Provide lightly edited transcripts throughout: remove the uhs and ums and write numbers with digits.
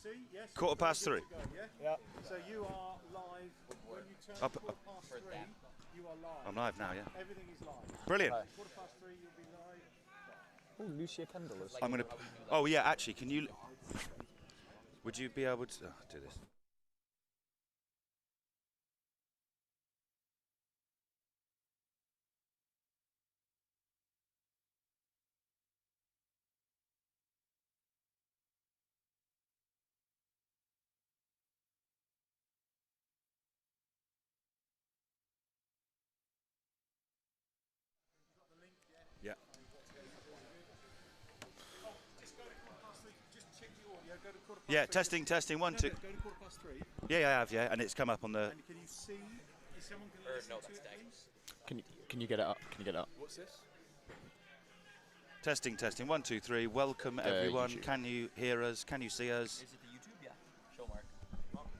see? Yes. 3:15. Yeah. So you are live when you turn 3:15. You are live. I'm live now, yeah. Everything is live. Brilliant. 3:15, you'll be live. Oh, Lucia Kendall is. I'm gonna. Oh yeah, actually, can you? Would you be able to do this? Yeah. Yeah, testing, 1, 2. Go to 3:15. Yeah, I have, yeah, and it's come up on the. And can you see? Is someone going to listen to it, please? Can you get it up? Can you get it up? What's this? Testing, 1, 2, 3. Welcome everyone. YouTube. Can you hear us? Can you see us? Is it the YouTube? Yeah. Show mark.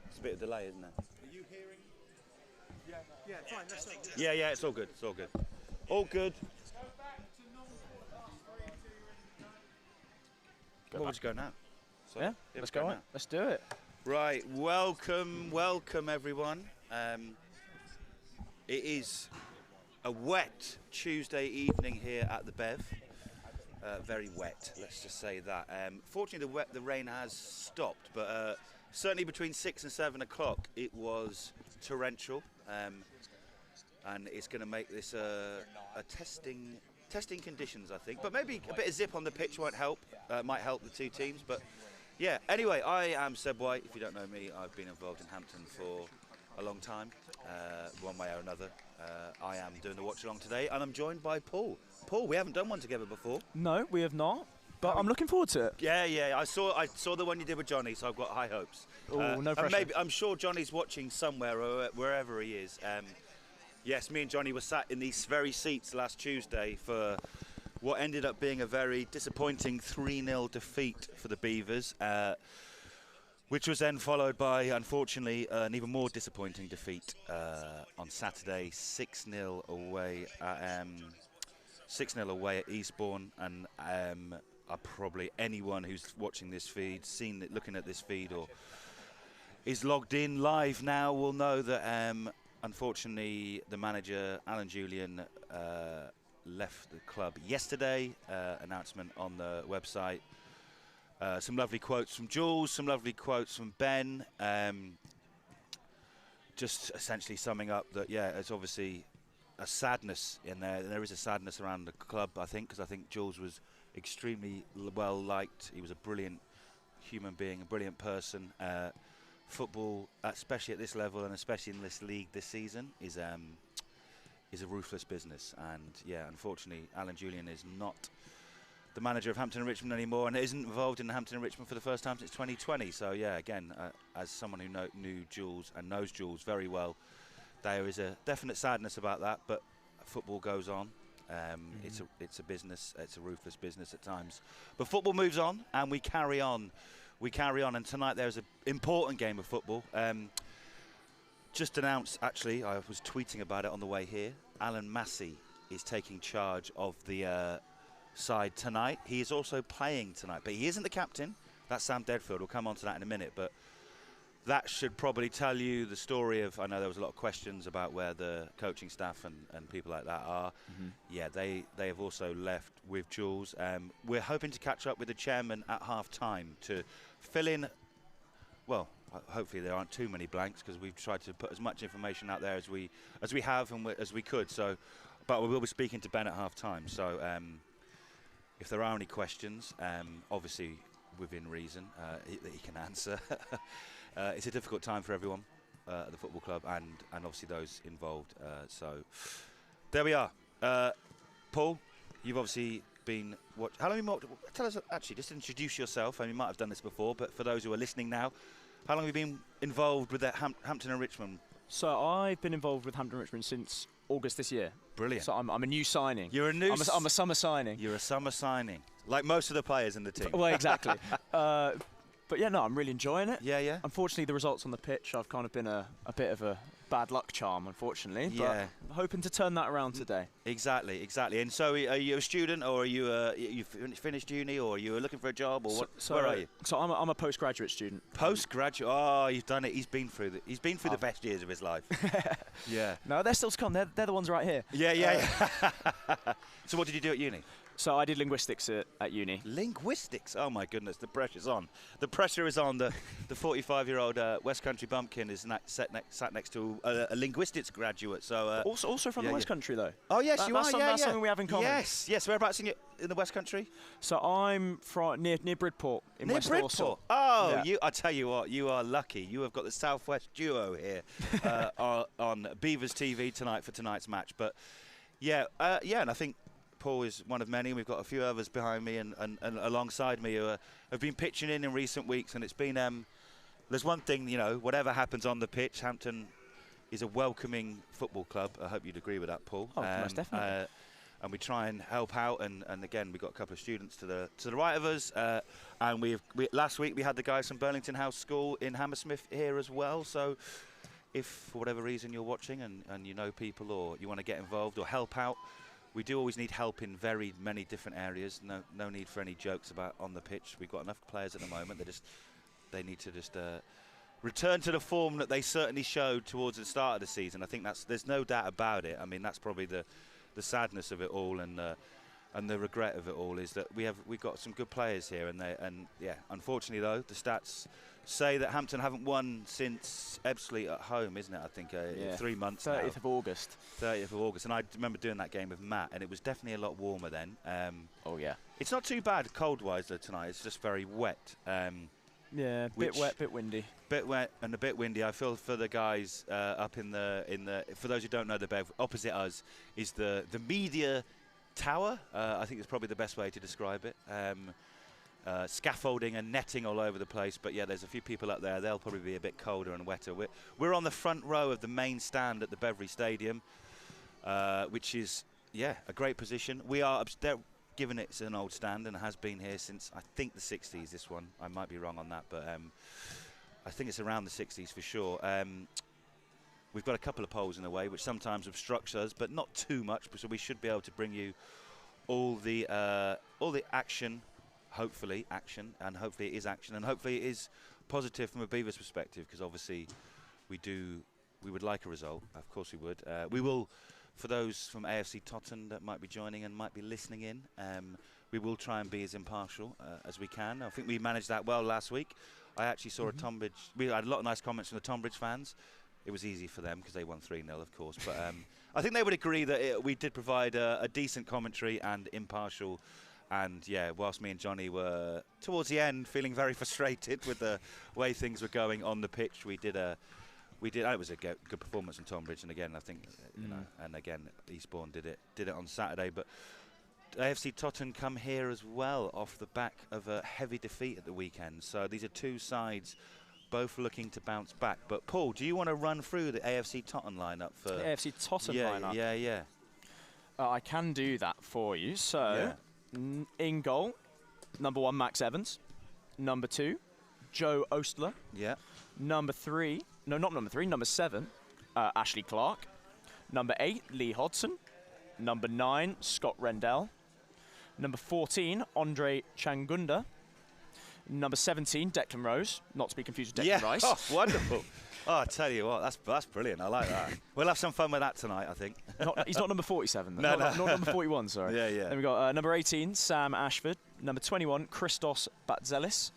It's a bit of delay, isn't it? Are you hearing? Yeah. Yeah. Fine. That's all. Yeah, it's all good. It's all good. All good. Go back to normal. Well, we'll just go now. So, Yeah, let's go on. now. Let's do it. Right, welcome everyone. It is a wet Tuesday evening here at the Bev. Very wet, let's just say that. Fortunately, the rain has stopped, but certainly between 6 and 7 o'clock it was torrential, and it's going to make this a testing conditions, I think. But maybe a bit of zip on the pitch won't help. Might help the two teams, but. Yeah, anyway, I am Seb White. If you don't know me, I've been involved in Hampton for a long time, one way or another. I am doing the watch-along today, and I'm joined by Paul. Paul, we haven't done one together before. No, we have not, but I'm looking forward to it. Yeah, I saw the one you did with Johnny, so I've got high hopes. Oh, no pressure. And maybe, I'm sure Johnny's watching somewhere, or wherever he is. Yes, me and Johnny were sat in these very seats last Tuesday for what ended up being a very disappointing 3-0 defeat for the Beavers, which was then followed by, unfortunately, an even more disappointing defeat on Saturday, 6-0 away at Eastbourne. And probably anyone who's watching this feed, looking at this feed, or is logged in live now will know that, unfortunately, the manager, Alan Julian, left the club yesterday. Announcement on the website. Some lovely quotes from Jules, some lovely quotes from Ben. Just essentially summing up that, yeah, there's obviously a sadness in there. There is a sadness around the club, I think, because I think Jules was extremely well liked. He was a brilliant human being, a brilliant person. Football, especially at this level and especially in this league this season, is a ruthless business, and yeah, unfortunately, Alan Julian is not the manager of Hampton and Richmond anymore, and isn't involved in Hampton and Richmond for the first time since 2020. So yeah, again, as someone who knew Jules and knows Jules very well, there is a definite sadness about that. But football goes on. It's a business. It's a ruthless business at times. But football moves on, and we carry on. And tonight there's an important game of football. Just announced, actually, I was tweeting about it on the way here. Alan Massey is taking charge of the side tonight. He is also playing tonight, but he isn't the captain. That's Sam Deadfield. We'll come on to that in a minute, but that should probably tell you the story of. I know there was a lot of questions about where the coaching staff and people like that are. Yeah, they have also left with Jules. We're hoping to catch up with the chairman at half-time to fill in. Well, hopefully there aren't too many blanks, because we've tried to put as much information out there as we have and as we could. So, but we will be speaking to Ben at half-time. So, if there are any questions, obviously within reason, that he can answer. It's a difficult time for everyone at the football club, and obviously those involved. So, there we are. Paul, you've obviously been how long have you been? Tell us, actually, just introduce yourself. I mean, you might have done this before, but for those who are listening now, how long have you been involved with that Hampton and Richmond? So I've been involved with Hampton and Richmond since August this year. Brilliant. So I'm a new signing. You're a new. I'm a summer signing. You're a summer signing, like most of the players in the team. Well, exactly. But yeah, no, I'm really enjoying it. Yeah. Unfortunately, the results on the pitch, I've kind of been a bit of a bad luck charm, unfortunately. Yeah. But hoping to turn that around today. Exactly, exactly. And so, are you a student, or are you you finished uni, or are you looking for a job, or what? Where are you? So I'm a postgraduate student. Postgraduate. Oh, you've done it. He's been through the best years of his life. Yeah. No, they're still to come. They're the ones right here. Yeah. So, what did you do at uni? So I did linguistics at uni. Linguistics. Oh my goodness, the pressure's on. The pressure is on. The 45-year-old West Country bumpkin is sat next to a linguistics graduate. So also from the West Country though. Oh yes, you are. That's something we have in common. Yes. Whereabouts in the West Country? So I'm from near Bridport in West Walsall. Oh, yeah. I tell you what, you are lucky. You have got the Southwest duo here on Beavers TV tonight for tonight's match. But yeah, and I think Paul is one of many. We've got a few others behind me and alongside me who have been pitching in recent weeks, and it's been there's one thing, whatever happens on the pitch, Hampton is a welcoming football club. I hope you'd agree with that, Paul. Oh, most definitely. And we try and help out, and again we've got a couple of students to the right of us, and last week we had the guys from Burlington House School in Hammersmith here as well. So if for whatever reason you're watching and you know people, or you want to get involved or help out, we do always need help in very many different areas. No need for any jokes about on the pitch. We've got enough players at the moment. They need to just return to the form that they certainly showed towards the start of the season. I think there's no doubt about it. I mean, that's probably the sadness of it all, and the regret of it all is that we've got some good players here, and unfortunately though, the stats say that Hampton haven't won since Ebbsfleet at home, isn't it? I think 3 months 30th now. of August. 30th of August, and I remember doing that game with Matt, and it was definitely a lot warmer then. Oh yeah. It's not too bad cold-wise though tonight. It's just very wet. Yeah, bit wet, bit windy. Bit wet and a bit windy. I feel for the guys up in the. For those who don't know, the Bev opposite us is the media tower. I think it's probably the best way to describe it. Scaffolding and netting all over the place, but yeah, there's a few people up there. They'll probably be a bit colder and wetter. We're on the front row of the main stand at the Beverley Stadium, which is a great position. They're given it's an old stand and has been here since I think the 60s. This one, I might be wrong on that, but I think it's around the 60s for sure. We've got a couple of poles in the way, which sometimes obstructs us, but not too much, so we should be able to bring you all the action. Hopefully action, and hopefully it is action, and hopefully it is positive from a Beavers perspective, because obviously we would like a result. Of course we would. We will, for those from AFC TOTTON that might be joining and might be listening in, we will try and be as impartial as we can. I think we managed that well last week. I actually saw a Tonbridge. We had a lot of nice comments from the Tonbridge fans. It was easy for them because they won 3-0, of course. But I think they would agree that we did provide a decent commentary and impartial. And yeah, whilst me and Johnny were towards the end feeling very frustrated with the way things were going on the pitch, it was a good performance from Tonbridge, and again I think and again Eastbourne did it on Saturday. But AFC TOTTON come here as well off the back of a heavy defeat at the weekend. So these are two sides both looking to bounce back. But Paul, do you want to run through the AFC TOTTON lineup for the AFC TOTTON lineup? Yeah. I can do that for you. So. In goal, number 1, Max Evans. Number 2, Joe Ostler. Yeah. Number 3, no, not number 3, number 7, Ashley Clark. Number 8, Lee Hodson. Number 9, Scott Rendell. Number 14, Andre Changunda. Number 17, Declan Rose, not to be confused with Declan Rice. Oh, wonderful. Oh, I tell you what, that's brilliant. I like that. We'll have some fun with that tonight, I think. He's not number 47, though. No. Not number 41, sorry. Yeah. Then we've got number 18, Sam Ashford. Number 21, Christos Batzelis.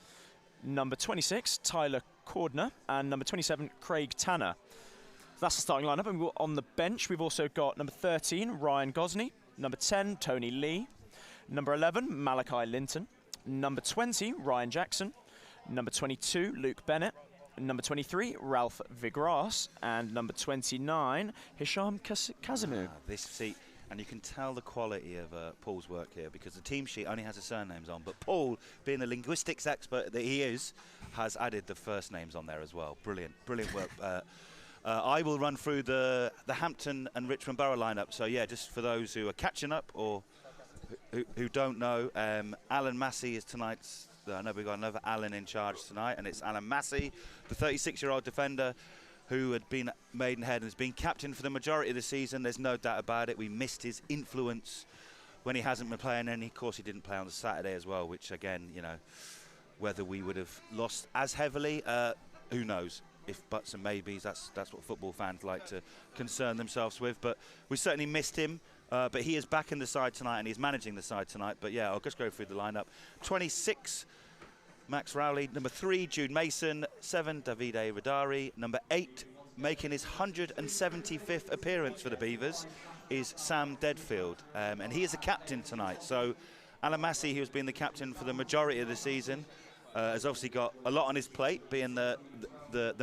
Number 26, Tyler Cordner. And number 27, Craig Tanner. That's the starting lineup. And on the bench, we've also got number 13, Ryan Gosney. Number 10, Tony Lee. Number 11, Malachi Linton. Number 20, Ryan Jackson. Number 22, Luke Bennett. Number 23, Ralph Vigras. And number 29, Hisham Kazimu. And you can tell the quality of Paul's work here, because the team sheet only has the surnames on. But Paul, being the linguistics expert that he is, has added the first names on there as well. Brilliant work. I will run through the Hampton and Richmond Borough lineup. So yeah, just for those who are catching up or who don't know, Alan Massey is tonight's. I know we've got another Alan in charge tonight, and it's Alan Massey, the 36-year-old defender. who had been Maidenhead and has been captain for the majority of the season. There's no doubt about it. We missed his influence when he hasn't been playing any. Of course, he didn't play on the Saturday as well, which again, you know, whether we would have lost as heavily, who knows? If buts and maybes, that's what football fans like to concern themselves with. But we certainly missed him. But he is back in the side tonight, and he's managing the side tonight. But yeah, I'll just go through the lineup. 26, Max Rowley. Number 3, Jude Mason. 7, Davide Radari. Number 8, making his 175th appearance for the Beavers, is Sam Deadfield. And he is a captain tonight. So Alan Massey, who has been the captain for the majority of the season, has obviously got a lot on his plate, being the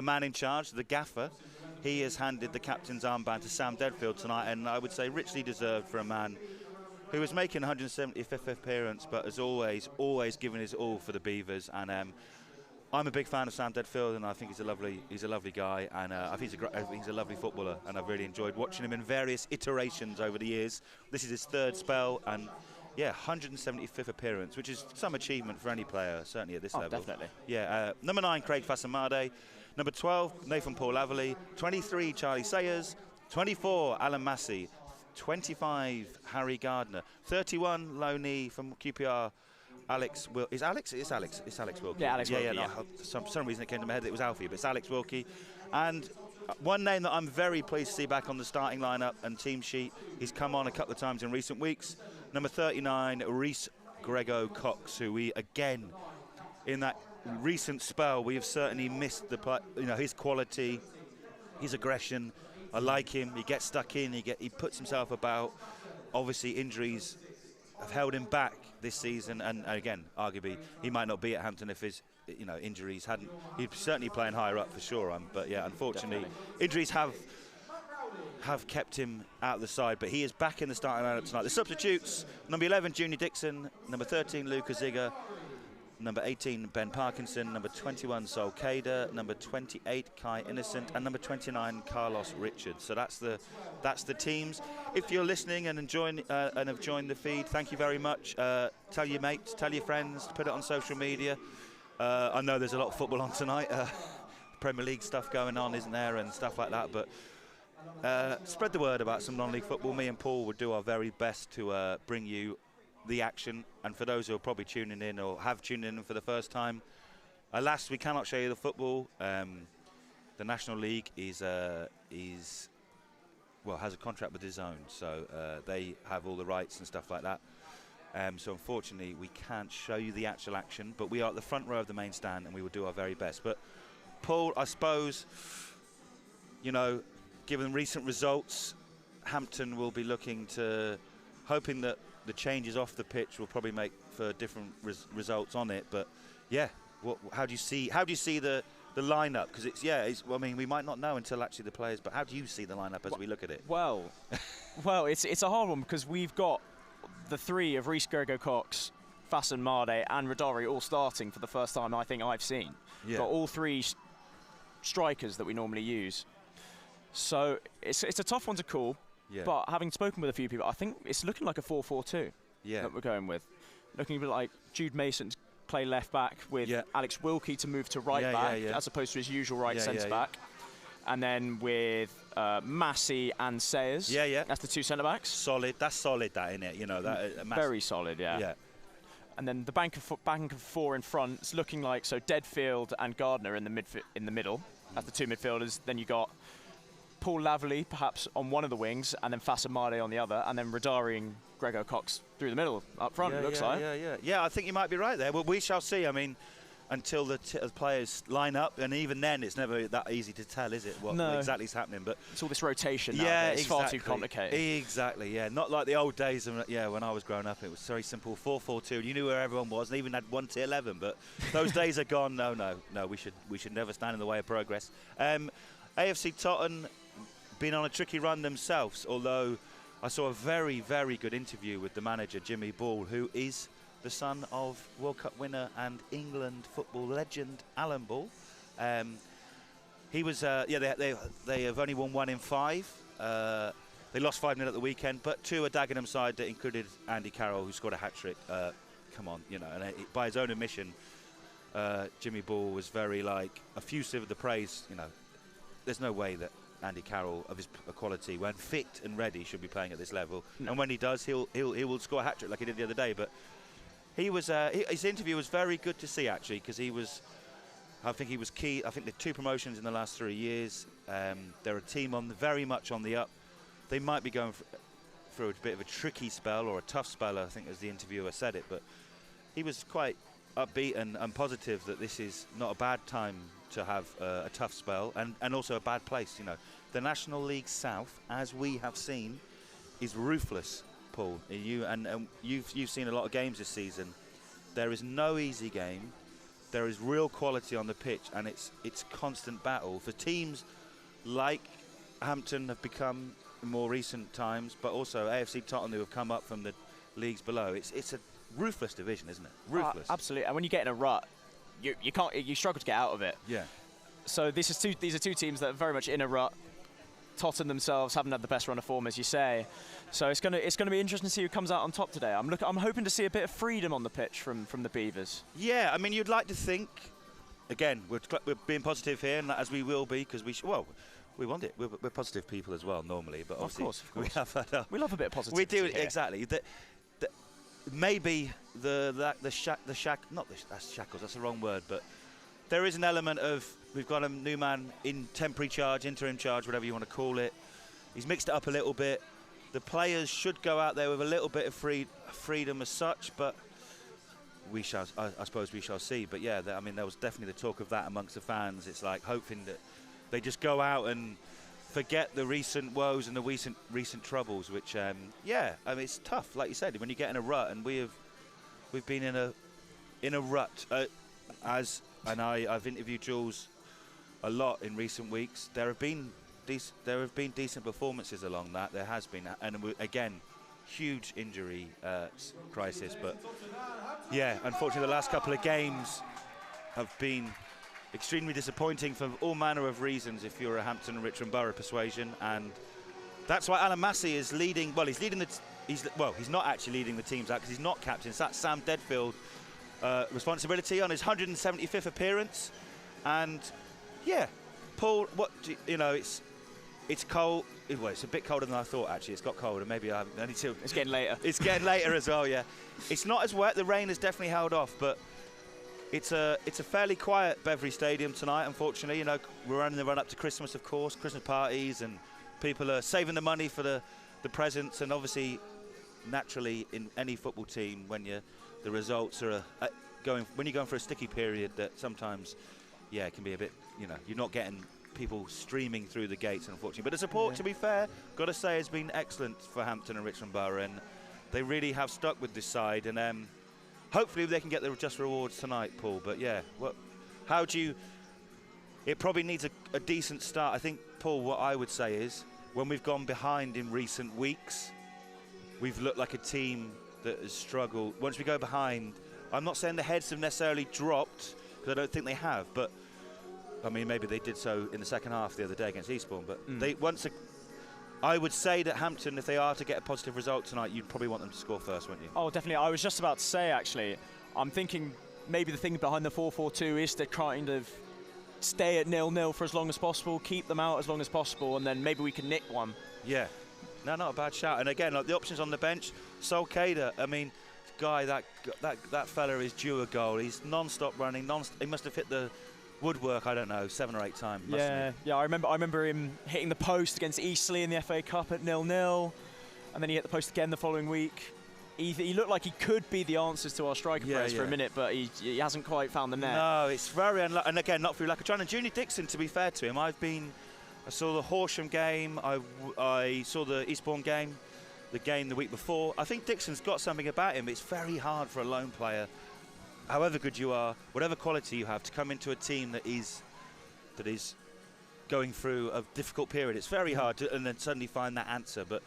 man in charge, the gaffer. He has handed the captain's armband to Sam Deadfield tonight, and I would say richly deserved for a man who is making 175th appearance, but has always given his all for the Beavers. And I'm a big fan of Sam Deadfield, and I think he's a lovely guy, and I think he's a lovely footballer, and I've really enjoyed watching him in various iterations over the years. This is his 3rd spell, and yeah, 175th appearance, which is some achievement for any player, certainly at this level. Definitely. Yeah, number 9, Craig Fasamade. Number 12, Nathan Paul Laverley. 23, Charlie Sayers. 24, Alan Massey. 25, Harry Gardner. 31, low knee from QPR, Alex Wilkie. It's Alex Wilkie. Yeah, Alex Wilkie, No, for some reason it came to my head that it was Alfie, but it's Alex Wilkie. And one name that I'm very pleased to see back on the starting lineup and team sheet, he's come on a couple of times in recent weeks. Number 39, Reece Grego Cox, who we, again, in that recent spell, we have certainly missed his quality, his aggression. I like him. He gets stuck in. He puts himself about. Obviously, injuries have held him back this season, and again, arguably, he might not be at Hampton if his injuries hadn't. He'd be certainly playing higher up for sure. But yeah, unfortunately, injuries have kept him out of the side, but he is back in the starting lineup tonight. The substitutes: number 11, Junior Dixon; number 13, Luca Ziga; number 18, Ben Parkinson; number 21, Sol Kader; number 28, Kai Innocent; and number 29, Carlos Richards. So that's the teams. If you're listening and enjoying and have joined the feed, thank you very much. Tell your mates, tell your friends, put it on social media. I know there's a lot of football on tonight. Premier League stuff going on, isn't there, and stuff like that. But spread the word about some non-league football. Me and Paul would do our very best to bring you the action, and for those who are probably tuning in or have tuned in for the first time, alas, we cannot show you the football. The National League has a contract with DAZN, so they have all the rights and stuff like that. So unfortunately, we can't show you the actual action, but we are at the front row of the main stand, and we will do our very best. But Paul, I suppose, given recent results, Hampton will be looking to, hoping that the changes off the pitch will probably make for different results on it. But yeah, how do you see the lineup? Because we might not know until actually the players. But how do you see the lineup as we look at it? Well, it's a hard one because we've got the 3 of Reece Grego Cox, Fasan Made, and Radari all starting for the first time I think I've seen. Yeah. Got all 3 strikers that we normally use. So it's a tough one to call. Yeah. But having spoken with a few people, I think it's looking like a 4-4-2 that we're going with. Looking a bit like Jude Mason to play left back with Alex Wilkie to move to right back as opposed to his usual centre back. And then with Massey and Sayers. That's the 2 centre backs. Solid. That's solid, that, isn't it? Very solid, yeah. And then the bank of 4 in front. It's looking like Deadfield and Gardner in the middle. That's the 2 midfielders. Then you got Paul Laverley perhaps on one of the wings, and then Fasamade on the other, and then Radari and Grego Cox through the middle up front. It looks like. Yeah, I think you might be right there. Well, we shall see. I mean, until the players line up, and even then, it's never that easy to tell, is it? What exactly is happening? But it's all this rotation. Yeah, it's far too complicated. Exactly. Yeah, not like the old days. When I was growing up, it was very simple: 4-4-2. You knew where everyone was, and even had 1 to 11. But those days are gone. No. We should never stand in the way of progress. AFC Totton been on a tricky run themselves, although I saw a very, very good interview with the manager, Jimmy Ball, who is the son of World Cup winner and England football legend Alan Ball. He was, they have only won 1 in 5. They lost 5-0 at the weekend, but 2 a Dagenham side that included Andy Carroll, who scored a hat-trick. Come on, and by his own admission, Jimmy Ball was very effusive of the praise, there's no way that Andy Carroll, of his quality, when fit and ready, should be playing at this level. No. And when he does, he will score a hat-trick like he did the other day. But he was his interview was very good to see, actually, because I think he was key. I think the 2 promotions in the last 3 years. They're a team very much on the up. They might be going through a bit of a tricky spell or a tough spell, I think, as the interviewer said it. But he was quite upbeat and positive that this is not a bad time to have a tough spell and also a bad place. You know, the National League South, as we have seen, is ruthless, Paul. You've seen a lot of games this season. There is no easy game. There is real quality on the pitch, and it's constant battle. For teams like Hampton have become in more recent times, but also AFC TOTTON, who have come up from the leagues below. It's a ruthless division, isn't it? Ruthless. Absolutely. And when you get in a rut, you struggle to get out of it. Yeah. So these are two teams that are very much in a rut. TOTTON themselves haven't had the best run of form, as you say. So it's gonna be interesting to see who comes out on top today. I'm hoping to see a bit of freedom on the pitch from the Beavers. Yeah, I mean, you'd like to think. Again, we're being positive here, and as we will be, because we want it. We're positive people as well normally, but obviously of course. we have had We love a bit of positivity. We do here. exactly. Maybe the shackles. That's the wrong word, but there is an element of we've got a new man in temporary charge, interim charge, whatever you want to call it. He's mixed it up a little bit. The players should go out there with a little bit of freedom as such, but I suppose we shall see. But yeah, I mean, there was definitely the talk of that amongst the fans. It's like hoping that they just go out and forget the recent woes and the recent troubles, which I mean, it's tough, like you said, when you get in a rut, and we've been in a rut. I've interviewed Jules a lot in recent weeks. There have been decent performances along that. There has been, and again, huge injury crisis. But yeah, unfortunately, the last couple of games have been extremely disappointing for all manner of reasons if you're a Hampton and Richmond Borough persuasion, and that's why Alan Massey is leading. Well, he's not actually leading the teams out because he's not captain. So that's Sam Deadfield responsibility on his 175th appearance. And yeah, Paul, it's cold. Well, it's a bit colder than I thought, actually. It's got colder. Maybe I need to. It's getting later. It's getting later as well. Yeah, it's not as wet. The rain has definitely held off, but it's a fairly quiet Beverley Stadium tonight. Unfortunately, you know, we're running the run up to Christmas, of course, Christmas parties, and people are saving the money for the presents. And obviously, naturally, in any football team, when the results are when you're going for a sticky period, that sometimes, yeah, it can be a bit. You know, you're not getting people streaming through the gates, unfortunately. But the support, to be fair, got to say, has been excellent for Hampton and Richmond Borough, and they really have stuck with this side. And hopefully they can get the just rewards tonight, Paul. But yeah, it probably needs a decent start. I think, Paul, what I would say is, when we've gone behind in recent weeks, we've looked like a team that has struggled. Once we go behind, I'm not saying the heads have necessarily dropped, because I don't think they have, but I mean, maybe they did so in the second half the other day against Eastbourne. But I would say that Hampton, if they are to get a positive result tonight, you'd probably want them to score first, wouldn't you? Oh, definitely. I was just about to say, actually, I'm thinking maybe the thing behind the 4-4-2 is to kind of stay at 0-0 for as long as possible, keep them out as long as possible, and then maybe we can nick one. Yeah. No, not a bad shout. And again, like the options on the bench, Sol Kader, I mean, guy, that fella is due a goal. He's non-stop running. He must have hit the woodwork, I don't know, 7 or 8 times. Yeah. I remember him hitting the post against Eastleigh in the FA Cup at 0-0, and then he hit the post again the following week. He looked like he could be the answers to our striker press for a minute, but he hasn't quite found the net. No, it's very unlucky. And again, not through lack of trying. And Junior Dixon, to be fair to him, I saw the Horsham game, I saw the Eastbourne game, the game the week before. I think Dixon's got something about him. It's very hard for a lone player, however good you are, whatever quality you have, to come into a team that is going through a difficult period. It's very hard to, and then suddenly find that answer. But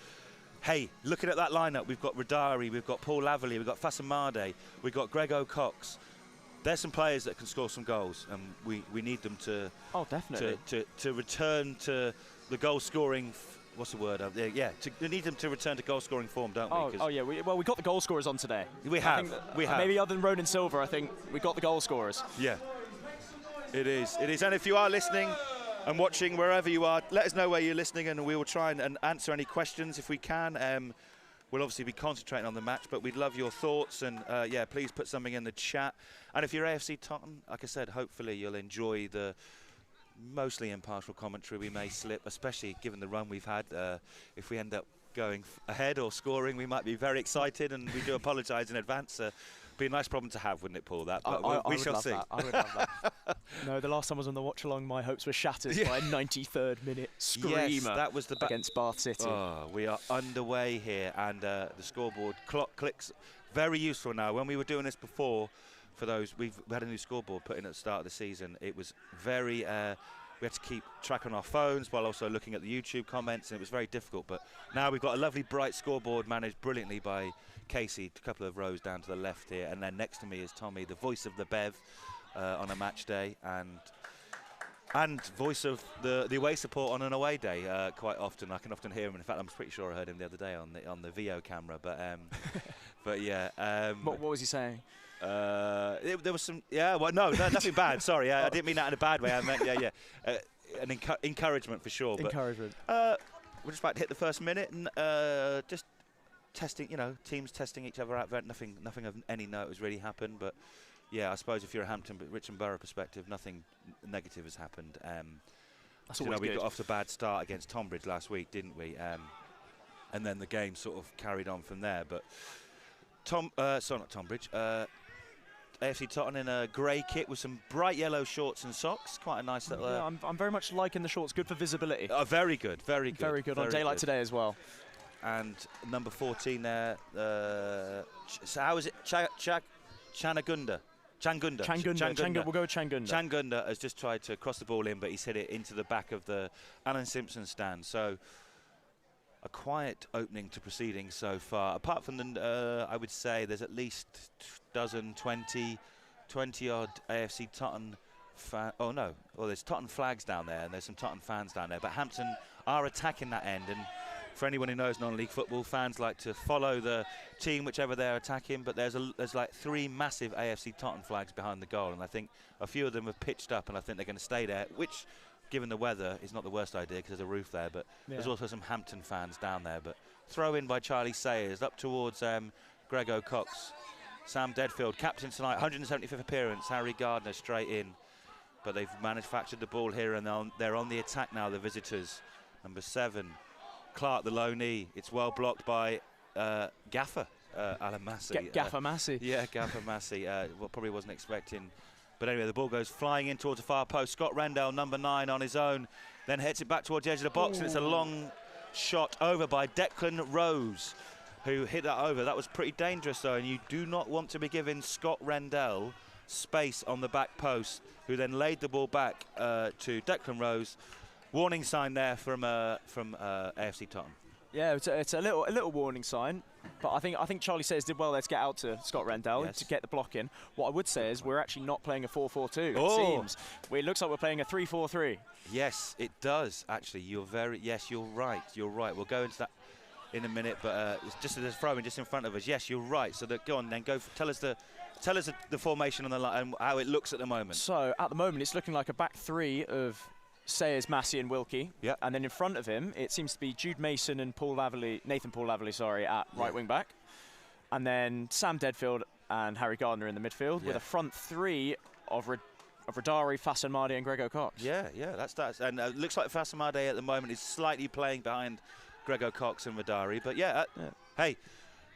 hey, looking at that lineup, we've got Radari, we've got Paul Laverley, we've got Fasamade, we've got Greg O'Cox. There's some players that can score some goals, and we need them to definitely to return to the goal scoring. What's the word? We need them to return to goal scoring form, don't we? We got the goal scorers on today. We have. Maybe other than Ronan Silver, I think we got the goal scorers. Yeah, it is. And if you are listening, and watching wherever you are. Let us know where you're listening, and we will try and answer any questions if we can. We'll obviously be concentrating on the match, but we'd love your thoughts, and yeah, please put something in the chat. And if you're AFC Totton, like I said, hopefully you'll enjoy the mostly impartial commentary we may slip, especially given the run we've had. If we end up going ahead or scoring, we might be very excited, and we do apologise in advance. Be a nice problem to have, wouldn't it, Paul? That, but we shall see. I would love that. No, the last time I was on the watch along, my hopes were shattered by a 93rd minute screamer. Yes, that was the against Bath City. Oh, we are underway here, and the scoreboard clock clicks. Very useful now. When we were doing this before, for those, we had a new scoreboard put in at the start of the season. It was very. We had to keep track on our phones while also looking at the YouTube comments, and it was very difficult. But now we've got a lovely bright scoreboard managed brilliantly by Casey, a couple of rows down to the left here, and then next to me is Tommy, the voice of the Bev on a match day, and voice of the away support on an away day. Quite often, I can often hear him. In fact, I'm pretty sure I heard him the other day on the VO camera. But but yeah. What was he saying? There was some, well, no, nothing bad. Sorry, I didn't mean that in a bad way. I meant, an encouragement for sure. Encouragement. But we're just about to hit the first minute, and just testing, teams testing each other out. Nothing of any note has really happened. But yeah, I suppose if you're a Hampton, Richmond Borough perspective, nothing negative has happened. That's always we good. got off to a bad start against Tonbridge last week, didn't we? And then the game sort of carried on from there. But not Tonbridge. AFC Totton in a grey kit with some bright yellow shorts and socks. Quite a nice little. Yeah, I'm very much liking the shorts. Good for visibility. Very good, very good. Very good on a day like today as well. And number 14 there. So how is it? Changunda. We'll go with Changunda. Changunda has just tried to cross the ball in, but he's hit it into the back of the Alan Simpson stand. So a quiet opening to proceedings so far. Apart from the, I would say there's at least 20 odd AFC Totton there's Totton flags down there, and there's some Totton fans down there. But Hampton are attacking that end, and for anyone who knows non-league football, fans like to follow the team whichever they're attacking. But there's like 3 massive AFC Totton flags behind the goal, and I think a few of them have pitched up, and I think they're going to stay there, which, given the weather, is not the worst idea because there's a roof there. But there's also some Hampton fans down there. But throw in by Charlie Sayers up towards Grego Cox. Sam Deadfield, captain tonight, 175th appearance. Harry Gardner straight in. But they've manufactured the ball here, and they're on the attack now, the visitors. Number 7, Clark, the low knee. It's well blocked by Gaffer, Alan Massey. Gaffer Massey. Yeah, Gaffer Massey. Probably wasn't expecting. But anyway, the ball goes flying in towards the far post. Scott Rendell, number 9, on his own. Then hits it back towards the edge of the box, and it's a long shot over by Declan Rose, who hit that over. That was pretty dangerous, though, and you do not want to be giving Scott Rendell space on the back post, who then laid the ball back to Declan Rose. Warning sign there from AFC Totton. Yeah, it's a little warning sign, but I think Charlie Sayers did well there to get out to Scott Rendell to get the block in. What I would say is we're actually not playing a 4-4-2. It seems it looks like we're playing a 3-4-3. Yes, it does actually. You're right. You're right. We'll go into that in a minute, but it's just a throw in just in front of us. Yes, you're right. So go on then. Tell us the formation on the line and how it looks at the moment. So at the moment, it's looking like a back 3 of Sayers, Massey and Wilkie. Yep. And then in front of him, it seems to be Jude Mason and Nathan Paul Laverley, at right wing back. And then Sam Deadfield and Harry Gardner in the midfield with a front 3 of Radari, Fasamade and Grego Cox. Yeah, that's and it looks like Fasamade at the moment is slightly playing behind Grego Cox and Radari. But hey,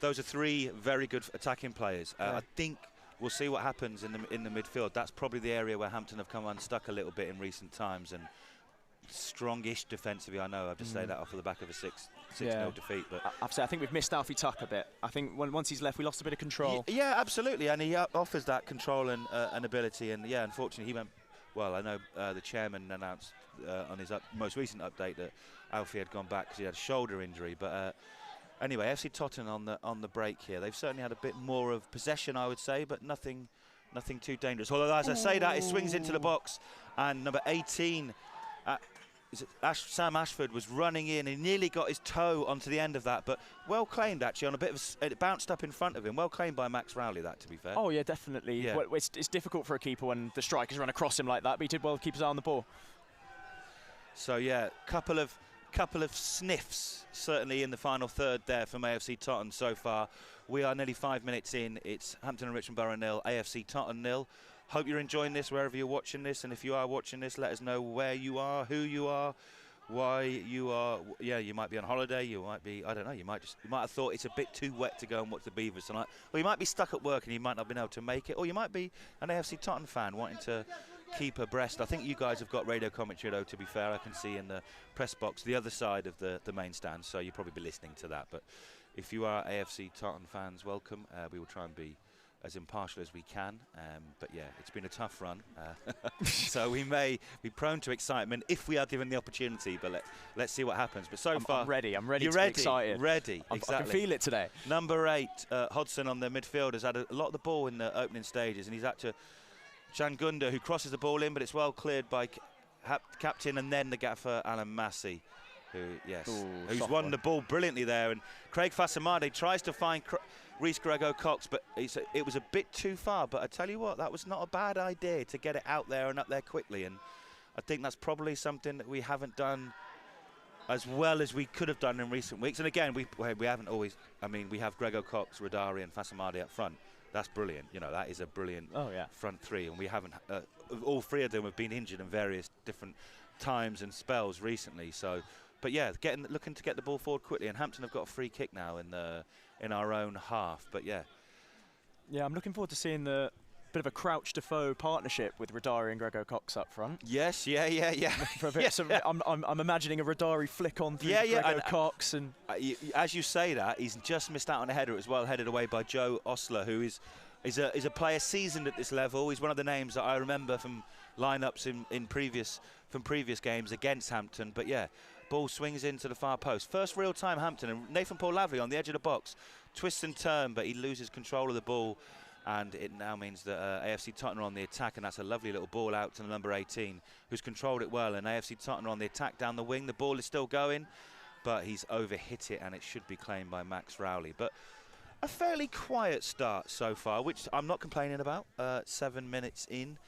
those are 3 very good attacking players. I think we'll see what happens in the midfield. That's probably the area where Hampton have come unstuck a little bit in recent times, and strongish defensively. I know I've just said that off of the back of a 6-0 defeat, but I think we've missed Alfie Tuck a bit. I think once he's left, we lost a bit of control. Yeah, absolutely, and he offers that control and ability. And unfortunately, he went. Well, I know the chairman announced on his most recent update that Alfie had gone back because he had a shoulder injury. But anyway, FC Totton on the break here. They've certainly had a bit more of possession, I would say, but nothing too dangerous. Although, as I say that, it swings into the box, and number 18. Sam Ashford was running in. He nearly got his toe onto the end of that, but well claimed actually on a bit of it bounced up in front of him. Well claimed by Max Rowley, that, to be fair. Oh yeah, definitely. Yeah. Well, it's difficult for a keeper when the strikers run across him like that, but he did well to keep his eye on the ball. So yeah, couple of sniffs certainly in the final third there from AFC Totton so far. We are nearly 5 minutes in. It's Hampton and Richmond Borough 0, AFC Totton 0. Hope you're enjoying this wherever you're watching this, and if you are watching this, let us know where you are, who you are, why you are. Yeah, you might be on holiday, you might be, I don't know, you might have thought it's a bit too wet to go and watch the Beavers tonight, or you might be stuck at work and you might not have been able to make it, or you might be an AFC Totton fan wanting to keep abreast. I think you guys have got radio commentary, though, to be fair. I can see in the press box the other side of the main stand, so you'll probably be listening to that. But if you are AFC Totton fans, welcome. We will try and be as impartial as we can. But yeah, it's been a tough run. So we may be prone to excitement if we are given the opportunity, but let's see what happens. But so far... I'm ready. I'm ready You're to ready, be excited. Ready, exactly. I can feel it today. Number 8, Hodgson on the midfield, has had a lot of the ball in the opening stages, and he's had to... Changunda, who crosses the ball in, but it's well cleared by captain and then the gaffer, Alan Massey, who's won the ball brilliantly there. And Craig Fasamade tries to find Rhys Grego-Cox, but it was a bit too far. But I tell you what, that was not a bad idea to get it out there and up there quickly. And I think that's probably something that we haven't done as well as we could have done in recent weeks. And again, we haven't always. I mean, we have Grego-Cox, Radari, and Fasamade up front. That's brilliant. You know, that is a brilliant front three, and we haven't. All three of them have been injured in various different times and spells recently. So, but yeah, looking to get the ball forward quickly. And Hampton have got a free kick now in our own half. But yeah, I'm looking forward to seeing the bit of a Crouch Defoe partnership with Radari and Grego-Cox up front. Yes, yeah. For a bit, I'm imagining a Radari flick on through Grego-Cox, and as you say that, he's just missed out on a header as well, headed away by Joe Osler, who is a player seasoned at this level. He's one of the names that I remember from lineups in previous games against Hampton. But yeah, ball swings into the far post. First real time Hampton, and Nathan Paul Lavery on the edge of the box, twists and turn, but he loses control of the ball. And it now means that AFC Totton are on the attack, and that's a lovely little ball out to the number 18, who's controlled it well. And AFC Totton are on the attack down the wing. The ball is still going, but he's overhit it, and it should be claimed by Max Rowley. But a fairly quiet start so far, which I'm not complaining about. 7 minutes in,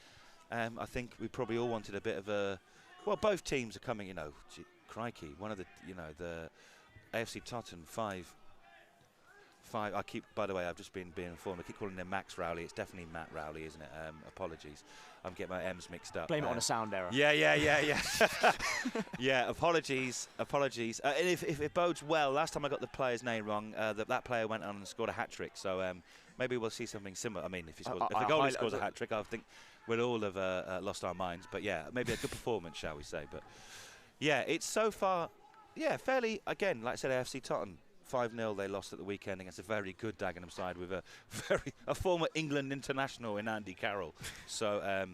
I think we probably all wanted a bit of a. Well, both teams are coming. Crikey, one of the the AFC Totton 5. By the way, I've just been informed. I keep calling him Max Rowley. It's definitely Matt Rowley, isn't it? Apologies. I'm getting my M's mixed up. Blame it on a sound error. Yeah. Yeah, apologies. And if it bodes well, last time I got the player's name wrong, that player went on and scored a hat-trick. So maybe we'll see something similar. I mean, if the goalie scores a hat-trick, I think we'll all have lost our minds. But yeah, maybe a good performance, shall we say. But yeah, it's so far, fairly, again, like I said, AFC Totton. 5-0 they lost at the weekend against a very good Dagenham side with a former England international in Andy Carroll. So,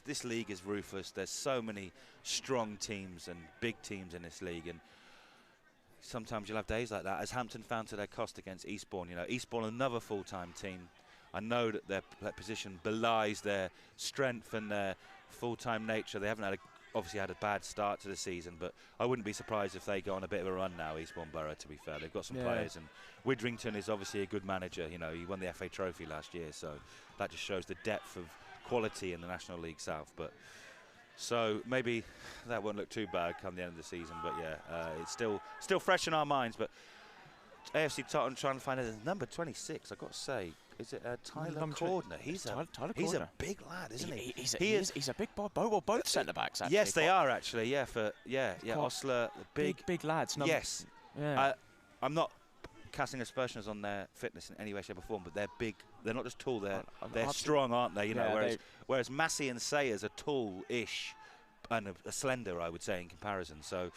this league is ruthless. There's so many strong teams and big teams in this league, and sometimes you'll have days like that, as Hampton found to their cost against Eastbourne. Eastbourne, another full-time team. I know that their position belies their strength and their full-time nature. They haven't obviously had a bad start to the season, but I wouldn't be surprised if they go on a bit of a run now, Eastbourne Borough, to be fair. They've got some players, and Widrington is obviously a good manager. He won the FA Trophy last year, so that just shows the depth of quality in the National League South. But so maybe that won't look too bad come the end of the season, but yeah, it's still fresh in our minds. But AFC Totton trying to find a number 26, I've got to say. Is it Tyler Cordner? He's a big lad, isn't he? He's a big boy. Both centre backs. Actually. Yes, they are actually. Yeah, Osler, big lads. Yes. Yeah. I'm not casting aspersions on their fitness in any way, shape, or form, but they're big. They're not just tall. They're strong, aren't they? Whereas Massey and Sayers are tall-ish and a slender, I would say, in comparison. So,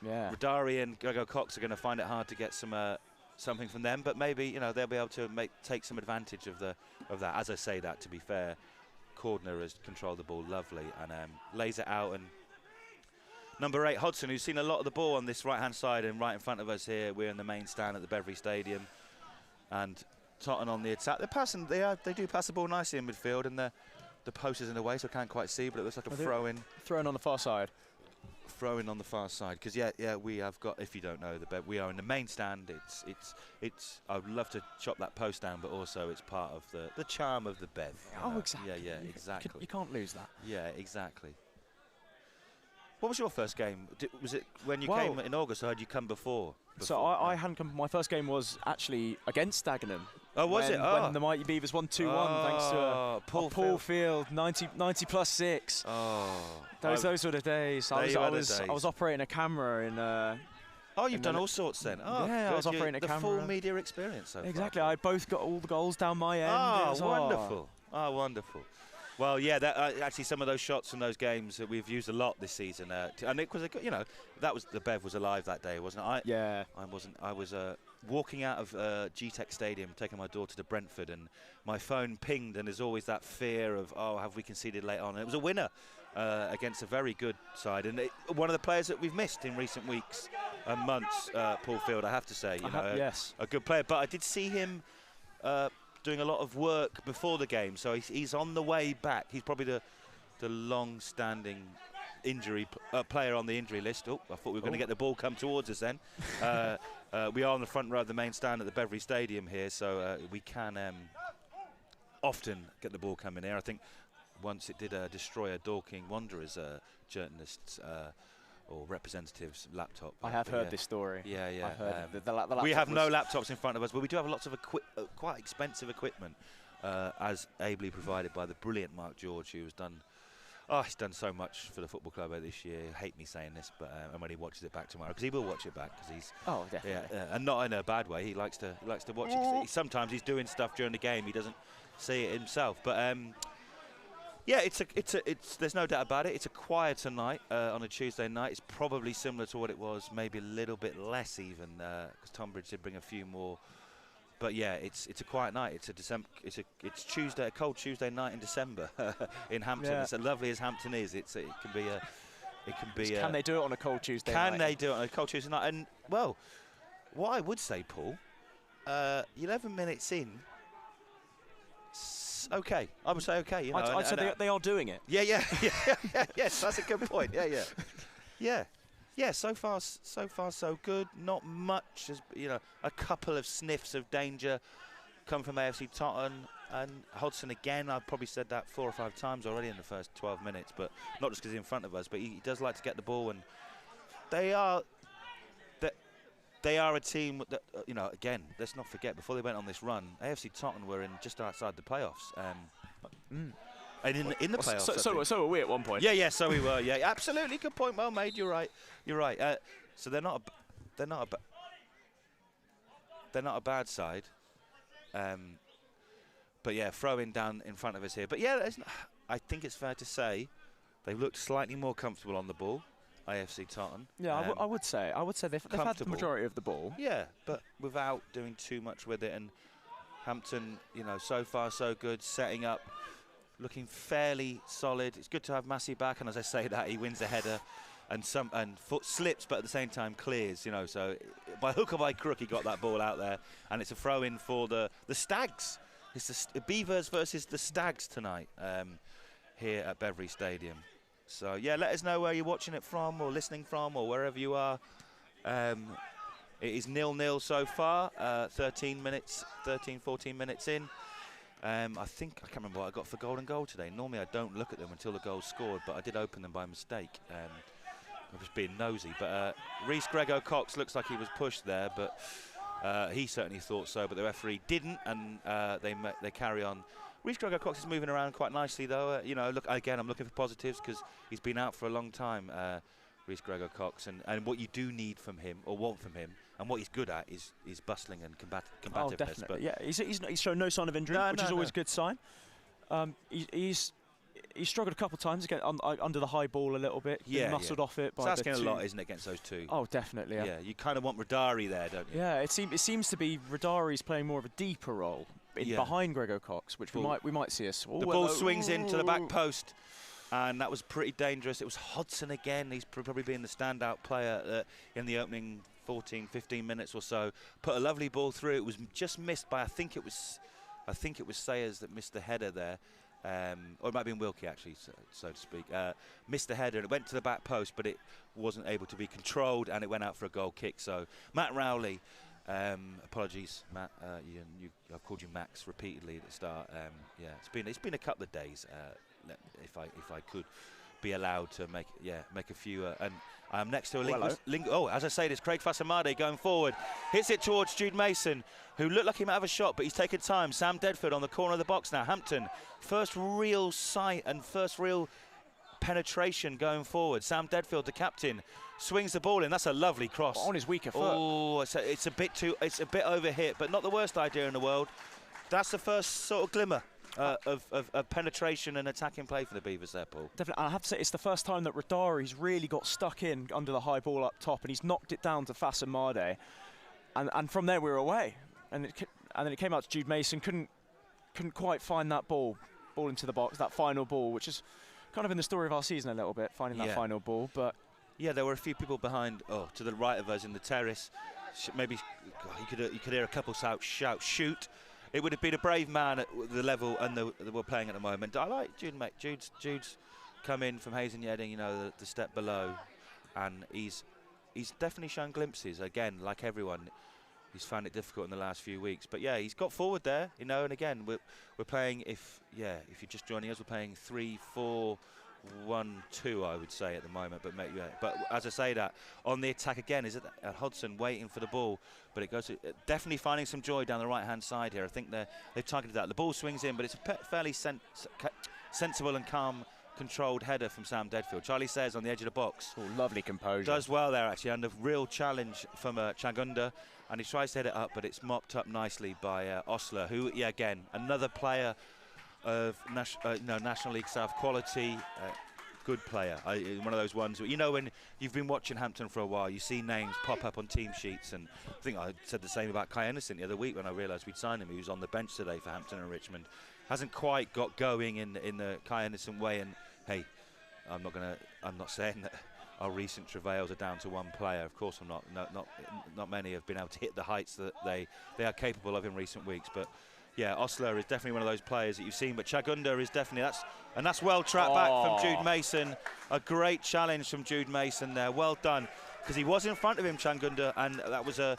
Radari and Grego-Cox are going to find it hard to get something from them, but maybe they'll be able to take some advantage of that. As I say that, to be fair, Cordner has controlled the ball lovely and lays it out. And number 8, Hodgson, who's seen a lot of the ball on this right-hand side and right in front of us here. We're in the main stand at the Beverley Stadium, and Totton on the attack. They're passing. They do pass the ball nicely in midfield, and the post is in the way, so I can't quite see, but it looks like a throw-in. Throw-in on the far side. Throwing on the far side, because we have got, if you don't know, we are in the main stand. It's I would love to chop that post down, but also it's part of the charm of the Bev. Oh, exactly. Yeah, exactly. You can't lose that. Yeah, exactly. What was your first game? Was it when you Well, came in August, or had you come before? So I hadn't come. My first game was actually against Dagenham. Oh, was it? Oh. When the Mighty Beavers won 2-1, thanks to a Paul Field 90 plus 6. Oh. Those were the days. I was operating a camera in. Oh, you've done all sorts then. Oh, yeah, I was operating a camera. The full media experience so exactly. far. I both got all the goals down my end. Oh, wonderful. Oh, wonderful. Well, yeah, actually some of those shots from those games that we've used a lot this season, and it was, that was the Bev was alive that day, wasn't it? Yeah. I wasn't. I was walking out of G-Tech Stadium, taking my daughter to Brentford, and my phone pinged, and there's always that fear of, oh, have we conceded late on? And it was a winner against a very good side, and one of the players that we've missed in recent weeks and months, Paul Field, I have to say, yes, a good player. But I did see him doing a lot of work before the game, so he's on the way back. He's probably the long-standing injury player on the injury list. Oh, I thought we were going to get the ball come towards us then. We are on the front row of the main stand at the Beverley Stadium here, so we can often get the ball coming here. I think once it did destroy a Dorking Wanderers journalists or representatives' laptop. I have heard this story. Yeah, yeah. I've heard the we have no laptops in front of us, but we do have lots of quite expensive equipment, as ably provided by the brilliant Mark George, who has done. Oh, he's done so much for the football club this year. I hate me saying this, but and when he watches it back tomorrow, because he will watch it back, because he's definitely, and not in a bad way. He likes to watch it. 'Cause sometimes he's doing stuff during the game, he doesn't see it himself. But yeah, there's no doubt about it. It's a quieter night on a Tuesday night. It's probably similar to what it was, maybe a little bit less even, because Tonbridge did bring a few more. But yeah, it's a quiet night. It's Tuesday, a cold Tuesday night in December in Hampton. Yeah. It's as lovely as Hampton is. It can be. Can they do it on a cold Tuesday night? Can they do it on a cold Tuesday night? And well, what I would say, Paul, 11 minutes in. Okay, I would say okay. I'd say they are doing it. Yeah. Yes, that's a good point. Yeah. So far so good. Not much, as a couple of sniffs of danger come from AFC Totton and Hodgson again. I've probably said that 4 or 5 times already in the first 12 minutes, but not just because he's in front of us, but he does like to get the ball, and they are a team that, again, let's not forget, before they went on this run, AFC Totton were in just outside the playoffs. And in the playoffs. So were we at one point. Yeah, so we were. Yeah, absolutely. Good point. Well made. You're right. So they're not a bad side. But yeah, throwing down in front of us here. But yeah, I think it's fair to say they've looked slightly more comfortable on the ball. AFC Totton. Yeah, I would say they've had the majority of the ball. Yeah, but without doing too much with it. And Hampton, so far so good, setting up, looking fairly solid. It's good to have Massey back, and as I say that, he wins a header and foot slips, but at the same time clears. So by hook or by crook, he got that ball out there, and it's a throw in for the Stags. It's the Beavers versus the Stags tonight here at Beverley Stadium. So yeah, let us know where you're watching it from or listening from or wherever you are. It is 0-0 so far, 14 minutes in. I can't remember what I got for golden goal today. Normally I don't look at them until the goal's scored, but I did open them by mistake. I was being nosy. But Rhys Grego-Cox looks like he was pushed there, but he certainly thought so, but the referee didn't, and they carry on. Rhys Grego-Cox is moving around quite nicely, though. Look, again, I'm looking for positives because he's been out for a long time, Rhys Grego-Cox, and what you do need from him, or want from him, and what he's good at is bustling and combativeness. Oh, definitely. But yeah, he's shown no sign of injury, which is always a good sign. He's struggled a couple of times again under the high ball a little bit. Yeah, muscled off it. It's asking a lot, isn't it, against those two? Oh, definitely. Yeah. You kind of want Radari there, don't you? Yeah, it seems to be Radari's playing more of a deeper role behind Grego-Cox, which we might see us. The ball swings into the back post, and that was pretty dangerous. It was Hodgson again. He's probably been the standout player in the opening 14, 15 minutes or so. Put a lovely ball through. It was just missed by I think it was Sayers that missed the header there. Or it might have been Wilkie, actually, so to speak. Missed the header, and it went to the back post, but it wasn't able to be controlled, and it went out for a goal kick. So Matt Rowley, apologies, Matt. I've called you Max repeatedly at the start. It's been a couple of days, if I could be allowed to make a few. And I'm next to a as I say, this Craig Fasamade going forward, hits it towards Jude Mason, who looked like he might have a shot, but he's taken time. Sam Deadfield on the corner of the box now. Hampton, first real sight and first real penetration going forward. Sam Deadfield, the captain, swings the ball in. That's a lovely cross on his weaker foot. Oh, it's a bit overhit, but not the worst idea in the world. That's the first sort of glimmer of penetration and attacking play for the Beavers there, Paul. Definitely. I have to say, it's the first time that Radari's really got stuck in under the high ball up top, and he's knocked it down to Fasamade, and from there we were away. And then it came out to Jude Mason, couldn't quite find that ball into the box, that final ball, which is kind of in the story of our season a little bit, finding that final ball. But yeah, there were a few people behind, to the right of us in the terrace. Maybe you could hear a couple shout, shoot. It would have been a brave man at the level and that we're playing at the moment. I like Jude, mate. Jude's come in from Hayes and Yedding, you know, the step below, and he's definitely shown glimpses. Again, like everyone, he's found it difficult in the last few weeks. But yeah, he's got forward there, you know. And again, we're playing. If you're just joining us, we're playing 3-4-1-2, I would say at the moment. But but as I say that, on the attack again is Hodgson waiting for the ball, but it goes to, definitely finding some joy down the right-hand side here. I think they've targeted that. The ball swings in, but it's a fairly sensible and calm, controlled header from Sam Deadfield. Charlie says on the edge of the box. Oh, lovely composure. Does well there actually, under real challenge from Chagunda, and he tries to hit it up, but it's mopped up nicely by Osler, who, again, another player of National League South quality, good player. One of those ones, you know, when you've been watching Hampton for a while, you see names pop up on team sheets, and I think I said the same about Kai Innocent the other week when I realised we'd signed him. He was on the bench today for Hampton and Richmond. Hasn't quite got going in the Kai Innocent way, and hey, I'm not saying that our recent travails are down to one player. Of course I'm not. Not many have been able to hit the heights that they are capable of in recent weeks. But yeah, Osler is definitely one of those players that you've seen. But Chagunda is definitely that's well trapped back from Jude Mason. A great challenge from Jude Mason there. Well done, because he was in front of him, Chagunda, and that was a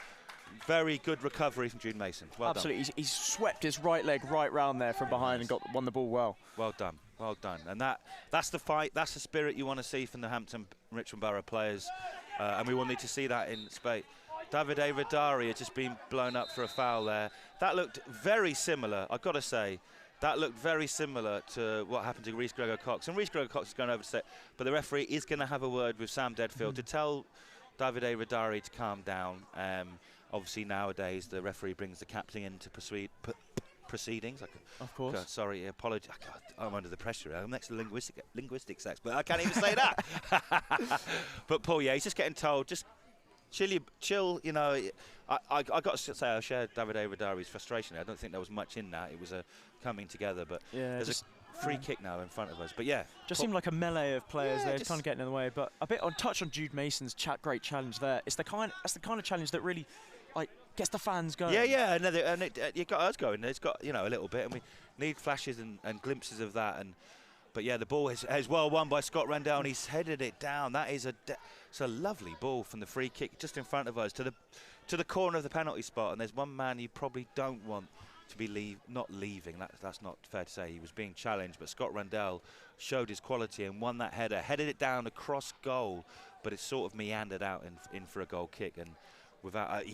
very good recovery from Jude Mason. Well Absolutely. done. He's swept his right leg right round there from behind and won the ball well. Well done. Well done. And that's the fight. That's the spirit you want to see from the Hampton Richmond Borough players, and we will need to see that in Spate. Davide Radari had just been blown up for a foul there. That looked very similar, I've got to say. That looked very similar to what happened to Rhys Gregor-Cox. And Rhys Gregor-Cox is going over to set, but the referee is going to have a word with Sam Deadfield to tell Davide Radari to calm down. Obviously, nowadays, the referee brings the captain in to proceedings. Of course. Sorry, apology. I'm under the pressure. I'm next to linguistics expert. I can't even say that. But Paul, yeah, he's just getting told, just chill. You know, I got to say, I share Davide Radari's frustration. I don't think there was much in that. It was a coming together, but yeah, there's a free kick now in front of us. But yeah, just seemed like a melee of players there, kind of getting in the way. But a bit on touch on Jude Mason's great challenge there. That's the kind of challenge that really gets the fans going. Yeah, and you got us going. It's got, you know, a little bit, and we need flashes and glimpses of that. But yeah, the ball is well won by Scott Rendell, and he's headed it down. That is it's a lovely ball from the free kick just in front of us to the corner of the penalty spot. And there's one man you probably don't want to be not leaving. That's not fair to say. He was being challenged, but Scott Rendell showed his quality and won that header, headed it down across goal, but it sort of meandered out in for a goal kick. And without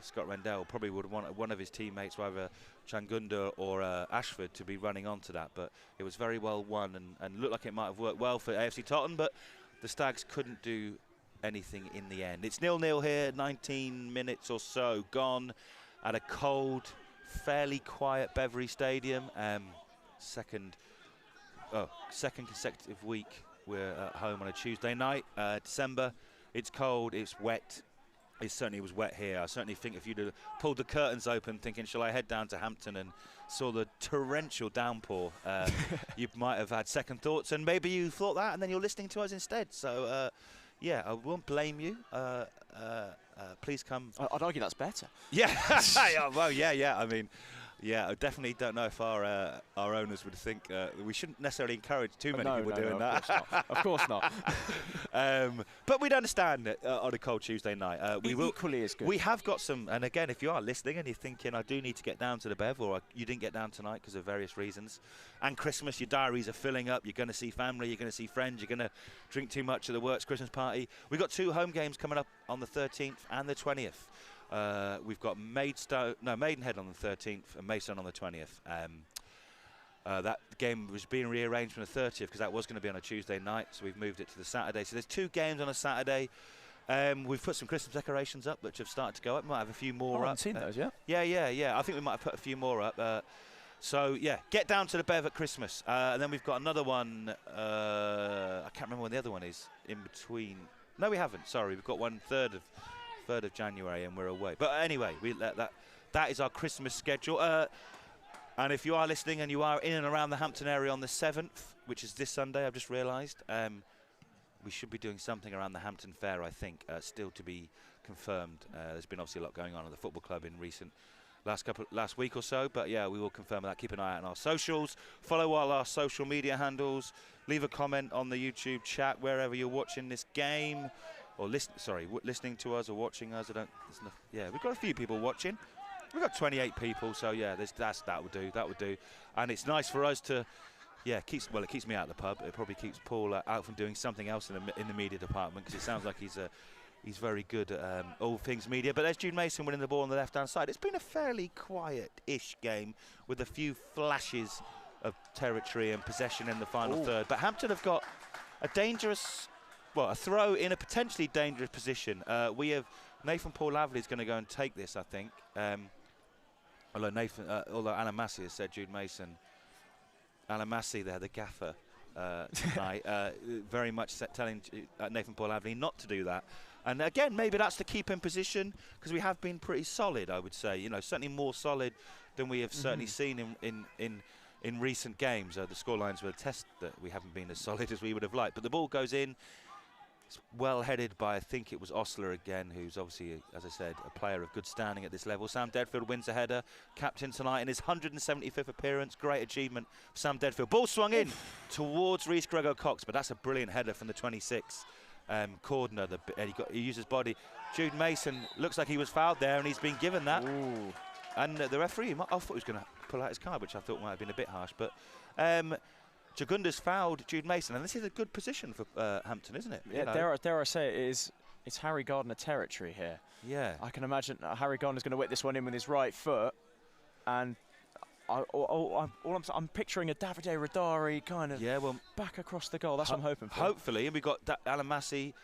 Scott Rendell probably would want one of his teammates, either Changunda or Ashford, to be running onto that. But it was very well won and looked like it might have worked well for AFC Totton, but the Stags couldn't do anything in the end. It's 0-0 here, 19 minutes or so gone at a cold, fairly quiet Beverley Stadium. Second consecutive week we're at home on a Tuesday night, December. It's cold, it's wet. It certainly was wet here. I certainly think if you'd have pulled the curtains open thinking, shall I head down to Hampton, and saw the torrential downpour, you might have had second thoughts, and maybe you thought that and then you're listening to us instead. So yeah, I won't blame you. Please come. I'd argue that's better. Yeah. Well, yeah. I mean, Yeah, I definitely don't know if our owners would think we shouldn't necessarily encourage too many people doing that. Of course not. But we'd understand it on a cold Tuesday night. Equally as good. We have got some, and again, if you are listening and you're thinking, I do need to get down to the Bev, or you didn't get down tonight because of various reasons, and Christmas, your diaries are filling up, you're going to see family, you're going to see friends, you're going to drink too much at the works Christmas party. We've got 2 home games coming up on the 13th and the 20th. We've got Maidenhead on the 13th and Maidstone on the 20th. That game was being rearranged from the 30th because that was going to be on a Tuesday night, so we've moved it to the Saturday. So there's 2 games on a Saturday. We've put some Christmas decorations up, which have started to go up. We might have a few more up. I haven't seen those, yeah? Yeah. I think we might have put a few more up. So, yeah, get down to the Bev at Christmas. And then we've got another one. I can't remember when the other one is in between. No, we haven't. Sorry, we've got one 3rd of January and we're away. But anyway, that is our Christmas schedule. And if you are listening and you are in and around the Hampton area on the 7th, which is this Sunday, I've just realised, we should be doing something around the Hampton Fair, I think, still to be confirmed. There's been obviously a lot going on at the football club in last week or so, but yeah, we will confirm that. Keep an eye out on our socials. Follow all our social media handles. Leave a comment on the YouTube chat wherever you're watching this game, or listening to us or watching us. Yeah, we've got a few people watching. We've got 28 people, so yeah, that would do. And it's nice for us to, it keeps me out of the pub. It probably keeps Paul out from doing something else in the media department, because it sounds like he's very good at all things media. But there's Jude Mason winning the ball on the left-hand side. It's been a fairly quiet-ish game with a few flashes of territory and possession in the final third. But Hampton have got a throw in a potentially dangerous position. We have Nathan Paul Laverley is going to go and take this, I think. Although Alan Massey has said Jude Mason. Alan Massey there, the gaffer, tonight, very much telling Nathan Paul Laverley not to do that. And again, maybe that's to keep in position, because we have been pretty solid, I would say. Certainly more solid than we have certainly seen in recent games. The scorelines will attest that we haven't been as solid as we would have liked. But the ball goes in. It's well headed by, I think it was Osler again, who's obviously, as I said, a player of good standing at this level. Sam Deadfield wins the header, captain tonight in his 175th appearance. Great achievement for Sam Deadfield. Ball swung in towards Rhys Gregor-Cox, but that's a brilliant header from the 26. Cordner, he used his body. Jude Mason looks like he was fouled there, and he's been given that. Ooh. And the referee, I thought he was going to pull out his card, which I thought might have been a bit harsh. But Jagunda's fouled Jude Mason, and this is a good position for Hampton, isn't it? Yeah, dare I say it's Harry Gardner territory here. Yeah. I can imagine Harry Gardner's going to whip this one in with his right foot, and I'm picturing a Davide Radari kind of back across the goal. That's what I'm hoping for. Hopefully, and we've got Alan Massey,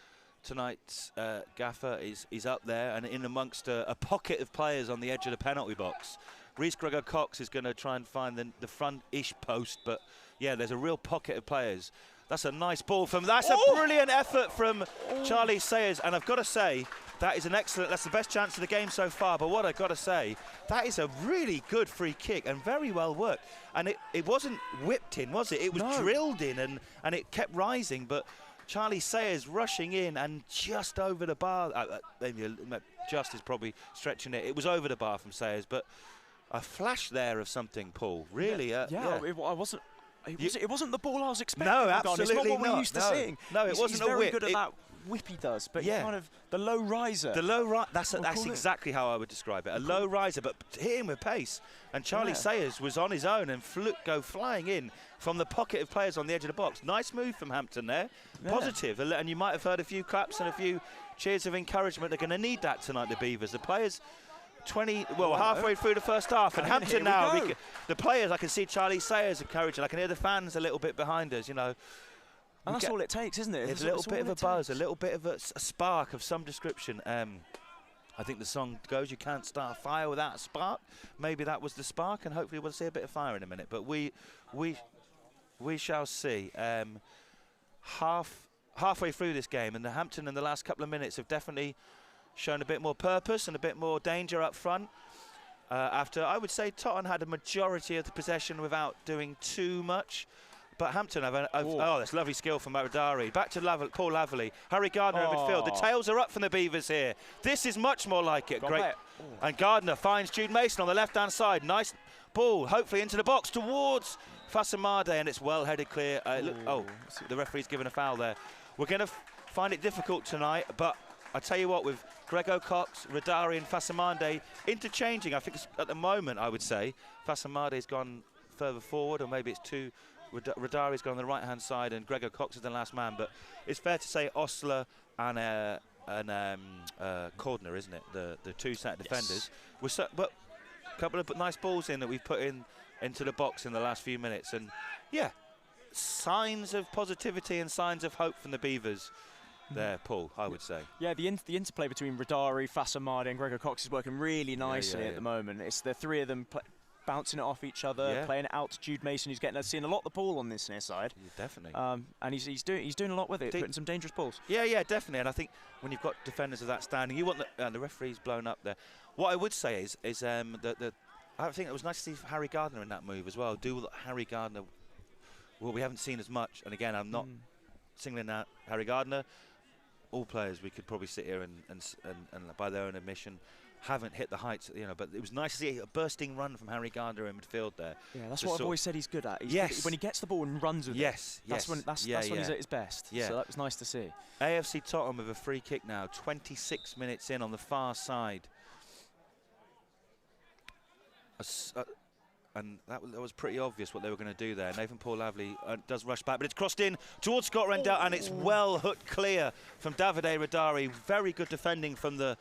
tonight's gaffer, is up there and in amongst a pocket of players on the edge of the penalty box. Rhys Gregor-Cox is going to try and find the front-ish post, but yeah, there's a real pocket of players. That's a nice ball that's a brilliant effort from Charlie Sayers, and I've got to say, that's the best chance of the game so far, but what I've got to say, that is a really good free kick and very well worked. And it wasn't whipped in, was it? It was drilled in, and it kept rising, but Charlie Sayers rushing in and just over the bar. Maybe just is probably stretching it. It was over the bar from Sayers, but a flash there of something, Paul. Really? It wasn't the ball I was expecting. No, absolutely not. It's not what we're used to seeing. No, it wasn't a whip. He's very good at that whip he does, but kind of the low riser. That's exactly how I would describe it. A low riser, but hit him with pace. And Charlie Sayers was on his own and go flying in from the pocket of players on the edge of the box. Nice move from Hampton there. Yeah. Positive. And you might have heard a few claps and a few cheers of encouragement. They're going to need that tonight, the Beavers. The players... halfway through the first half, and Hampton now, the players, I can see Charlie Sayers encouraging, I can hear the fans a little bit behind us, And that's all it takes, isn't it? It's a little bit of a buzz, a little bit of a spark of some description. I think the song goes, you can't start a fire without a spark. Maybe that was the spark, and hopefully we'll see a bit of fire in a minute. But we shall see. Halfway through this game, and the Hampton in the last couple of minutes have definitely shown a bit more purpose and a bit more danger up front. After, I would say, Totton had a majority of the possession without doing too much. But Hampton have that's lovely skill from Radari. Back to Paul Laverley. Harry Gardner in midfield. The tails are up from the Beavers here. This is much more like it. Great. And Gardner finds Jude Mason on the left-hand side. Nice Ball, hopefully into the box towards Fasamade, and it's well headed clear. The referee's given a foul there. We're going to find it difficult tonight, but I tell you what, with Grego Cox, Radari and Fasamade interchanging, I think at the moment, I would say, Fasamade's gone further forward, or maybe it's two. Radari's gone on the right-hand side, and Grego Cox is the last man. But it's fair to say Osler and Cordner, isn't it? The two set defenders. But a couple of nice balls in that we've put into the box in the last few minutes, and yeah, signs of positivity and signs of hope from the Beavers. There, Paul, I would say. Yeah, the interplay between Radari, Fasamade and Grego Cox is working really nicely at the moment. It's the three of them bouncing it off each other, playing it out to Jude Mason, who's seeing a lot of the ball on this near side. Yeah, definitely. And he's doing a lot with it, putting some dangerous balls. Yeah, definitely. And I think when you've got defenders of that standing, you want the referee's blown up there. What I would say is I think it was nice to see Harry Gardner in that move as well. Harry Gardner, well, we haven't seen as much. And again, I'm not singling out Harry Gardner. All players we could probably sit here and by their own admission haven't hit the heights, but it was nice to see a bursting run from Harry Gardner in midfield there. Yeah, that's what I've always said he's good at. Yes. When he gets the ball and runs with it, that's when he's at his best. Yeah. So that was nice to see. AFC Totton with a free kick now, 26 minutes in on the far side. And that was pretty obvious what they were going to do there. Nathan Paul Lavely does rush back, but it's crossed in towards Scott Rendell, and it's well hooked clear from Davide Radari. Very good defending from the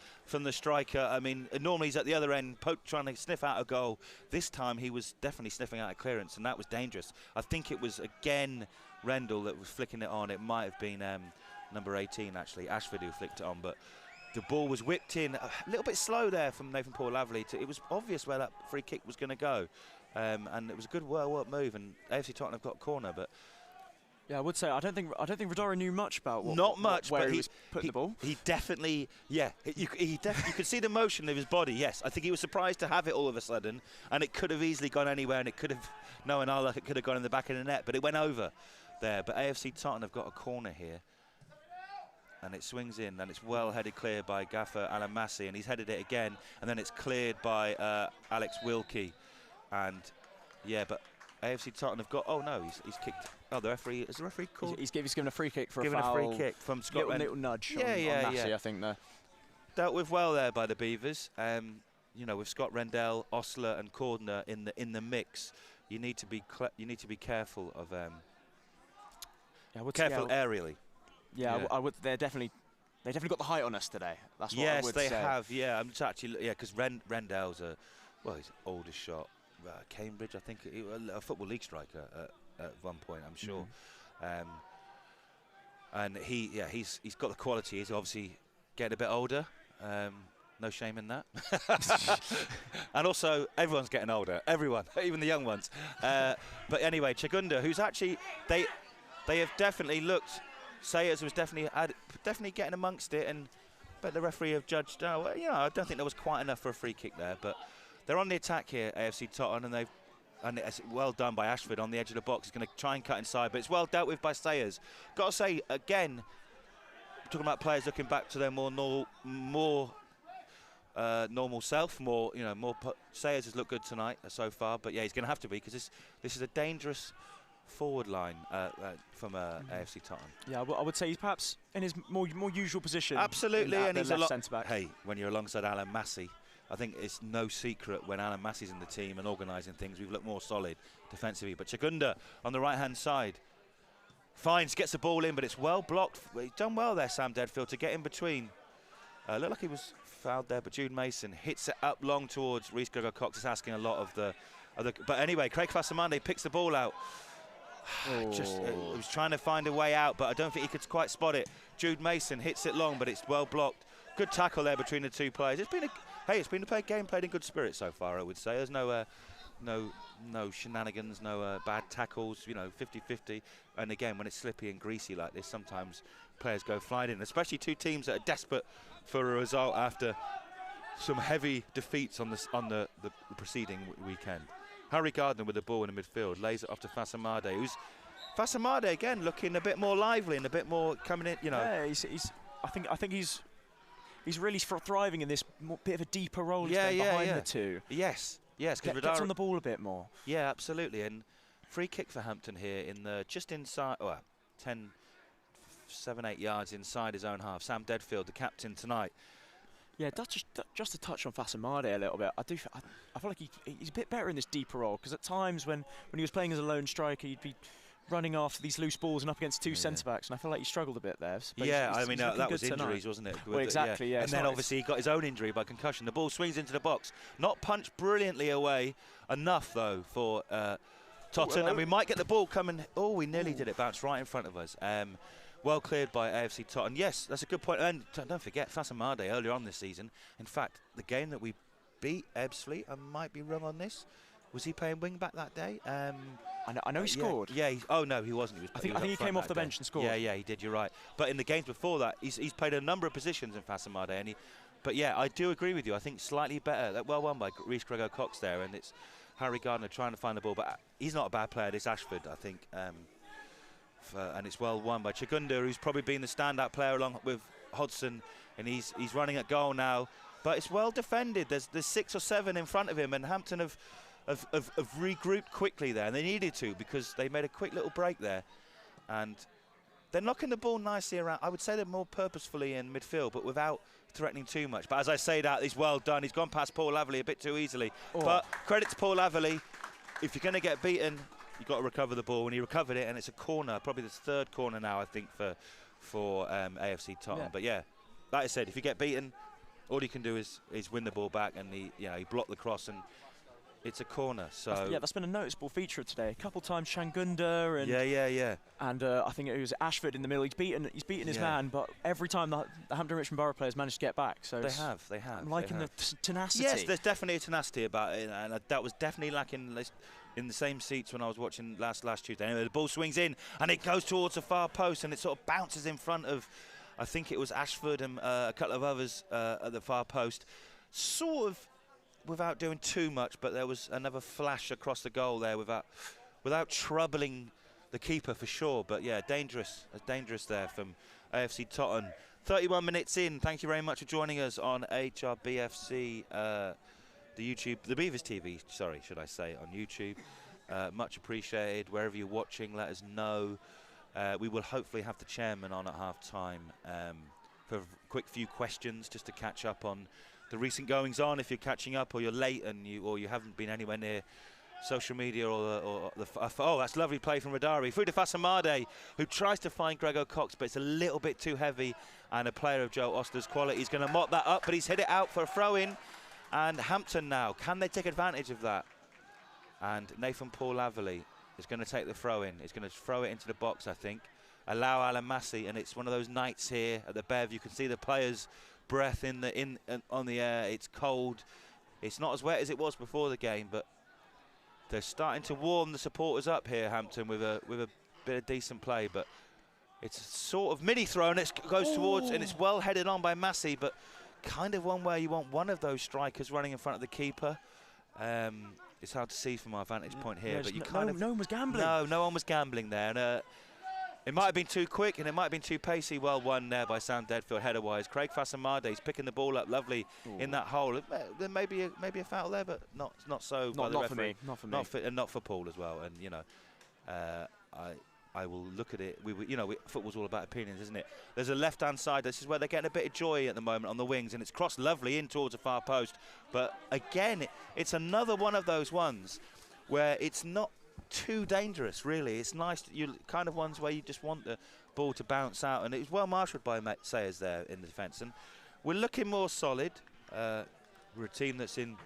striker. I mean, normally he's at the other end, trying to sniff out a goal. This time he was definitely sniffing out a clearance, and that was dangerous. I think it was again Rendell that was flicking it on. It might have been number 18 actually, Ashford, who flicked it on, but the ball was whipped in a little bit slow there from Nathan Paul Lavely. It was obvious where that free kick was going to go. And it was a good well-worked move, and AFC Tottenham have got a corner, but yeah, I would say I don't think Radari knew much about where he was putting the ball. He definitely, you could see the motion of his body. Yes, I think he was surprised to have it all of a sudden, and it could have easily gone anywhere, and it could have, knowing our luck, it could have gone in the back of the net, but it went over there. But AFC Tottenham have got a corner here, and it swings in, and it's well headed clear by Gaffer Alamasi, and he's headed it again, and then it's cleared by Alex Wilkie. And yeah, but AFC Tottenham have got. Oh no, he's kicked. Oh, the referee is the referee called. He's given a free kick for a foul. Free kick from Scott. Little nudge. On Massey, I think there. Dealt with well there by the Beavers. With Scott Rendell, Osler, and Cordner in the mix, you need to be careful of careful aerially. Yeah, I would. They definitely got the height on us today. That's what yes, I would they say. have. Yeah, I'm actually because Rendell's his oldest shot. Cambridge, I think, a football league striker at one point, I'm sure. And he's got the quality. He's obviously getting a bit older. No shame in that. And also, everyone's getting older. Everyone, even the young ones. But anyway, Chagunda, who's actually they have definitely looked. Sayers was definitely getting amongst it, but the referee have judged. I don't think there was quite enough for a free kick there, but. They're on the attack here, AFC Tottenham, and it's well done by Ashford on the edge of the box. He's going to try and cut inside, but it's well dealt with by Sayers. Got to say, again, talking about players looking back to their more normal self, Sayers has looked good tonight so far, but yeah, he's going to have to be because this is a dangerous forward line from AFC Tottenham. Yeah, I would say he's perhaps in his more usual position. Absolutely, and he's a lot centre back. Hey, when you're alongside Alan Massey. I think it's no secret when Alan Massey's in the team and organising things, we've looked more solid defensively. But Chagunda on the right-hand side gets the ball in, but it's well blocked. He's done well there, Sam Deadfield, to get in between. Looked like he was fouled there, but Jude Mason hits it up long towards Reece Grego Cox. Is asking a lot of the other. But anyway, Craig Fasamande picks the ball out. He was trying to find a way out, but I don't think he could quite spot it. Jude Mason hits it long, but it's well blocked. Good tackle there between the two players. It's been a game played in good spirit so far, I would say. There's no shenanigans, no bad tackles, 50-50. And again, when it's slippy and greasy like this, sometimes players go flying in, especially two teams that are desperate for a result after some heavy defeats on the preceding weekend. Harry Gardner with the ball in the midfield, lays it off to Fasamade, Fasamade again looking a bit more lively and a bit more coming in, Yeah, I think he's really thriving in this bit of a deeper role behind the two. Yes, Yes, because Gets on the ball a bit more. Yeah, absolutely. And free kick for Hampton here in the just inside, 10, 7, 8 yards inside his own half. Sam Deadfield, the captain tonight. Yeah, that's just to touch on Fasamade a little bit. I feel like he's a bit better in this deeper role, because at times when he was playing as a lone striker, he'd be running after these loose balls and up against two centre-backs, and I feel like he struggled a bit there. Yeah, I mean, that was injuries, wasn't it? Well, exactly, yeah. And then obviously he got his own injury by concussion. The ball swings into the box. Not punched brilliantly away enough, though, for TOTTON. And we might get the ball coming. Oh, we nearly did it. Bounced right in front of us. Well cleared by AFC TOTTON. Yes, that's a good point. And don't forget, Fasamade earlier on this season. In fact, the game that we beat Ebbsfleet, I might be wrong on this. Was he playing wing back that day? I know he scored. Yeah. Oh no, he wasn't. I think he came off the bench and scored. Yeah, he did. You're right. But in the games before that, he's played a number of positions in Fasamade, but yeah, I do agree with you. I think slightly better. Well won by Rhys Grego-Cox there, and it's Harry Gardner trying to find the ball. But he's not a bad player. This Ashford, I think, and it's well won by Chagunda, who's probably been the standout player along with Hodgson, and he's running at goal now. But it's well defended. There's 6 or 7 in front of him, and Hampton have regrouped quickly there, and they needed to, because they made a quick little break there, and they're knocking the ball nicely around. I would say they're more purposefully in midfield, but without threatening too much. But as I say that, he's well done. He's gone past Paul Laverley a bit too easily. Oh. But credit to Paul Laverley. If you're going to get beaten, you've got to recover the ball, and he recovered it, and it's a corner, probably the 3rd corner now, I think, for AFC TOTTON. Yeah. But yeah, like I said, if you get beaten, all you can do is win the ball back, and he blocked the cross, and it's a corner. So that's been a noticeable feature of today. A couple times Changunda and and I think it was Ashford in the middle. He's beaten his man, but every time the Hampton Richmond Borough players managed to get back. So they have. I'm liking the tenacity. Yes, there's definitely a tenacity about it, and that was definitely lacking in the same seats when I was watching last Tuesday. Anyway, the ball swings in and it goes towards the far post, and it sort of bounces in front of, I think it was Ashford and a couple of others at the far post, sort of without doing too much, but there was another flash across the goal there without troubling the keeper for sure. But yeah, dangerous there from AFC TOTTON. 31 minutes in. Thank you very much for joining us on HRBFC, the Beavers TV, sorry, should I say, on YouTube. Much appreciated. Wherever you're watching, let us know. We will hopefully have the chairman on at half-time for a quick few questions, just to catch up on the recent goings on, if you're catching up or you're late and you haven't been anywhere near social media or the oh, that's lovely play from Radari through to Fasamade, who tries to find Grego-Cox, but it's a little bit too heavy, and a player of Joe Oster's quality is going to mop that up, but he's hit it out for a throw-in. And Hampton now, can they take advantage of that? And Nathan Paul Laverley is going to take the throw-in. He's going to throw it into the box, I think. Allow Alan Massey, and it's one of those nights here at the Bev. You can see the players' breath on the air. It's cold. It's not as wet as it was before the game, but they're starting to warm the supporters up here, Hampton, with a bit of decent play. But it's sort of mini throw, and it goes towards, and it's well headed on by Massey, but kind of one where you want one of those strikers running in front of the keeper. It's hard to see from our vantage point here, but you no one was gambling. No one was gambling there, and it might have been too quick, and it might have been too pacey. Well won there by Sam Deadfield header-wise. Craig Fasamade is picking the ball up lovely in that hole. There may be a foul there, but not so. Not for me. Not for me. And not for Paul as well. And you know, I will look at it. Football's all about opinions, isn't it? There's a left-hand side. This is where they're getting a bit of joy at the moment on the wings, and it's crossed lovely in towards the far post. But again, it's another one of those ones where it's not too dangerous, really. It's nice. You kind of ones where you just want the ball to bounce out, and it was well marshalled by Sayers there in the defence. And we're looking more solid. We're a team that's in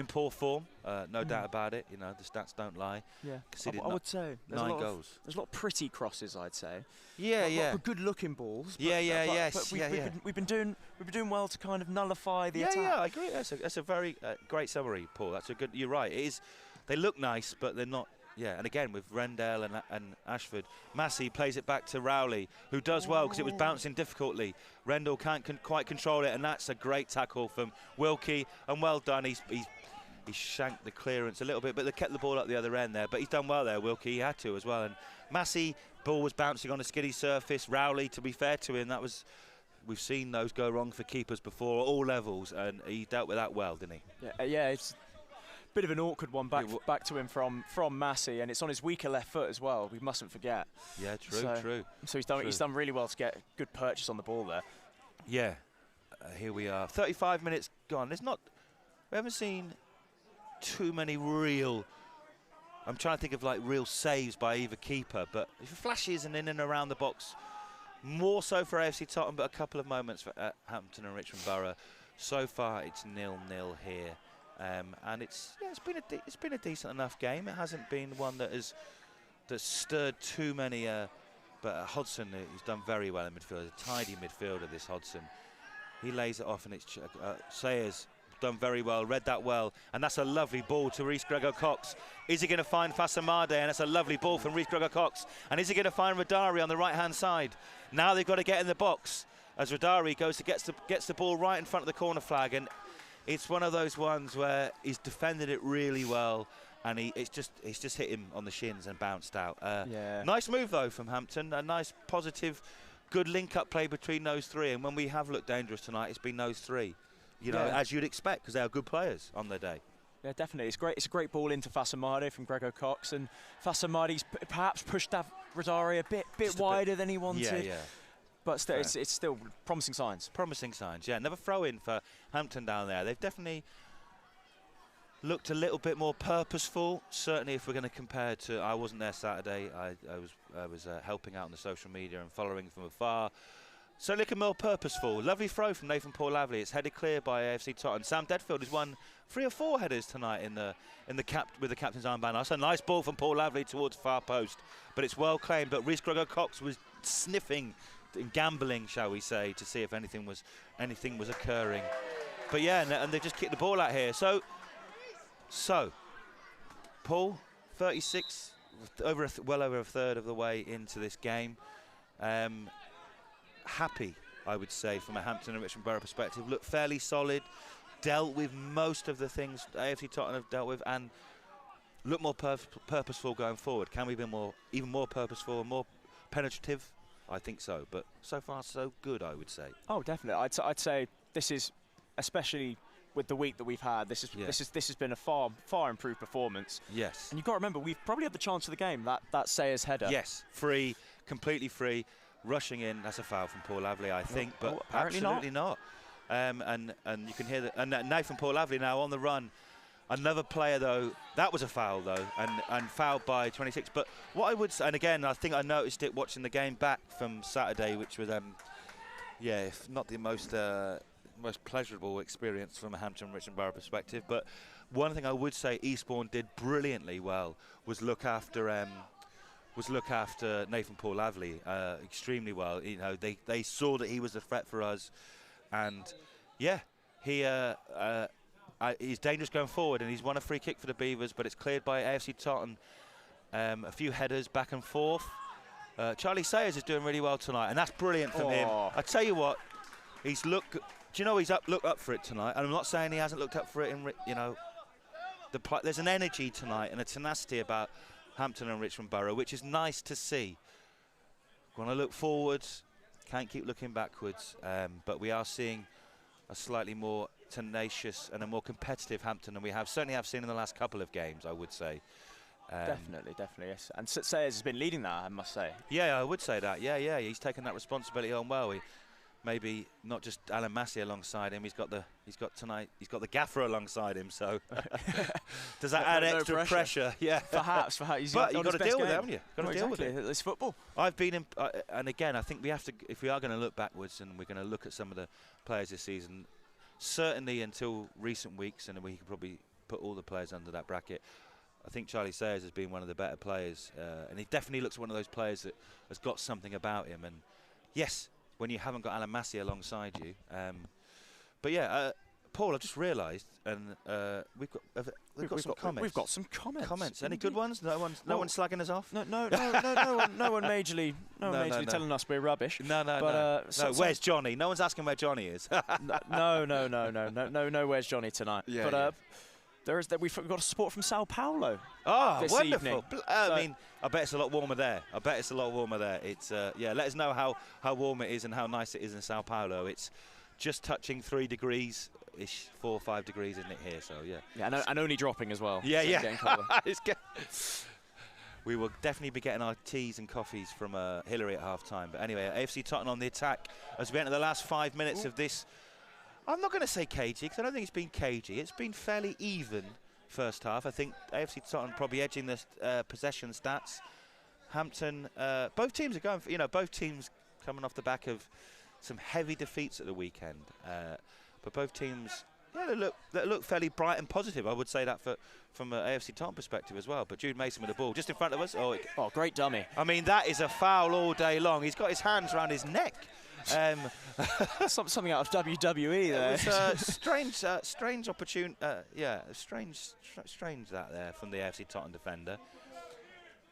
poor form, no doubt about it. You know, the stats don't lie. Yeah, I would say 9 goals. There's a lot of pretty crosses, I'd say. Yeah, a lot of good-looking balls. But we've been doing well to kind of nullify the attack. Yeah, I agree. That's a very great summary, Paul. That's a good. You're right. It is. They look nice, but they're not. Yeah, and again with Rendell and Ashford, Massey plays it back to Rowley, who does well because it was bouncing difficultly. Rendell can't quite control it, and that's a great tackle from Wilkie, and well done. He shanked the clearance a little bit, but they kept the ball up the other end there. But he's done well there, Wilkie. He had to as well. And Massey, ball was bouncing on a skiddy surface. Rowley, to be fair to him, we've seen those go wrong for keepers before at all levels, and he dealt with that well, didn't he? Yeah, it's bit of an awkward one back to him from Massey, and it's on his weaker left foot as well. We mustn't forget. Yeah, true. So he's done really well to get a good purchase on the ball there. Yeah, here we are. 35 minutes gone. We haven't seen too many real. I'm trying to think of like real saves by either keeper, but flashes and in and around the box. More so for AFC Totton, but a couple of moments for Hampton and Richmond Borough. So far, it's 0-0 here, and it's been a decent enough game. It hasn't been one that stirred too many. But Hodgson, he's done very well in midfield. He's a tidy midfielder, this Hodgson. He lays it off, and it's Sayers done very well, read that well, and that's a lovely ball to Rhys Gregor-Cox. Is he going to find Fasamade? And that's a lovely ball from Rhys Gregor-Cox. And is he going to find Radari on the right-hand side? Now they've got to get in the box as Radari gets the ball right in front of the corner flag, and it's one of those ones where he's defended it really well, and it's just hit him on the shins and bounced out. Nice move though from Hampton, a nice positive, good link-up play between those three, and when we have looked dangerous tonight, it's been those three. You know, as you'd expect, because they are good players on their day. Yeah, definitely. It's great. It's a great ball into Fasamade from Gregor-Cox, and Fasamade's perhaps pushed Radari a bit wider than he wanted. Yeah. But still, it's still promising signs. Promising signs, yeah. Another throw-in for Hampton down there. They've definitely looked a little bit more purposeful. Certainly, if we're going to compare to, I wasn't there Saturday. I was helping out on the social media and following from afar. So looking more purposeful. Lovely throw from Nathan Paul-Lavely. It's headed clear by AFC Totton. Sam Deadfield has won 3 or 4 headers tonight with the captain's armband. That's a nice ball from Paul-Lavely towards far post, but it's well claimed. But Rhys Gregor-Cox was sniffing and gambling, shall we say, to see if anything was occurring. But yeah, and they just kicked the ball out here. So Paul, 36, well over a third of the way into this game. Happy, I would say, from a Hampton and Richmond Borough perspective. Looked fairly solid, dealt with most of the things AFC Tottenham have dealt with, and look more purposeful going forward. Can we be even more purposeful and more penetrative? I think so, but so far so good, I would say. Oh, definitely. I'd say this is, especially with the week that we've had, this has been a far improved performance. Yes. And you've got to remember, we've probably had the chance of the game. That Sayers header. Yes, free, completely free. Rushing in, that's a foul from Paul-Lavely, I think, but absolutely not. And you can hear that. And Nathan Paul-Lavely now on the run. Another player, though, that was a foul, though, and fouled by 26. But what I would say, and again, I think I noticed it watching the game back from Saturday, which was, if not the most pleasurable experience from a Hampton Richmond Borough perspective. But one thing I would say Eastbourne did brilliantly well was look after Nathan Paul-Lavely extremely well. You know, they saw that he was a threat for us, and he's dangerous going forward, and he's won a free kick for the Beavers, but it's cleared by AFC Totton. A few headers back and forth. Charlie Sayers is doing really well tonight, and that's brilliant from him. I tell you what, he's looked up for it tonight, and I'm not saying he hasn't looked up for it there's an energy tonight and a tenacity about Hampton and Richmond Borough, which is nice to see. Want to look forwards, can't keep looking backwards, but we are seeing a slightly more tenacious and a more competitive Hampton than we certainly have seen in the last couple of games, I would say. Definitely, yes. And Sayers has been leading that, I must say. Yeah, I would say that. Yeah, he's taken that responsibility on well. Maybe not just Alan Massey alongside him. He's got the gaffer alongside him. So does that add extra pressure? Yeah, perhaps. But you've got to deal with it, haven't you? Got to deal with it. It's football. I've been in, and again, I think we have to. If we are going to look backwards and we're going to look at some of the players this season, certainly until recent weeks, and we can probably put all the players under that bracket. I think Charlie Sayers has been one of the better players, and he definitely looks one of those players that has got something about him. And yes, when you haven't got Alan Massey alongside you. But yeah, Paul, I've just realised, and we've got some comments. We've got some comments. Any good ones? No one's slagging us off. No one majorly telling us we're rubbish. No. Where's Johnny? No one's asking where Johnny is. No. Where's Johnny tonight? Yeah, but we've got a support from Sao Paulo. Oh, this wonderful! Evening. I mean, I bet it's a lot warmer there. It's let us know how warm it is and how nice it is in Sao Paulo. It's just touching 3 degrees 4-ish, 4 or 5 degrees, isn't it here? So yeah. Yeah, and only dropping as well. Yeah, so yeah. getting colder. We will definitely be getting our teas and coffees from Hillary at half-time. But anyway, AFC Totton on the attack as we enter the last 5 minutes of this. I'm not going to say cagey, because I don't think it's been cagey. It's been fairly even first half. I think AFC Totton probably edging the possession stats. Hampton, both teams are going for, both teams coming off the back of some heavy defeats at the weekend. But both teams, yeah, they look fairly bright and positive. I would say that from an AFC Totton perspective as well. But Jude Mason with the ball just in front of us. Oh, great dummy. I mean, that is a foul all day long. He's got his hands around his neck. Something out of WWE there. It was strange opportune. Strange that there from the AFC Totton defender.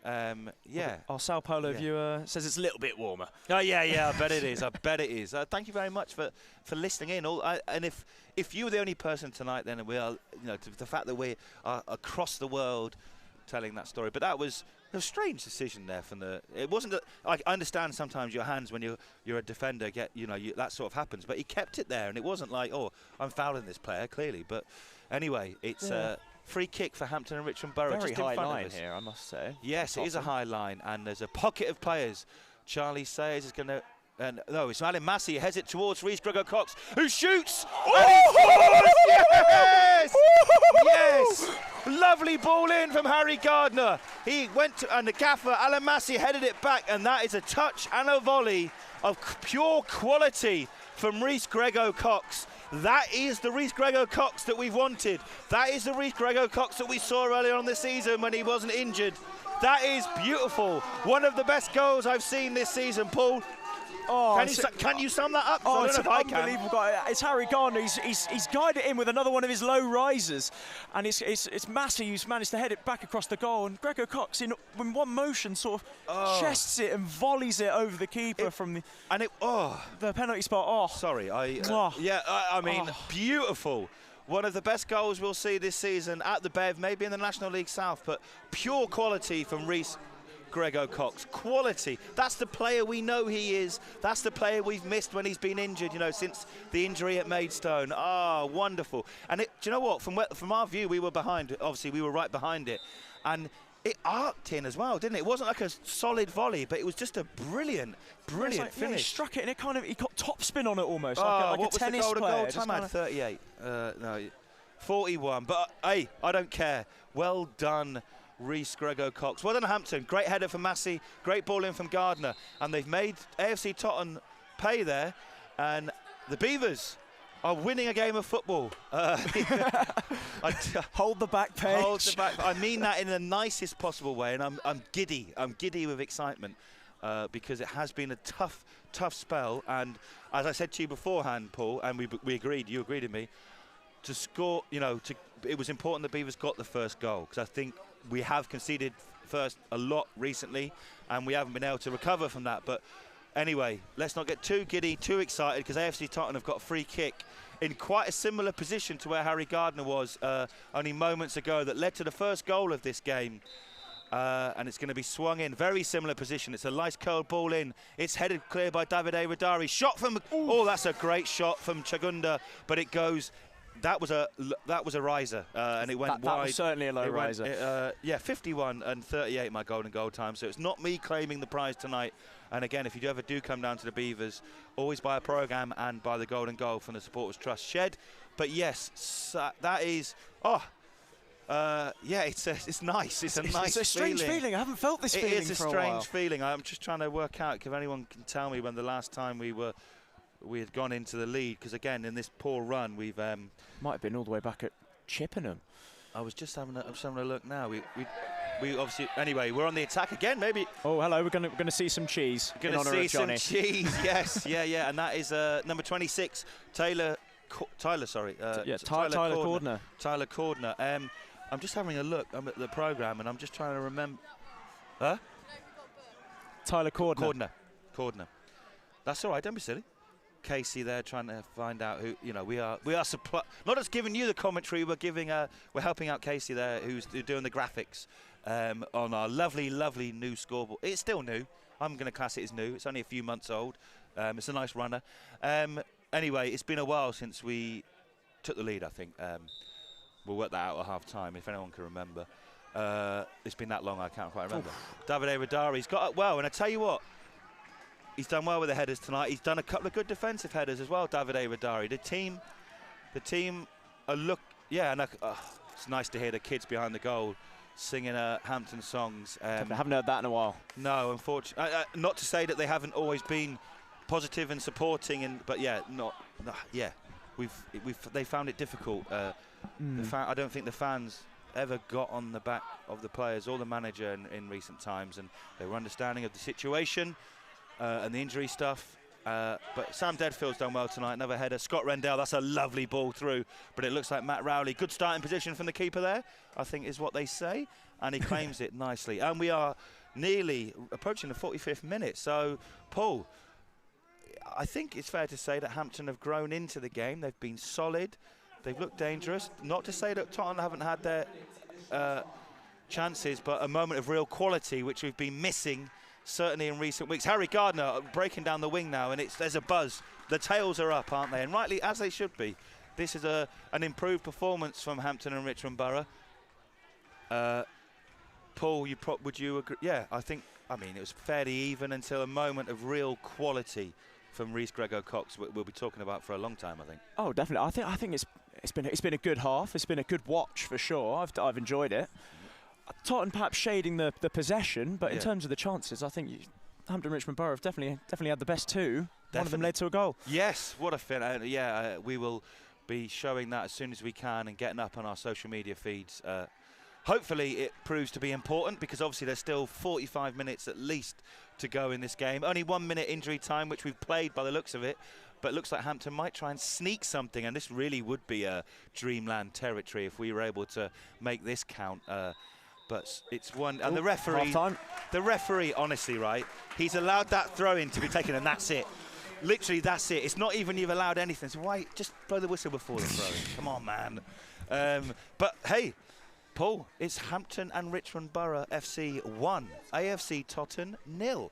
Yeah. Our Sao Paulo viewer says it's a little bit warmer. Oh yeah, I bet it is. I bet it is. Thank you very much for listening in. And if you were the only person tonight, then we are, the fact that we are across the world telling that story. But that was a strange decision there from the. It wasn't. I understand sometimes your hands when you're a defender get that sort of happens. But he kept it there, and it wasn't like, oh, I'm fouling this player clearly. But anyway, it's. Free kick for Hampton and Richmond Borough. Very just in high front line of us. here, I must say. Yes, it is a high line, and there's a pocket of players. Charlie Sayers is going to. No, it's Alan Massey. He heads it towards Reece Gregor-Cox, who shoots. Yes! Yes! Lovely ball in from Harry Gardner. He went and the gaffer, Alan Massey, headed it back, and that is a touch and a volley of pure quality from Reece Gregor-Cox. That is the Reece Gregor-Cox that we've wanted. That is the Reece Gregor-Cox that we saw earlier on this season when he wasn't injured. That is beautiful. One of the best goals I've seen this season, Paul. Oh, can you sum that up? Oh, I it's don't know if an unbelievable goal. It's Harry Gardner. He's guided in with another one of his low risers, and it's Massey who's managed to head it back across the goal. And Gregor-Cox in one motion sort of chests it and volleys it over the keeper from the penalty spot. Oh, sorry, beautiful. One of the best goals we'll see this season at the Bev, maybe in the National League South, but pure quality from Reece Gregor-Cox. Quality. That's the player we know he is. That's the player we've missed when he's been injured, since the injury at Maidstone. Wonderful. And do you know what? From our view, we were behind. Obviously, we were right behind it. And it arced in as well, didn't it? It wasn't like a solid volley, but it was just a brilliant finish. Yeah, he struck it, and he got top spin on it almost, like a tennis player. What was the goal time? I had 38. No, 41. But, hey, I don't care. Well done, Reece Gregor-Cox. Well done, Hampton. Great header from Massey. Great ball in from Gardner. And they've made AFC Totton pay there. And the Beavers are winning a game of football. Hold the back page. Hold the back. I mean that in the nicest possible way. And I'm giddy. I'm giddy with excitement because it has been a tough spell. And as I said to you beforehand, Paul, and we agreed, you agreed with me, to score, it was important that Beavers got the first goal, because I think we have conceded first a lot recently and we haven't been able to recover from that. But anyway, let's not get too giddy, too excited, because AFC Totton have got a free kick in quite a similar position to where Harry Gardner was only moments ago, that led to the first goal of this game. And it's going to be swung in. Very similar position. It's a nice curled ball in. It's headed clear by Davide Radari. Shot from... Oh, that's a great shot from Chagunda, but it goes... That was a riser, and it went wide. That was certainly a low riser. 51 and 38 my golden goal time. So it's not me claiming the prize tonight. And again, if you ever do come down to the Beavers, always buy a programme and buy the golden goal from the Supporters Trust shed. But yes, that is. It's nice. It's a nice. It's a strange feeling. I haven't felt this feeling for a while. It is a strange feeling. I'm just trying to work out if anyone can tell me when the last time we had gone into the lead, because again in this poor run we've might have been all the way back at Chippenham. I was just having a look now. We obviously, anyway, we're on the attack again. Maybe. Oh, hello. We're gonna see some cheese. We're gonna see some cheese. Yes, yeah, and that is number 26, Tyler Cordner. Tyler Cordner. I'm just having a look. I'm at the programme and I'm just trying to remember. Huh? Tyler Cordner. Cordner. That's all right. Don't be silly. Casey there trying to find out who we are not just giving you the commentary, we're helping out Casey there who's doing the graphics on our lovely new scoreboard. It's still new. I'm going to class it as new. It's only a few months old. It's a nice runner. Anyway, it's been a while since we took the lead, I think. We'll work that out at half-time, if anyone can remember. It's been that long, I can't quite remember. Davide Radari's got up well, and I tell you what, he's done well with the headers tonight. He's done a couple of good defensive headers as well, Davide Radari. The team and it's nice to hear the kids behind the goal singing Hampton songs. I haven't heard that in a while. No, unfortunately. Not to say that they haven't always been positive and supporting, but yeah, they found it difficult. I don't think the fans ever got on the back of the players or the manager in recent times, and they were understanding of the situation and the injury stuff. But Sam Deadfield's done well tonight, another header. Scott Rendell, that's a lovely ball through, but it looks like Matt Rowley. Good starting position from the keeper there, I think is what they say, and he claims it nicely. And we are nearly approaching the 45th minute. So, Paul, I think it's fair to say that Hampton have grown into the game. They've been solid. They've looked dangerous. Not to say that Totton haven't had their chances, but a moment of real quality, which we've been missing certainly in recent weeks. Harry Gardner breaking down the wing now, and there's a buzz. The tails are up, aren't they? And rightly, as they should be. This is an improved performance from Hampton and Richmond Borough. Paul, would you agree? Yeah, I mean, it was fairly even until a moment of real quality from Rhys Grego-Cox we'll be talking about for a long time, I think. Oh, definitely. I think it's been a good half. It's been a good watch for sure. I've enjoyed it. Tottenham perhaps shading the possession, but in terms of the chances, I think Hampton Richmond Borough have definitely had the best two. One of them led to a goal. Yes, what a fin. We will be showing that as soon as we can and getting up on our social media feeds. Hopefully it proves to be important, because obviously there's still 45 minutes at least to go in this game. Only 1 minute injury time, which we've played by the looks of it. But it looks like Hampton might try and sneak something, and this really would be a dreamland territory if we were able to make this count. But it's one, and the referee, honestly, right, he's allowed that throw-in to be taken, and that's it. Literally, that's it. It's not even you've allowed anything. So why just blow the whistle before the throw-in? Come on, man. But hey, Paul, it's Hampton and Richmond Borough FC 1, AFC Totton 0.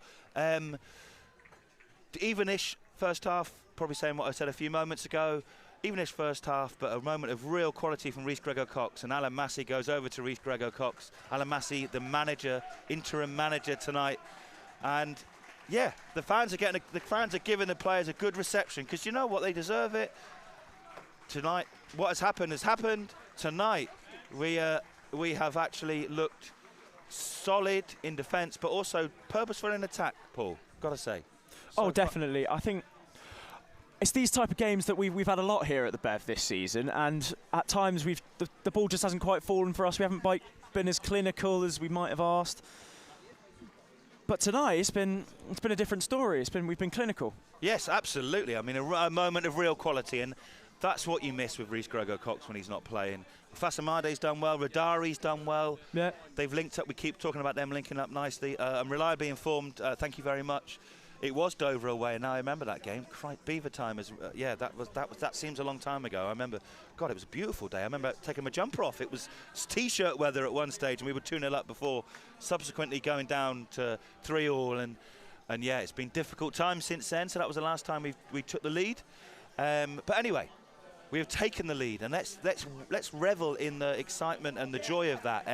Evenish first half, probably saying what I said a few moments ago. Evenish first half, but a moment of real quality from Rhys Grego-Cox, and Alan Massey goes over to Rhys Grego-Cox. Alan Massey, the manager, interim manager tonight, and yeah, the fans are giving the players a good reception, because you know what, they deserve it. Tonight, what has happened. Tonight, we have actually looked solid in defence, but also purposeful in attack. Paul, gotta say. Oh, definitely. I think it's these type of games that we've had a lot here at the Bev this season, and at times the ball just hasn't quite fallen for us. We haven't been as clinical as we might have asked. But tonight it's been a different story. We've been clinical. Yes, absolutely. I mean, a moment of real quality, and that's what you miss with Rhys Grego-Cox when he's not playing. Fasamade's done well. Radari's done well. Yeah, they've linked up. We keep talking about them linking up nicely. I'm reliably informed. Thank you very much. It was Dover away, and now I remember that game. Beaver time is, that seems a long time ago. I remember, God, it was a beautiful day. I remember taking my jumper off. It was t-shirt weather at one stage, and we were 2-0 up before, subsequently going down to 3-3, and yeah, it's been difficult times since then. So that was the last time we took the lead. But anyway, we have taken the lead, and let's revel in the excitement and the joy of that.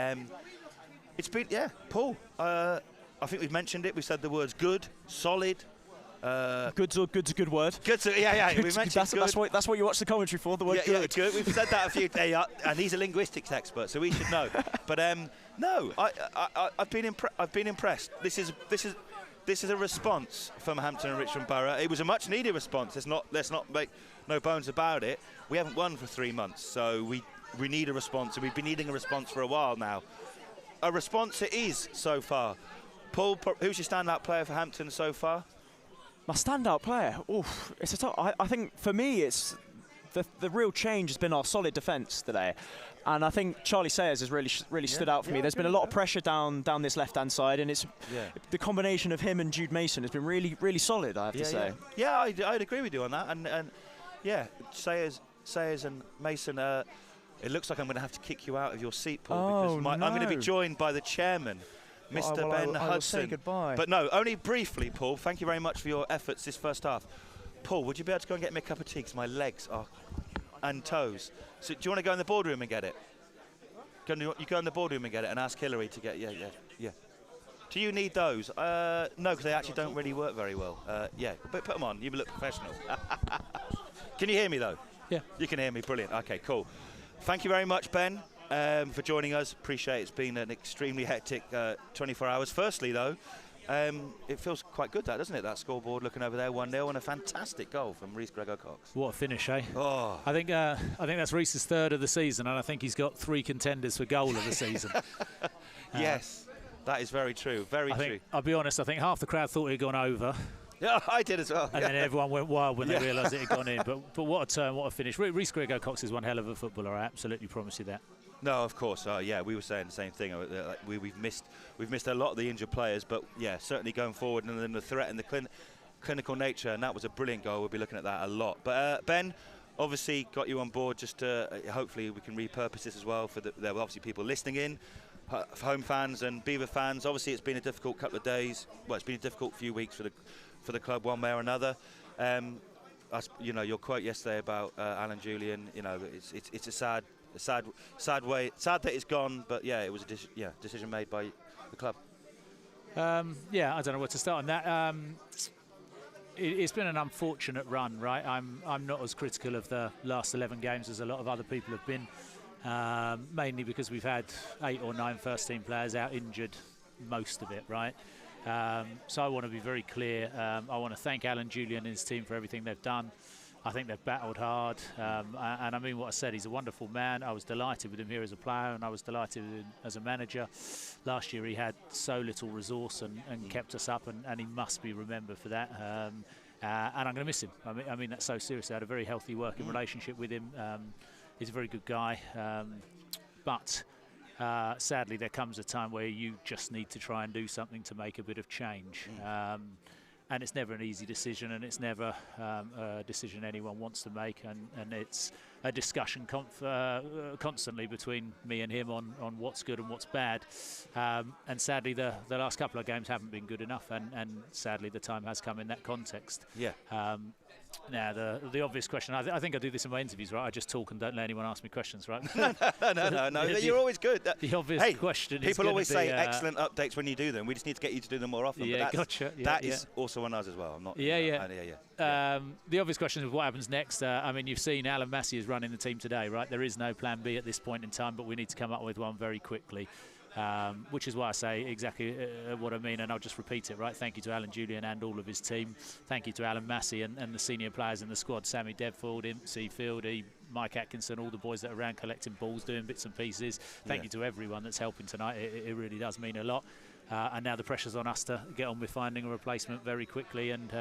It's been, Paul. I think we've mentioned it. We've said the words good, solid. Good's a good word. Good. We mentioned that's what you watch the commentary for. The word good. Yeah, good. We've said that a few days, and he's a linguistics expert, so we should know. But no, I've been impressed. This is a response from Hampton and Richmond Borough. It was a much needed response. Let's not make no bones about it. We haven't won for 3 months, so we need a response, and we've been needing a response for a while now. A response it is so far. Paul, who's your standout player for Hampton so far? My standout player? Oof, it's a tough. I think for me, it's the real change has been our solid defence today, and I think Charlie Sayers has really stood out for me. There's been a lot of pressure down this left-hand side, and it's the combination of him and Jude Mason has been really solid, I have to say. Yeah, I'd agree with you on that, and Sayers and Mason. It looks like I'm going to have to kick you out of your seat, Paul, because I'm going to be joined by the chairman, Mr. Ben Hudson. I will say goodbye. But no, only briefly, Paul. Thank you very much for your efforts this first half. Paul, would you be able to go and get me a cup of tea? Because my legs are... and toes. So do you want to go in the boardroom and get it? You go in the boardroom and get it and ask Hillary to get. Yeah. Do you need those? No, because they actually don't really work very well. Yeah, but put them on. You look professional. Can you hear me though? Yeah. You can hear me. Brilliant. Okay, cool. Thank you very much, Ben, for joining us. Appreciate it. It's been an extremely hectic 24 hours. Firstly, though, it feels quite good, doesn't it? That scoreboard looking over there, 1-0, and a fantastic goal from Rhys Gregor-Cox. What a finish, eh? Oh. I think that's Rhys's third of the season, and I think he's got 3 contenders for goal of the season. Yes, that is very true. Very true. I'll be honest. I think half the crowd thought it had gone over. Yeah, I did as well. And then everyone went wild when they realised it had gone in. But what a turn, what a finish. Rhys Gregor-Cox is one hell of a footballer. I absolutely promise you that. No, of course. Yeah, we were saying the same thing. We've missed a lot of the injured players, but yeah, certainly going forward, and then the threat and the clinical nature, and that was a brilliant goal. We'll be looking at that a lot. But Ben, obviously got you on board. Just to, hopefully we can repurpose this as well for there were obviously people listening in, home fans and Beaver fans. Obviously, it's been a difficult couple of days. Well, it's been a difficult few weeks for the club, one way or another. Your quote yesterday about Alan Julian. It's a sad way. Sad that it's gone, but yeah, it was a decision made by the club. I don't know where to start on that. It's been an unfortunate run, right? I'm not as critical of the last 11 games as a lot of other people have been, mainly because we've had 8 or 9 first-team players out injured most of it, right? So I want to be very clear. I want to thank Alan Julian and his team for everything they've done. I think they've battled hard, and I mean what I said. He's a wonderful man. I was delighted with him here as a player, and I was delighted with him as a manager. Last year he had so little resource and kept us up, and he must be remembered for that. And I'm going to miss him. I mean that's so seriously. I had a very healthy working relationship with him. He's a very good guy, but sadly there comes a time where you just need to try and do something to make a bit of change. And it's never an easy decision, and it's never a decision anyone wants to make, and it's a discussion constantly between me and him on what's good and what's bad. And sadly, the last couple of games haven't been good enough, and sadly the time has come in that context. Yeah. Now, the obvious question, I think I do this in my interviews, right? I just talk and don't let anyone ask me questions, right? No, you're always good. The obvious question is people always say excellent updates when you do them. We just need to get you to do them more often. Yeah, but gotcha. That is also on us as well. I'm not. The obvious question is what happens next. I mean, you've seen Alan Massey is running the team today, right? There is no plan B at this point in time, but we need to come up with one very quickly. Which is why I say exactly what I mean, and I'll just repeat it, right? Thank you to Alan Julian and all of his team. Thank you to Alan Massey and the senior players in the squad, Sammy Devfield, MC Fieldy, Mike Atkinson, all the boys that are around collecting balls, doing bits and pieces. Thank you to everyone that's helping tonight. It really does mean a lot. And now the pressure's on us to get on with finding a replacement very quickly and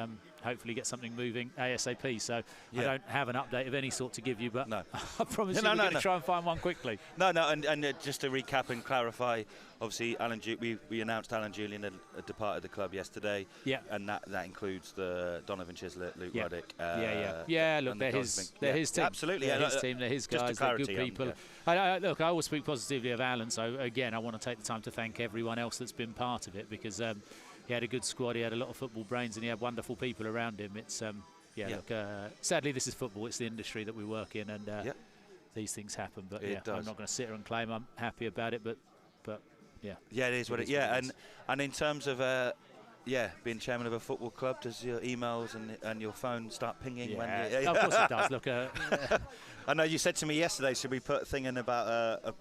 hopefully get something moving ASAP. So I don't have an update of any sort to give you, but I promise we're going to try and find one quickly. And just to recap and clarify, obviously we announced Alan Julian had departed the club yesterday. Yeah. And that includes the Donovan Chislett, Luke Ruddick. Look, they're his team. Absolutely. They're his team, they're his guys, they're good people. Look, I always speak positively of Alan, so again, I want to take the time to thank everyone else that's been part of it, because he had a good squad, he had a lot of football brains, and he had wonderful people around him. It's look, sadly this is football, it's the industry that we work in, and these things happen, but I'm not going to sit here and claim I'm happy about it, but yeah. Yeah, it is what it is. Yeah, and in terms of being chairman of a football club, does your emails and your phone start pinging when you... Of course it does. Look, I know you said to me yesterday, should we put a thing in about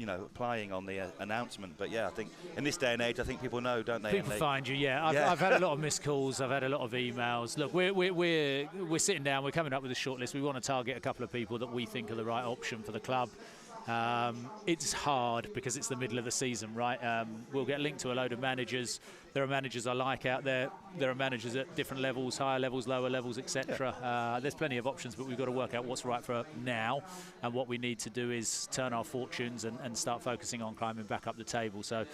applying on the announcement? But I think in this day and age, I think people know, don't they? People find you. I've had a lot of missed calls. I've had a lot of emails. Look, we're sitting down. We're coming up with a short list. We want to target a couple of people that we think are the right option for the club. It's hard because it's the middle of the season, right? We'll get linked to a load of managers. There are managers I like out there. There are managers at different levels, higher levels, lower levels, etc. There's plenty of options, but we've got to work out what's right for now. And what we need to do is turn our fortunes and start focusing on climbing back up the table. So,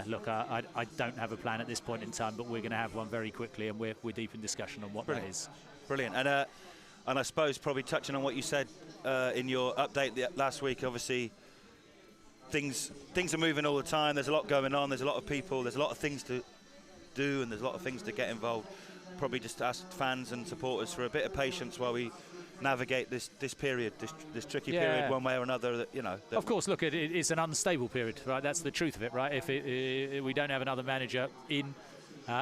look, I don't have a plan at this point in time, but we're going to have one very quickly, and we're deep in discussion on what that is. Brilliant. And I suppose probably touching on what you said in your update last week, obviously things are moving all the time. There's a lot going on. There's a lot of people. There's a lot of things to do, and there's a lot of things to get involved. Probably just ask fans and supporters for a bit of patience while we navigate this period, this tricky period, one way or another. That, you know. That of course, look, it's an unstable period, right? That's the truth of it, right? If we don't have another manager in,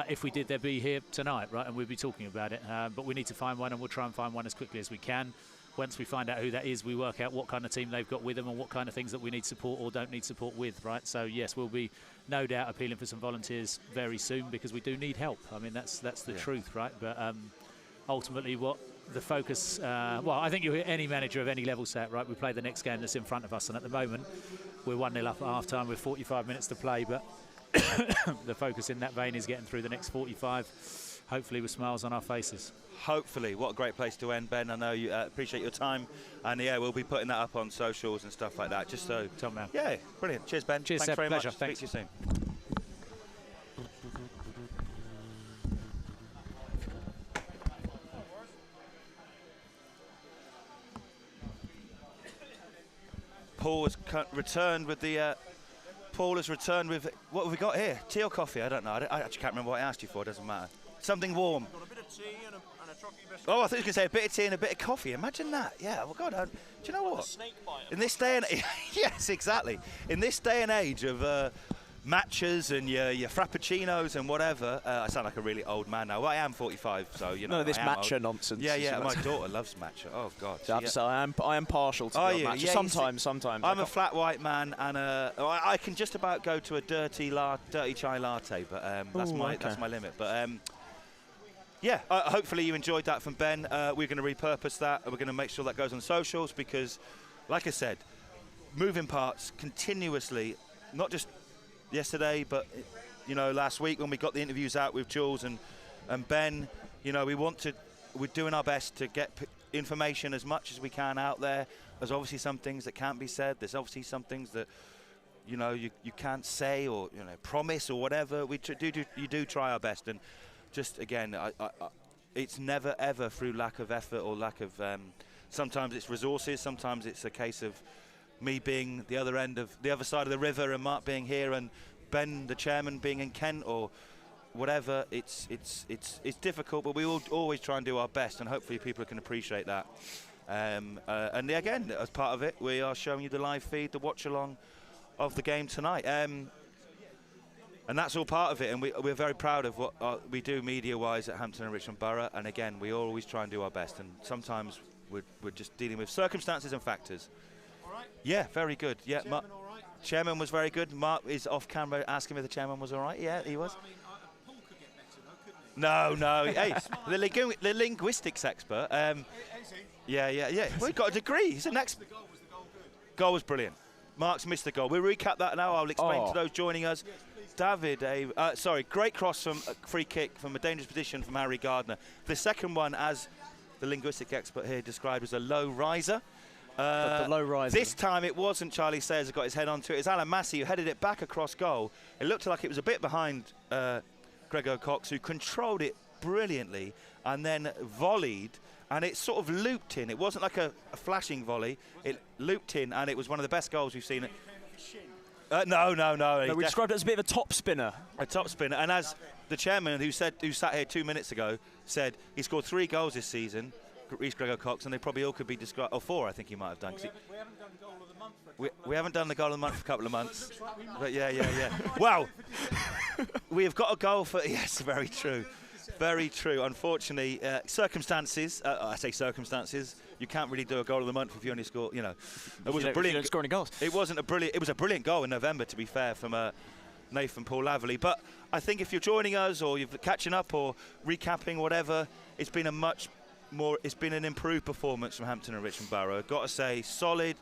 if we did, they'd be here tonight, right? And we'd be talking about it. But we need to find one, and we'll try and find one as quickly as we can. Once we find out who that is, we work out what kind of team they've got with them and what kind of things that we need support or don't need support with, right? So yes, we'll be no doubt appealing for some volunteers very soon, because we do need help. I mean, that's the truth, right? But ultimately, what the focus, well, I think you hear any manager of any level say it, right? We play the next game that's in front of us, and at the moment, we're 1-0 up at half-time with 45 minutes to play, but the focus in that vein is getting through the next 45, hopefully with smiles on our faces. Hopefully. What a great place to end, Ben. I know you appreciate your time, and yeah, we'll be putting that up on socials and stuff like that, just so. Top man. Yeah, brilliant. Cheers, Ben. Cheers, Thanks Seb. very Pleasure. much. Thanks. Speak to you soon. Paul has returned with the. Paul has returned with, what have we got here? Tea or coffee? I don't know. I actually can't remember what I asked you for. It doesn't matter. Something warm. Got a bit of tea and a chocolate biscuit. Oh, I thought you were going to say a bit of tea and a bit of coffee. Imagine that. Yeah, well, God, do you know what? Snake bite. In this day and yes, exactly. In this day and age of matchas and your frappuccinos and whatever, I sound like a really old man now. Well, I am 45, so you know. None of this I am matcha old. nonsense. Yeah. My daughter loves matcha. Oh God. So I am partial to matcha. Yeah, sometimes. I'm a flat white man, and I can just about go to a dirty chai latte, but that's my limit. But yeah, hopefully you enjoyed that from Ben. We're going to repurpose that. We're going to make sure that goes on socials, because, like I said, moving parts continuously, not just yesterday, but you know, last week when we got the interviews out with Jules and Ben. You know, we're doing our best to get information as much as we can out there. There's obviously some things that can't be said. There's obviously some things that, you know, you can't say or, you know, promise or whatever. We do try our best, and just again, it's never ever through lack of effort or lack of. Sometimes it's resources. Sometimes it's a case of me being the other side of the river, and Mark being here, and Ben, the chairman, being in Kent or whatever. It's difficult, but we will always try and do our best, and hopefully people can appreciate that. And again, as part of it, we are showing you the live feed, the watch along of the game tonight. And that's all part of it, and we're very proud of what we do media-wise at Hampton and Richmond Borough. And again, we always try and do our best, and sometimes we're just dealing with circumstances and factors. All right. Yeah, very good. Yeah, Chairman, all right? Chairman was very good. Mark is off camera asking me if the chairman was all right. Yeah, he was. Well, I mean, Paul could get better, though, couldn't he? No. Hey, the linguistics expert. Is he? Yeah. Well, he got a degree. He's an expert. Was the goal good? Goal was brilliant. Mark's missed the goal. We'll recap that now. I'll explain to those joining us. Yes, please. David, great cross from a free kick from a dangerous position from Harry Gardner. The second one, as the linguistic expert here described, was a low riser. The low riser. This time it wasn't Charlie Sayers who got his head onto it. It's Alan Massey who headed it back across goal. It looked like it was a bit behind Gregor Cox, who controlled it brilliantly and then volleyed, and it sort of looped in. It wasn't like a flashing volley. It looped in, and it was one of the best goals we've seen. No. We described it as a bit of a top spinner. A top spinner, and as the chairman who sat here 2 minutes ago said, he scored 3 goals this season, Reece Gregor Cox, and they probably all could be described, or 4 I think he might have done. Well, we haven't done goal of the month for we haven't done the goal of the month for a couple of months. Looks like we might. But yeah. Well, we have got a goal for, yes, very true. Very true. Unfortunately, circumstances, I say circumstances, you can't really do a goal of the month if you only score, you know. It was a brilliant. You don't score any goals. It was a brilliant goal in November, to be fair, from Nathan Paul Laverley. But I think if you're joining us or you're catching up or recapping, whatever, it's been an improved performance from Hampton and Richmond Borough. Got to say, solid,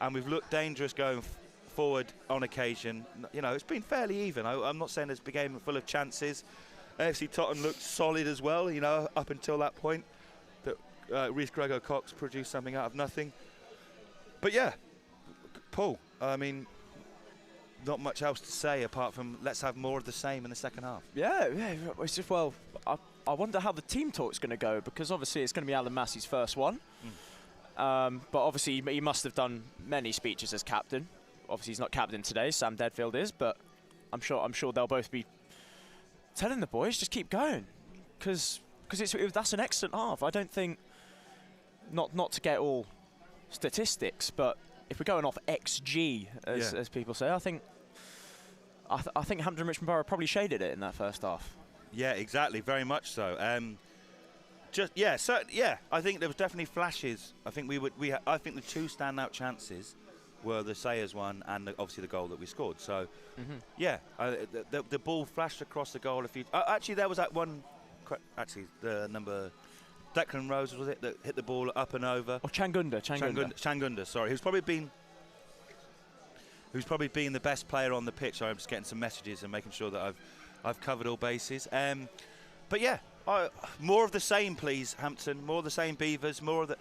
and we've looked dangerous going forward on occasion. You know, it's been fairly even. I'm not saying it's a game full of chances. AFC Totton looked solid as well, you know, up until that point that Reece Gregor Cox produced something out of nothing. But yeah, Paul, I mean, not much else to say apart from let's have more of the same in the second half. Yeah. It's just, well, I wonder how the team talk's going to go, because obviously it's going to be Alan Massey's first one. But obviously he must have done many speeches as captain. Obviously he's not captain today, Sam Deadfield is, but I'm sure they'll both be telling the boys just keep going, because that's an excellent half. I don't think not to get all statistics, but if we're going off XG, as people say, I think Hampton Richmond Borough probably shaded it in that first half. Yeah, exactly, very much so. I think there was definitely flashes. I think I think the two standout chances were the Sayers one and obviously the goal that we scored. So, the ball flashed across the goal a few. Actually, there was that one. Actually, the number Declan Rose, was it, that hit the ball up and over? Or Changunda. Sorry, who's probably been the best player on the pitch. So I'm just getting some messages and making sure that I've covered all bases. But yeah, more of the same, please, Hampton. More of the same, Beavers. More of the.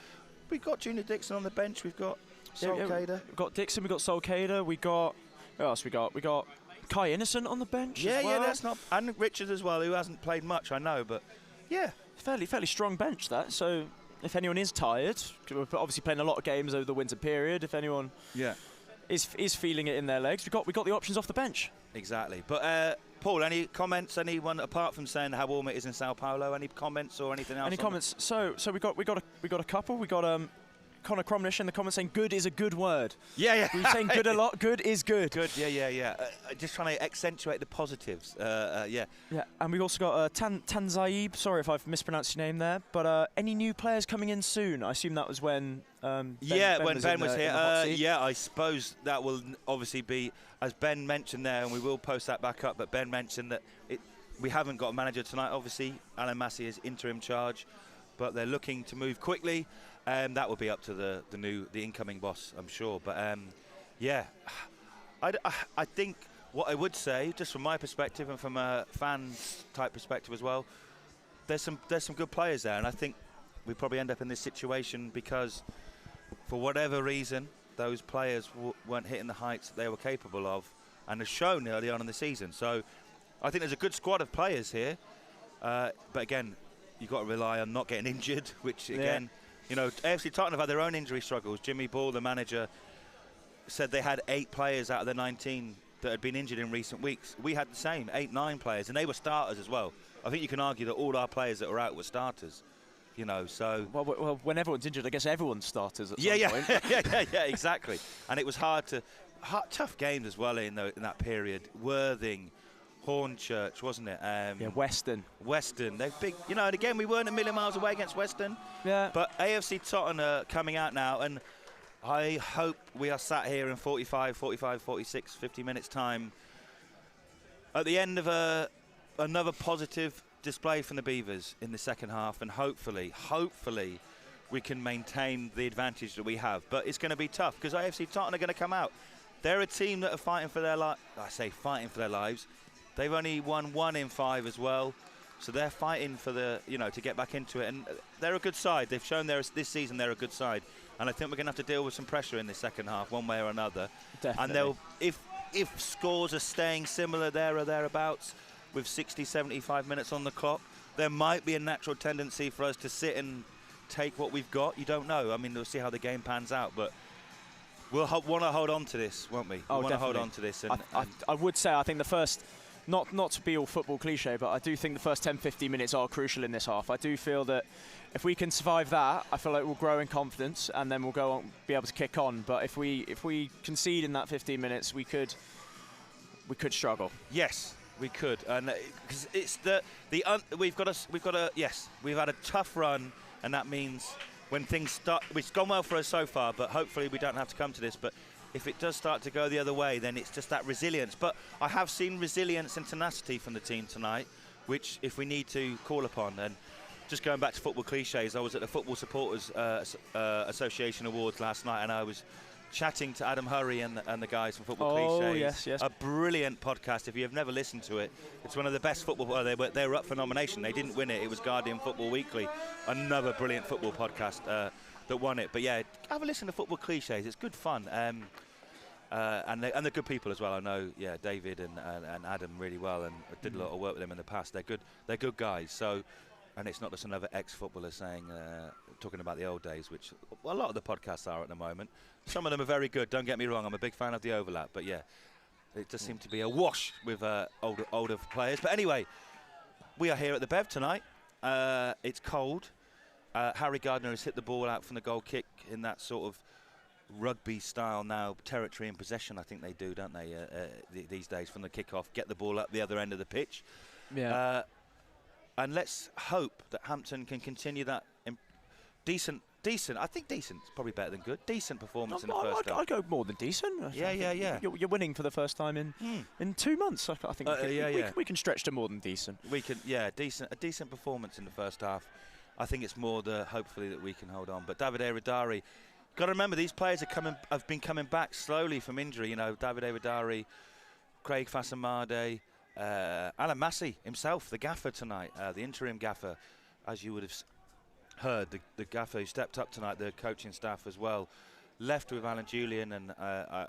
We've got Junior Dixon on the bench. We've got Solcader. We've got Dixon. We've got Solcader. We got. Who else we got? We got Kai Innocent on the bench. Yeah, as well. That's not. And Richards as well, who hasn't played much, I know, but yeah, fairly strong bench that. So if anyone is tired, we're obviously playing a lot of games over the winter period. If anyone is feeling it in their legs, we got the options off the bench. Exactly. But Paul, any comments? Anyone apart from saying how warm it is in Sao Paulo? Any comments or anything else? Any comments? So we got a couple. We got Connor Cromnish in the comments saying good is a good word. Yeah. We're saying good a lot. Good is good. Good. Yeah. Just trying to accentuate the positives. Yeah. And we've also got Tanzaib. Sorry if I've mispronounced your name there. But any new players coming in soon? I assume that was when. Ben was here. I suppose that will obviously be, as Ben mentioned there, and we will post that back up. But Ben mentioned that we haven't got a manager tonight. Obviously, Alan Massey is interim charge, but they're looking to move quickly. That will be up to the incoming boss, I'm sure. But I think what I would say, just from my perspective and from a fans type perspective as well, there's some good players there, and I think we probably end up in this situation because, for whatever reason, those players weren't hitting the heights that they were capable of, and has shown early on in the season. So I think there's a good squad of players here, but again, you've got to rely on not getting injured, which again. You know, AFC Tottenham have had their own injury struggles. Jimmy Ball, the manager, said they had 8 players out of the 19 that had been injured in recent weeks. We had the same, 8-9 players, and they were starters as well. I think you can argue that all our players that were out were starters. You know, so well, when everyone's injured, I guess everyone's starters at some point. yeah, exactly. And it was tough games as well in that period. Worthing, Hornchurch, wasn't it? Weston. They're big, and again, we weren't a million miles away against Weston. Yeah. But AFC Tottenham are coming out now, and I hope we are sat here in 45, 46, 50 minutes time at the end of another positive display from the Beavers in the second half, and hopefully we can maintain the advantage that we have. But it's going to be tough because AFC Tottenham are going to come out. They're a team that are fighting for their lives. I say fighting for their lives. They've only won 1 in 5 as well, so they're fighting for to get back into it. And they're a good side. They've shown this season they're a good side, and I think we're going to have to deal with some pressure in the second half, one way or another. Definitely. And if scores are staying similar there or thereabouts, with 60, 75 minutes on the clock, there might be a natural tendency for us to sit and take what we've got. You don't know. I mean, we'll see how the game pans out, but we'll want to hold on to this, won't we? Oh, we want to hold on to this. I would say I think the first. Not to be all football cliche, but I do think the first 10-15 minutes are crucial in this half. I do feel that if we can survive that, I feel like we'll grow in confidence and then we'll go on, be able to kick on. But if we concede in that 15 minutes, we could struggle. Yes, we could, and because it's we've had a tough run, and that means when things start, it's gone well for us so far, but hopefully we don't have to come to this. But if it does start to go the other way, then it's just that resilience. But I have seen resilience and tenacity from the team tonight, which if we need to call upon. And just going back to football cliches, I was at the Football Supporters Association Awards last night, and I was chatting to Adam Hurry and the guys from Football Cliches. Yes. A brilliant podcast. If you have never listened to it, it's one of the best football. They were up for nomination. They didn't win it. It was Guardian Football Weekly, another brilliant football podcast that won it. But yeah, have a listen to Football Cliches. It's good fun. And they're good people as well. I know, David and Adam really well, and I did a lot of work with them in the past. They're good guys. So, and it's not just another ex-footballer talking about the old days, which a lot of the podcasts are at the moment. Some of them are very good. Don't get me wrong. I'm a big fan of the overlap, but yeah, it does seem to be a wash with older players. But anyway, we are here at the Bev tonight. It's cold. Harry Gardner has hit the ball out from the goal kick in that sort of rugby style now, territory and possession. I think they do, don't they, these days, from the kick-off, get the ball up the other end of the pitch. Yeah. And let's hope that Hampton can continue that decent. I think decent is probably better than good. Decent performance in the first half. I'd go more than decent. Yeah. You're winning for the first time in 2 months. I think we can stretch to more than decent. We can, a decent performance in the first half. I think it's more hopefully that we can hold on. But David Radari, got to remember these players have been coming back slowly from injury. You know, David Radari, Craig Fasamade, Alan Massey himself, the gaffer tonight, the interim gaffer, as you would have heard, the gaffer who stepped up tonight, the coaching staff as well, left with Alan Julian, and a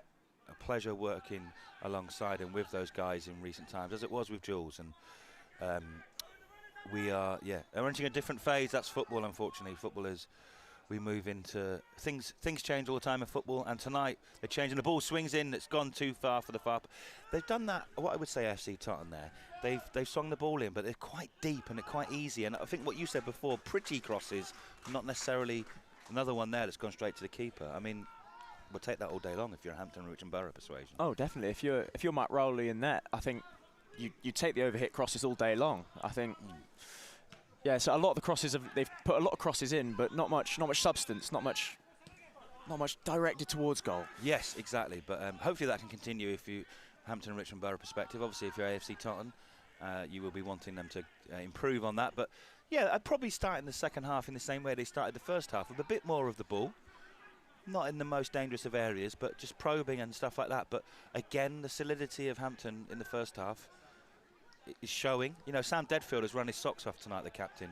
pleasure working alongside him with those guys in recent times, as it was with Jules. And we are, entering a different phase. That's football, unfortunately. Football is, we move into things change all the time in football, and tonight they're changing. The ball swings in, it's gone too far for the far. They've done that, what I would say FC Totton there. They've swung the ball in, but they're quite deep and they're quite easy. And I think what you said before, pretty crosses, not necessarily another one there that's gone straight to the keeper. I mean, we'll take that all day long if you're a Hampton and Richmond Borough persuasion. Oh, definitely. If you're Matt Rowley in net, I think you take the overhit crosses all day long. I think. Yeah, so a lot of the crosses they've put a lot of crosses in, but not much substance, not much directed towards goal. Yes, exactly. But hopefully that can continue if you Hampton and Richmond Borough perspective. Obviously, if you're AFC Totton, you will be wanting them to improve on that. But yeah, I'd probably start in the second half in the same way they started the first half, with a bit more of the ball, not in the most dangerous of areas, but just probing and stuff like that. But again, the solidity of Hampton in the first half is showing. You know, Sam Deadfield has run his socks off tonight, the captain.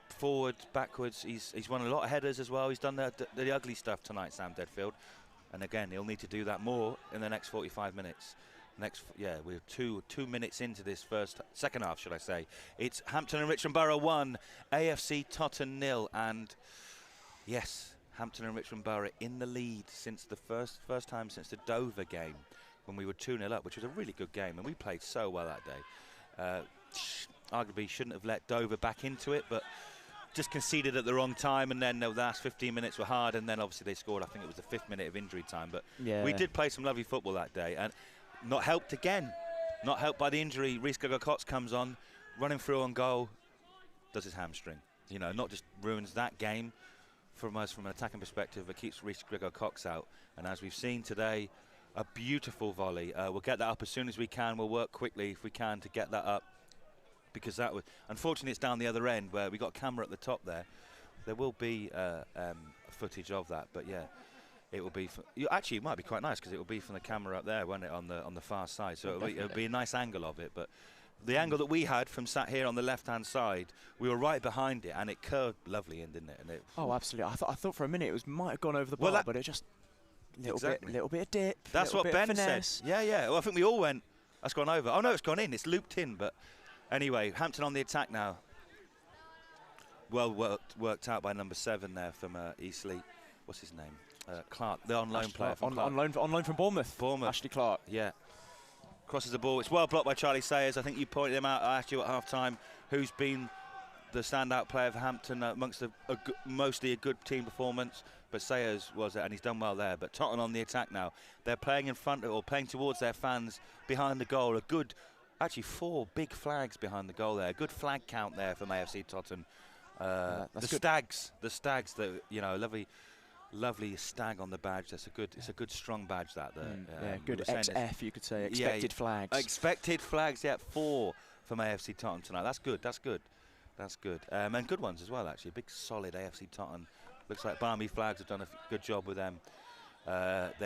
Forward, backwards, he's won a lot of headers as well. He's done the ugly stuff tonight, Sam Deadfield. And again, he'll need to do that more in the next 45 minutes. We're two minutes into this second half, should I say. It's Hampton and Richmond Borough 1, AFC Totton 0. And yes, Hampton and Richmond Borough in the lead since the first time since the Dover game, when we were 2-0 up, which was a really good game, and we played so well that day. Arguably shouldn't have let Dover back into it, but just conceded at the wrong time, and then the last 15 minutes were hard, and then obviously they scored. I think it was the 5th minute of injury time, but we did play some lovely football that day, and not helped by the injury. Rhys Gregor-Cox comes on, running through on goal, does his hamstring. You know, not just ruins that game from us from an attacking perspective, but keeps Rhys Gregor-Cox out. And as we've seen today, a beautiful volley. We'll get that up as soon as we can. We'll work quickly if we can to get that up, because that was, unfortunately, it's down the other end where we got a camera at the top there. There will be footage of that, but yeah, it will be. Actually, it might be quite nice because it will be from the camera up there, won't it, on the far side? So it'll be a nice angle of it. But the angle that we had from sat here on the left-hand side, we were right behind it, and it curved lovely in, didn't it? And oh, absolutely. I thought for a minute it might have gone over the bar, but it just little bit of dip. That's what Ben said. Yeah. Well, I think we all went, that's gone over. Oh no, it's gone in. It's looped in. But anyway, Hampton on the attack now. Well worked out by number 7 there from Eastleigh. What's his name? Clark, the on-loan player from Clark. On loan from Bournemouth. Ashley Clark. Yeah. Crosses the ball. It's well blocked by Charlie Sayers. I think you pointed him out. I asked you at half-time who's been the standout player for Hampton amongst mostly a good team performance. But Sayers was it, and he's done well there. But Totton on the attack now. They're playing in front or playing towards their fans behind the goal. Actually 4 big flags behind the goal there. A good flag count there from AFC Totton. The Stags, lovely stag on the badge. It's a good strong badge that there. Good XF, you could say. Expected flags. Expected flags. Yeah, 4 from AFC Totton tonight. That's good. And good ones as well. Actually, a big solid AFC Totton. Looks like Barmy Flags have done a good job with them. They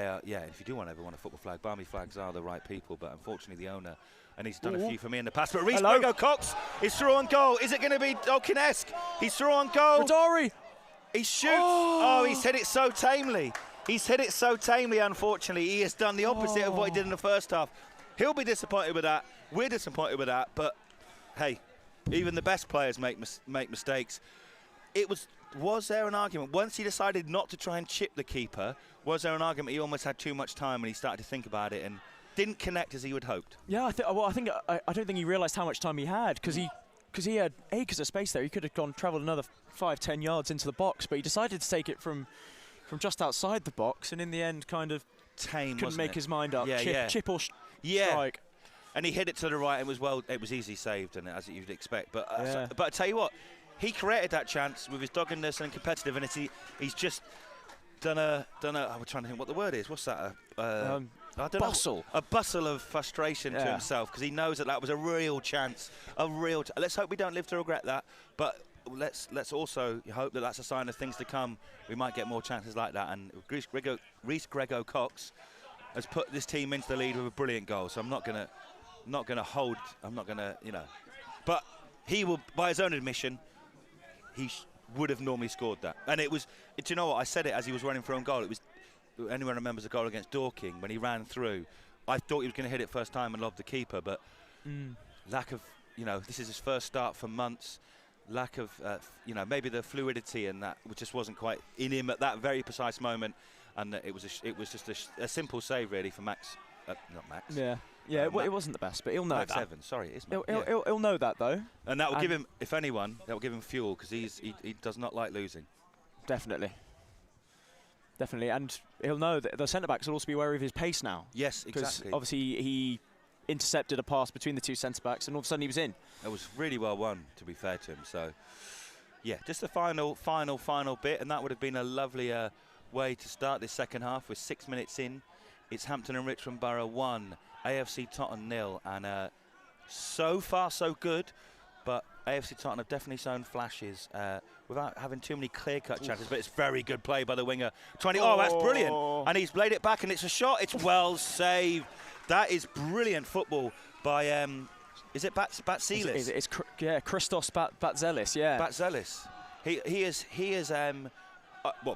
are. Yeah, if you do ever want a football flag, Barmy Flags are the right people. But unfortunately, the owner. And he's done a few for me in the past. But Rhys Gregor-Cox is through on goal. Is it going to be Kinesk? He's through on goal. Radari. He shoots. Oh, he's hit it so tamely. Unfortunately. He has done the opposite of what he did in the first half. He'll be disappointed with that. We're disappointed with that. But, hey, even the best players make mistakes. Was there an argument? Once he decided not to try and chip the keeper, was there an argument he almost had too much time and he started to think about it and didn't connect as he would hoped? Yeah, I don't think he realised how much time he had, because because he had acres of space there. He could have travelled another 5-10 yards into the box, but he decided to take it from just outside the box, and in the end, kind of tame, couldn't make his mind up. Yeah, Chip or yeah. strike. And he hit it to the right, and it was easy saved, and as you'd expect. But but I tell you what, he created that chance with his doggedness and competitiveness. He's just done a. I'm trying to think what the word is. What's that? I don't bustle. A bustle of frustration to himself, because he knows that was a real chance. Let's hope we don't live to regret that. But let's also hope that that's a sign of things to come. We might get more chances like that. And Reece Grego-Cox has put this team into the lead with a brilliant goal. So I'm not gonna hold. I'm not gonna, But he will, by his own admission, he would have normally scored that. And it was. Do you know what? I said it as he was running for own goal. It was. Anyone remembers a goal against Dorking when he ran through? I thought he was going to hit it first time and lob the keeper, but lack of, this is his first start for months. Lack of, maybe the fluidity and that just wasn't quite in him at that very precise moment, and it was just a simple save really for Max, not Max. Yeah, it wasn't the best, but he'll know Max that. Evans, sorry, it is Max. He'll know that though, and that will give him, if anyone, that will give him fuel, because he does not like losing. Definitely, and he'll know that the centre-backs will also be wary of his pace now. Yes, because exactly. obviously he intercepted a pass between the two centre-backs, and all of a sudden he was in. It was really well won, to be fair to him. So, yeah, just the final bit, and that would have been a lovely way to start this second half. With 6 minutes in, it's Hampton and Richmond Borough 1, AFC Totton 0, and so far so good. But AFC Totton have definitely shown flashes without having too many clear-cut chances. But it's very good play by the winger. Oh, that's brilliant! And he's played it back, and it's a shot. It's well saved. That is brilliant football by. Is it Batzelis? It's Christos Batzelis. Yeah. Batzelis. He is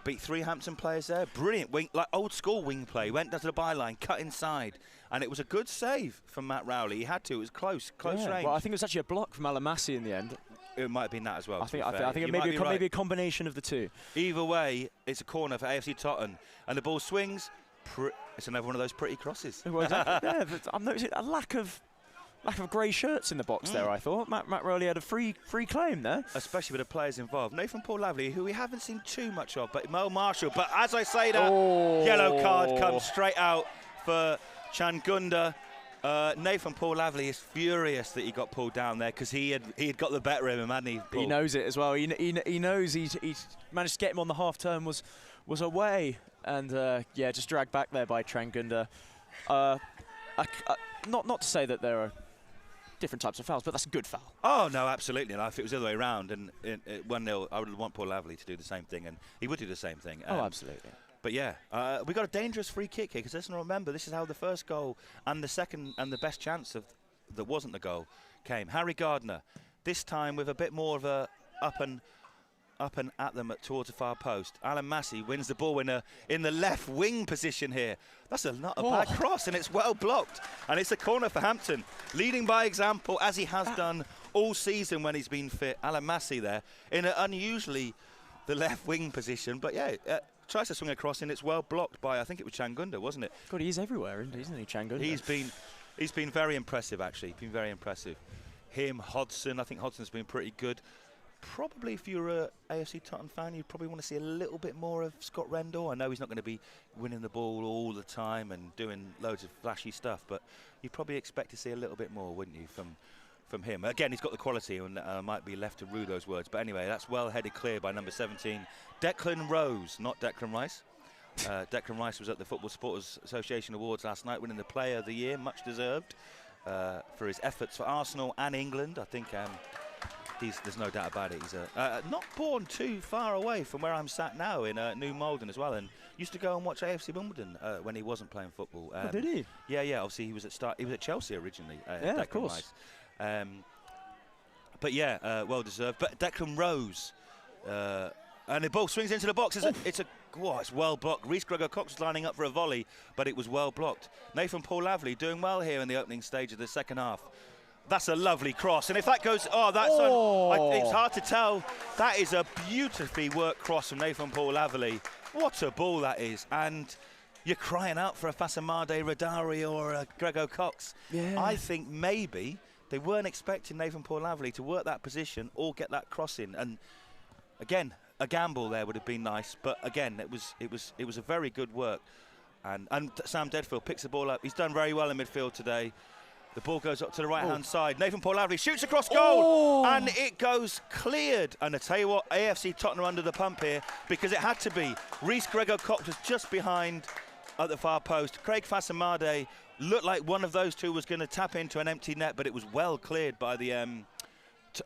beat 3 Hampton players there. Brilliant wing, like old school wing play. Went down to the byline, cut inside. And it was a good save from Matt Rowley. He had to. It was close range. Well, I think it was actually a block from Alan Massey in the end. It might have been that as well. I think it may be maybe a combination of the two. Either way, it's a corner for AFC Totton, and the ball swings. It's another one of those pretty crosses. Well, exactly. Yeah, but I'm noticing a lack of grey shirts in the box there. I thought Matt Rowley had a free claim there, especially with the players involved. Nathan Paul Lavely, who we haven't seen too much of, but Mo Marshall. But as I say that, yellow card comes straight out for Changunda. Nathan Paul Lavely is furious that he got pulled down there, because he had got the better of him, hadn't he? Paul? He knows it as well. He knows he's managed to get him on the half turn, was away, and just dragged back there by Changunda. Not to say that there are different types of fouls, but that's a good foul. Oh no, absolutely. And if it was the other way around, and 1-0, I would want Paul Lavely to do the same thing, and he would do the same thing. Oh, absolutely. But yeah, we got a dangerous free kick here, because let's not remember, this is how the first goal and the second and the best chance that wasn't the goal came. Harry Gardner, this time with a bit more of a up and at them towards the far post. Alan Massey wins the ball in the left wing position here. That's not a bad cross, and it's well blocked. And it's a corner for Hampton, leading by example, as he has done all season when he's been fit. Alan Massey there in unusually the left wing position, but yeah. Tries to swing across, and it's well blocked by, I think it was Changunda, wasn't it? God, he's everywhere, isn't he, Changunda? He's been very impressive, actually. Been very impressive. Him, Hodgson. I think Hodgson's been pretty good. Probably, if you're a AFC Totton fan, you probably want to see a little bit more of Scott Rendell. I know he's not going to be winning the ball all the time and doing loads of flashy stuff, but you'd probably expect to see a little bit more, wouldn't you, from him. Again, he's got the quality, and might be left to rue those words. But anyway, that's well headed clear by number 17, Declan Rose, not Declan Rice. Declan Rice was at the Football Supporters Association Awards last night, winning the Player of the Year, much deserved, for his efforts for Arsenal and England. I think there's no doubt about it. He's not born too far away from where I'm sat now in New Malden as well, and used to go and watch AFC Wimbledon when he wasn't playing football. Did he? Yeah. Obviously, he was at Chelsea originally. Yeah, of course. Rice. But yeah, well deserved. But Declan Rose, and the ball swings into the box. It's well blocked. Reece Grego-Cox was lining up for a volley, but it was well blocked. Nathan Paul Lavely doing well here in the opening stage of the second half. That's a lovely cross, and if that goes, it's hard to tell. That is a beautifully worked cross from Nathan Paul Lavely. What a ball that is, and you're crying out for a Fasamade Radari or a Grego-Cox. Yeah. I think maybe they weren't expecting Nathan Paul-Laverty to work that position or get that cross in. And again, a gamble there would have been nice, but again, it was a very good work. And Sam Deadfield picks the ball up. He's done very well in midfield today. The ball goes up to the right-hand side. Nathan Paul-Laverty shoots across goal, and it goes cleared. And I tell you what, AFC Tottenham are under the pump here, because it had to be. Reece Grego-Cox was just behind at the far post. Craig Fasamade looked like one of those two was going to tap into an empty net, but it was well cleared by the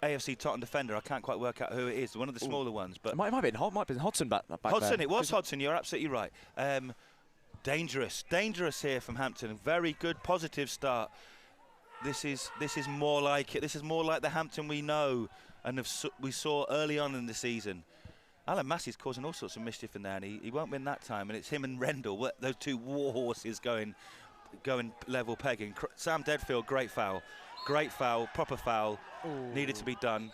AFC Tottenham defender. I can't quite work out who it is, one of the smaller ones. But it might have been Hodgson back Hodgson, there. it was Hodgson, you're absolutely right. Dangerous here from Hampton. Very good, positive start. This is more like it. This is more like the Hampton we know and we saw early on in the season. Alan Massey's causing all sorts of mischief in there, and he won't win that time. And it's him and Rendell, those two war horses going level pegging. Sam Deadfield, great foul, proper foul, needed to be done.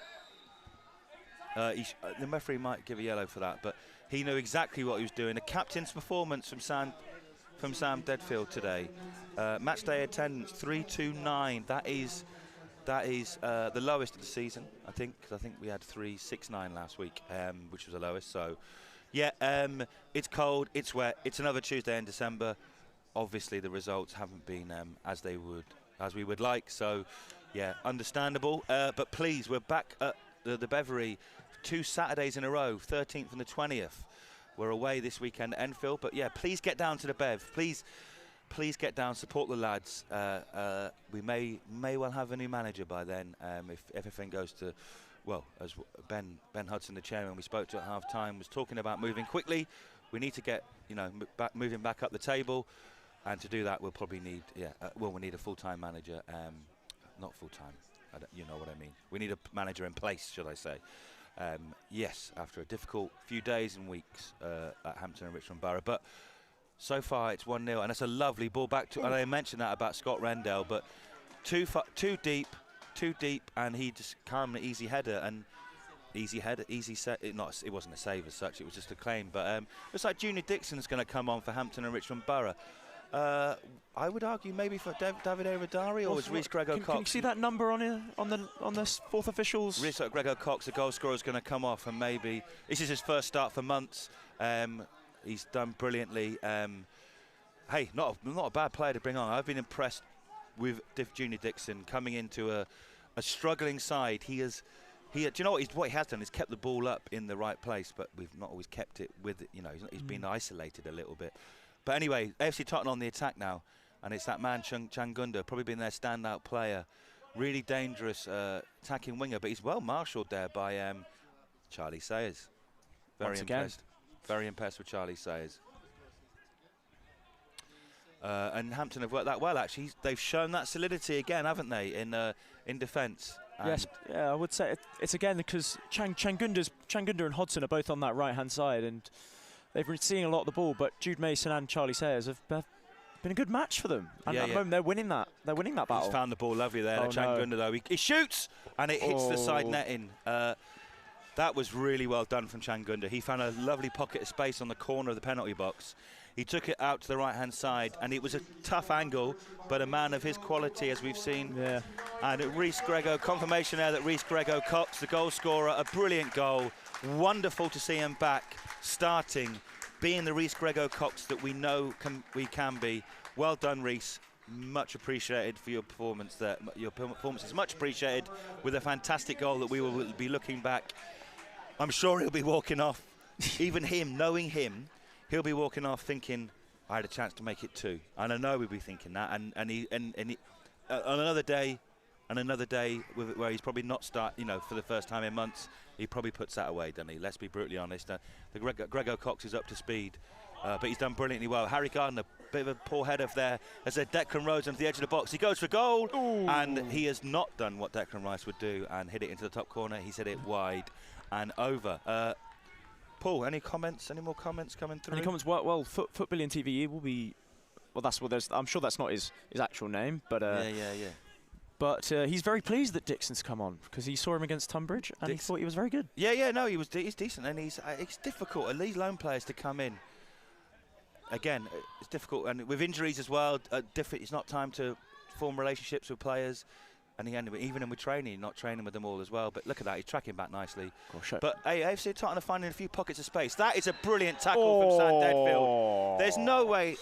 The referee might give a yellow for that, but he knew exactly what he was doing. A captain's performance from Sam Deadfield today. Match day attendance 329. That is the lowest of the season, I think, because I think we had 369 last week, which was the lowest. So, yeah, it's cold, it's wet, it's another Tuesday in December. Obviously, the results haven't been as we would like. So, yeah, understandable. But please, we're back at the Beverly 2 Saturdays in a row, 13th and the 20th. We're away this weekend at Enfield, but yeah, please get down to the Bev. Please get down, support the lads. We may well have a new manager by then if everything goes to, well, as Ben Hudson, the chairman we spoke to at half-time, was talking about moving quickly. We need to get, moving back up the table, and to do that we'll probably need, we need a full-time manager. Not full-time, you know what I mean. We need a manager in place, should I say. Yes, after a difficult few days and weeks at Hampton and Richmond Borough, but so far it's 1-0, and it's a lovely ball back to. And I mentioned that about Scott Rendell, but too deep, and he just calmly easy header, easy set. It wasn't a save as such; it was just a claim. But looks like Junior Dixon's going to come on for Hampton and Richmond Borough. I would argue maybe for David Aradari, or was Reece Grego-Cox? Can you see that number on the fourth officials? Reece Grego-Cox, the goal scorer, is going to come off, and maybe this is his first start for months. He's done brilliantly. Hey, not a bad player to bring on. I've been impressed with Junior Dixon coming into a struggling side. Do you know what he has done? He's kept the ball up in the right place, but we've not always kept it with it. He's been isolated a little bit. But anyway, AFC Tottenham on the attack now, and it's that man Changunda, probably been their standout player. Really dangerous attacking winger, but he's well marshalled there by Charlie Sayers. Very impressed. Very impressed with Charlie Sayers. And Hampton have worked that well, actually. They've shown that solidity again, haven't they, in defence? Yes, yeah, I would say it's again because Changunda and Hodgson are both on that right-hand side, and they've been seeing a lot of the ball, but Jude Mason and Charlie Sayers have been a good match for them. And at the moment, they're winning that battle. He's found the ball lovely there. Changunda, though, he shoots, and it hits the side netting. That was really well done from Changunda. He found a lovely pocket of space on the corner of the penalty box. He took it out to the right-hand side, and it was a tough angle, but a man of his quality, as we've seen. Yeah. And Reece Grego, confirmation there that Reece Grego-Cox, the goal scorer, a brilliant goal. Wonderful to see him back, starting, being the Reece Grego-Cox that we know we can be. Well done, Reece. Much appreciated for your performance there. Your performance is much appreciated with a fantastic goal that we will be looking back. I'm sure he'll be walking off, even him, knowing him, he'll be walking off thinking, I had a chance to make it too. And I know we'll be thinking that. And he on another day, where he's probably not for the first time in months, he probably puts that away, doesn't he? Let's be brutally honest. The Grego-Cox is up to speed, but he's done brilliantly well. Harry Gardner, bit of a poor header there as Declan Rose onto the edge of the box. He goes for goal, and he has not done what Declan Rice would do and hit it into the top corner. He's hit it wide and over. Paul, any more comments coming through? Any comments? Well, Foot Billion TV will be. Well, that's what there's. I'm sure that's not his actual name, but yeah. But he's very pleased that Dixon's come on because he saw him against Tunbridge and he thought he was very good. No, he's decent, and it's difficult at these lone players to come in. Again, it's difficult, and with injuries as well, it's not time to form relationships with players. And he ended, even in with training, not training with them all as well. But look at that, he's tracking back nicely. Gosh, but hey, AFC Tottenham are finding a few pockets of space. That is a brilliant tackle from Sam Deadfield. There's no way.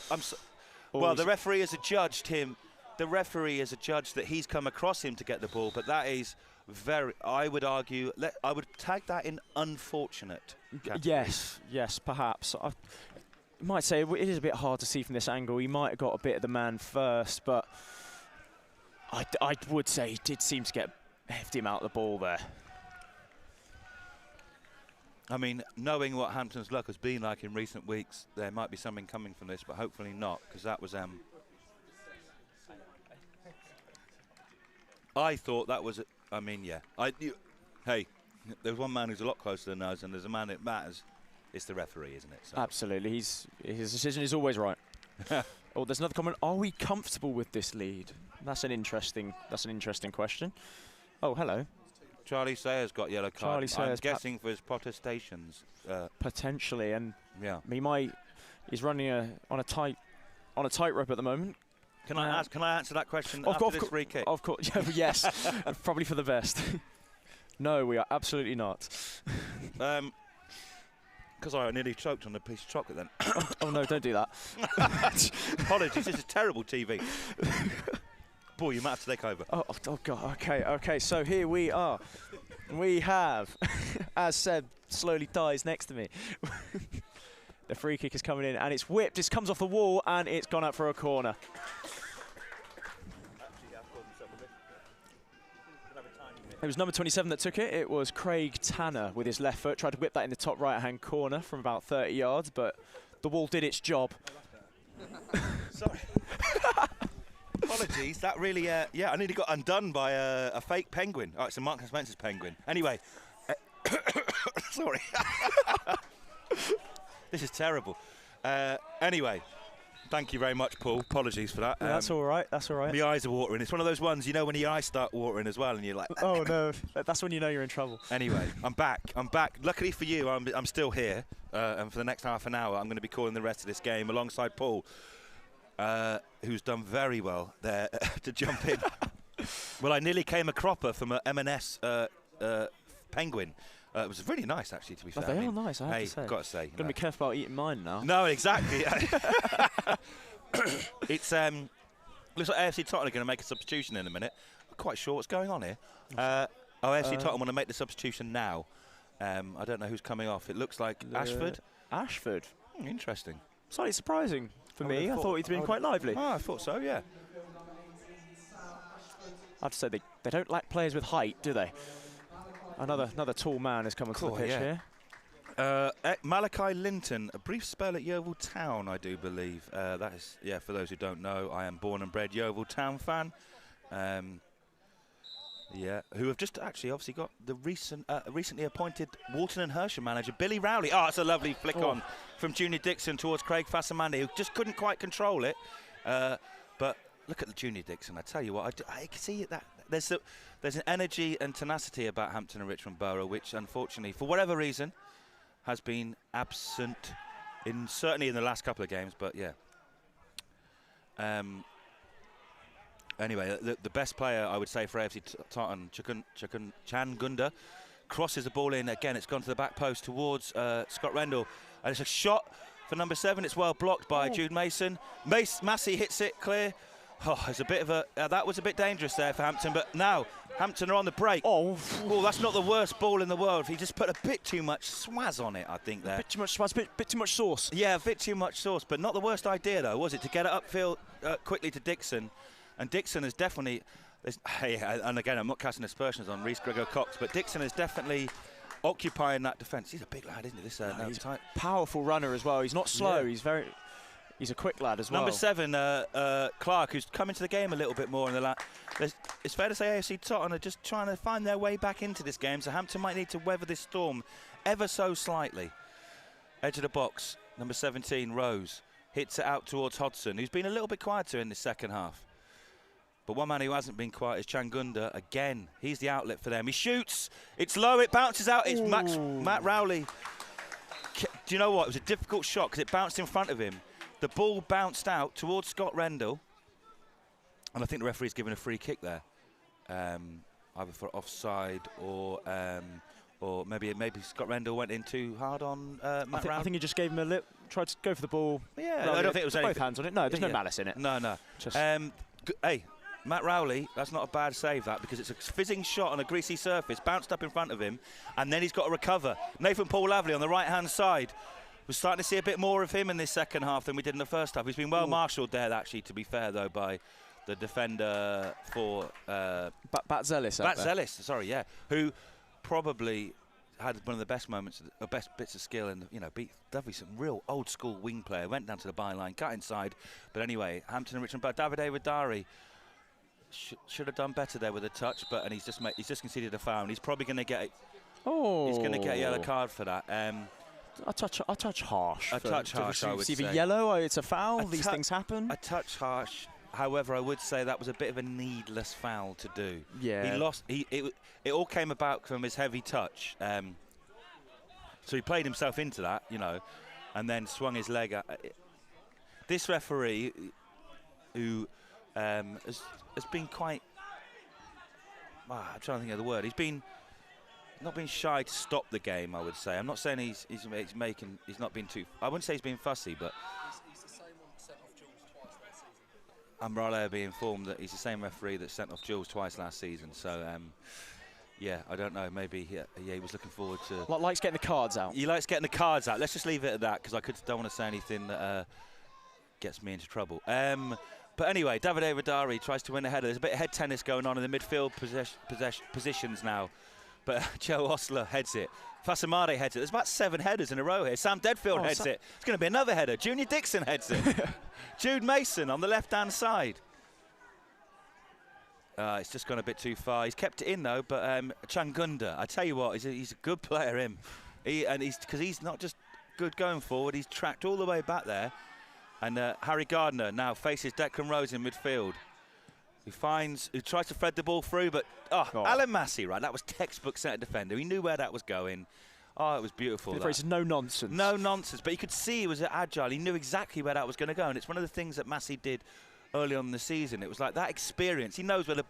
Well, the referee has adjudged him. The referee has adjudged that he's come across him to get the ball. But that is very. I would argue. I would tag that in unfortunate. Yes, perhaps. I might say it is a bit hard to see from this angle. He might have got a bit of the man first, but I would say he did seem to get hefty amount of the ball there. I mean, knowing what Hampton's luck has been like in recent weeks, there might be something coming from this, but hopefully not, because that was. I thought that was. I mean, yeah. Hey, there's one man who's a lot closer than us, and there's a man that matters. It's the referee, isn't it? So. Absolutely, his decision is always right. Oh, there's another comment. Are we comfortable with this lead? That's an interesting question. Oh, hello. Charlie Sayer's got yellow card. Charlie Sayer's I'm guessing for his protestations. Potentially, and yeah, he's running on a tightrope at the moment. Can I answer that question after this free kick? Of course, yes. Probably for the best. No, we are absolutely not. Because I nearly choked on a piece of chocolate then. Oh no, don't do that. Apologies, this is terrible TV. Boy, you might have to take over. Oh God, okay, so here we are. We have, as Seb slowly dies next to me, the free kick is coming in and it's whipped, it comes off the wall and it's gone out for a corner. It was number 27 that took it. It was Craig Tanner with his left foot. Tried to whip that in the top right-hand corner from about 30 yards, but the wall did its job. Sorry. Apologies. That really, I nearly got undone by a fake penguin. Oh, it's a Mark Spencer's penguin. Anyway. Sorry. This is terrible. Anyway. Thank you very much, Paul. Apologies for that. That's all right. That's all right. My eyes are watering. It's one of those ones, you know, when your eyes start watering as well, and you're like, oh no, that's when you know you're in trouble. Anyway, I'm back. Luckily for you, I'm still here, and for the next half an hour, I'm going to be calling the rest of this game alongside Paul, who's done very well there to jump in. Well, I nearly came a cropper from a M&S penguin. It was really nice, actually, to be fair. They are nice, I have to say. Got to say. Got to be careful about eating mine now. No, exactly. It's looks like AFC Tottenham are going to make a substitution in a minute. I'm quite sure what's going on here. AFC Tottenham want to make the substitution now. I don't know who's coming off. It looks like Ashford. Ashford. Interesting. Slightly surprising for me. I thought he'd been quite lively. Oh, I thought so, yeah. I have to say, they don't lack players with height, do they? Another tall man has come onto the pitch here. Malachi Linton, a brief spell at Yeovil Town, I do believe. That is, for those who don't know, I am born and bred Yeovil Town fan. Who have just actually obviously got the recently appointed Walton and Hersham manager, Billy Rowley. Oh, it's a lovely flick on from Junior Dixon towards Craig Fassamandi, who just couldn't quite control it. But look at the Junior Dixon, I tell you what, I can see that. There's an energy and tenacity about Hampton and Richmond Borough, which unfortunately, for whatever reason, has been absent certainly in the last couple of games. But yeah. Anyway, the best player I would say for AFC Tottenham, Chan Gunda, crosses the ball in again. It's gone to the back post towards Scott Rendell, and it's a shot for number 7. It's well blocked by Jude Mason. Massey hits it clear. Oh, there's a bit of a that was a bit dangerous there for Hampton, but now Hampton are on the break. Oh, that's not the worst ball in the world. He just put a bit too much swaz on it, I think. There. A bit too much swaz, bit too much sauce. Yeah, a bit too much sauce, but not the worst idea though, was it, to get it upfield quickly to Dixon? And Dixon is definitely, and again, I'm not casting aspersions on Reece Grego-Cox, but Dixon is definitely occupying that defence. He's a big lad, isn't he? He's a powerful runner as well. He's not slow. Yeah. He's a quick lad as well. Number 7, Clark, who's come into the game a little bit more in the it's fair to say AFC Tottenham are just trying to find their way back into this game, so Hampton might need to weather this storm ever so slightly. Edge of the box, number 17, Rose, hits it out towards Hodgson, who's been a little bit quieter in the second half. But one man who hasn't been quiet is Changunda. Again, he's the outlet for them. He shoots. It's low. It bounces out. It's Matt Rowley. Do you know what? It was a difficult shot because it bounced in front of him. The ball bounced out towards Scott Rendell. And I think the referee's given a free kick there. either for offside or maybe Scott Rendell went in too hard on Matt Rowley. I think he just gave him a lip, tried to go for the ball. Yeah, I don't think it was both hands on it. No, there's no malice in it. No. Just Hey, Matt Rowley, that's not a bad save, that, because it's a fizzing shot on a greasy surface, bounced up in front of him, and then he's got to recover. Nathan Paul-Lavely on the right-hand side. We're starting to see a bit more of him in this second half than we did in the first half. He's been well marshalled there, actually, to be fair, though, by the defender for... Batzelis. Batzelis, sorry, yeah, who probably had one of the best moments, the best bits of skill, and beat Dovey, some real old-school wing player, went down to the byline, cut inside. But anyway, Hampton and Richmond, but Davide Wadari should have done better there with a touch, and he's just conceded a foul, and he's probably going to get he's going to get a yellow card for that. A touch harsh. A touch harsh, I would say. It's either yellow or it's a foul. These things happen. A touch harsh. However, I would say that was a bit of a needless foul to do. Yeah. He lost. It all came about from his heavy touch. So he played himself into that, and then swung his leg at this referee, who has been quite... I'm trying to think of the word. He's not been shy to stop the game, I would say. I'm not saying he's not been too... I wouldn't say he's been fussy, but... He's the same one that sent off Jules twice last season. I'm rather being informed that he's the same referee that sent off Jules twice last season. So, yeah, I don't know. Maybe he was looking forward to... Likes getting the cards out. He likes getting the cards out. Let's just leave it at that, because don't want to say anything that gets me into trouble. But anyway, Davide Wadari tries to win a header. There's a bit of head tennis going on in the midfield positions now. But Joe Osler heads it. Fasamade heads it. There's about 7 headers in a row here. Sam Deadfield heads it. It's going to be another header. Junior Dixon heads it. Jude Mason on the left-hand side. It's just gone a bit too far. He's kept it in, though. But Changunda, I tell you what, he's a good player, him. Because he's not just good going forward. He's tracked all the way back there. And Harry Gardner now faces Declan Rose in midfield. Who tries to thread the ball through, but Alan Massey, right? That was textbook centre defender. He knew where that was going. Oh, it was beautiful. It's no nonsense. No nonsense, but you could see he was agile. He knew exactly where that was going to go, and it's one of the things that Massey did early on in the season. It was like that experience. He knows where the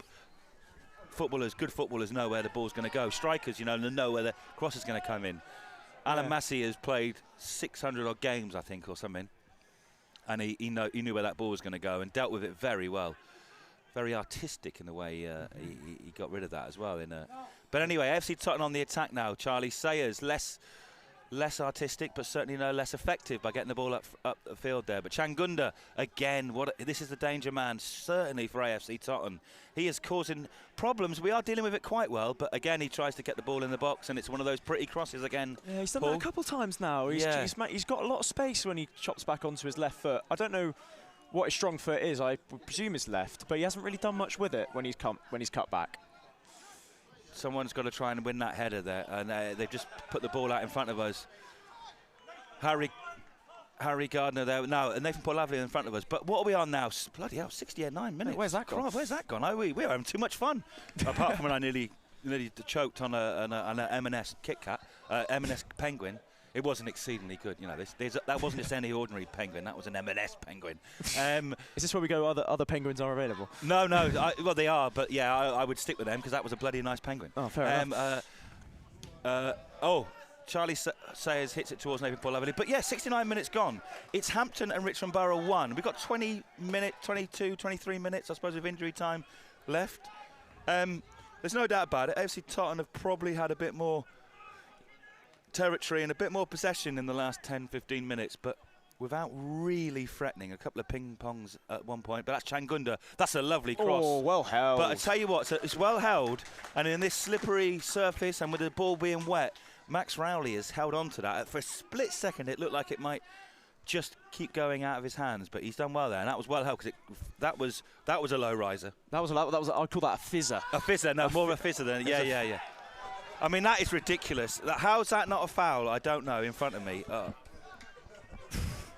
good footballers know where the ball's going to go. Strikers, know where the cross is going to come in. Alan Massey has played 600 odd games, I think, or something, and he knew where that ball was going to go and dealt with it very well. Very artistic in the way he got rid of that as well. But anyway, AFC Totton on the attack now. Charlie Sayers, less artistic, but certainly no less effective by getting the ball up the field there. But Changunda, again, this is the danger man, certainly for AFC Totton. He is causing problems. We are dealing with it quite well, but again, he tries to get the ball in the box, and it's one of those pretty crosses again. Yeah, he's done that a couple of times now. He's got a lot of space when he chops back onto his left foot. I don't know what his strong foot is. I would presume his left, but he hasn't really done much with it when he's cut back. Someone's got to try and win that header there, and they've just put the ball out in front of us. Harry Gardner there now, and Nathan Paul-Lavely in front of us. But what are we on now? Bloody hell, 69 minutes. Where's that gone? Where's that gone? We're having too much fun. Apart from when I nearly choked on an M&S Kit Kat, M&S penguin. It wasn't exceedingly good, that wasn't just any ordinary penguin. That was an M&S penguin. Is this where we go? Other penguins are available? No. Well, they are, but yeah, I would stick with them because that was a bloody nice penguin. Oh, fair enough. Charlie Sayers hits it towards Nathan Paul-Lavely. But yeah, 69 minutes gone. It's Hampton and Richmond Borough 1. We've got 20 minutes, 22, 23 minutes, I suppose, of injury time left. There's no doubt about it. AFC Totton have probably had a bit more territory and a bit more possession in the last 10-15 minutes, but without really threatening. A couple of ping-pongs at one point, but that's Changunda. That's a lovely cross. Oh, well held. But I tell you what, it's well held, and in this slippery surface and with the ball being wet, Max Rowley has held on to that. For a split second, it looked like it might just keep going out of his hands, but he's done well there, and that was well held because that was a low riser. That was I'd call that a fizzer. A fizzer, no, more of a fizzer than yeah. I mean, that is ridiculous. How's that not a foul? I don't know. In front of me.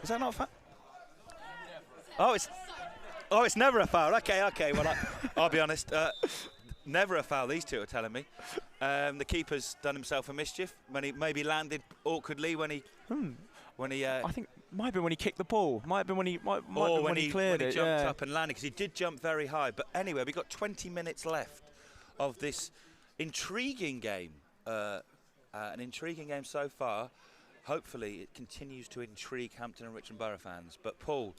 Is that not a foul? It's never a foul. Okay. Well, I'll be honest. Never a foul. These two are telling me. The keeper's done himself a mischief when he maybe landed awkwardly when he. I think might have been when he kicked the ball. Might have been when he cleared when he it. jumped up and landed, because he did jump very high. But anyway, we've got 20 minutes left of this intriguing game. An intriguing game so far. Hopefully it continues to intrigue Hampton and Richmond Borough fans. But Paul,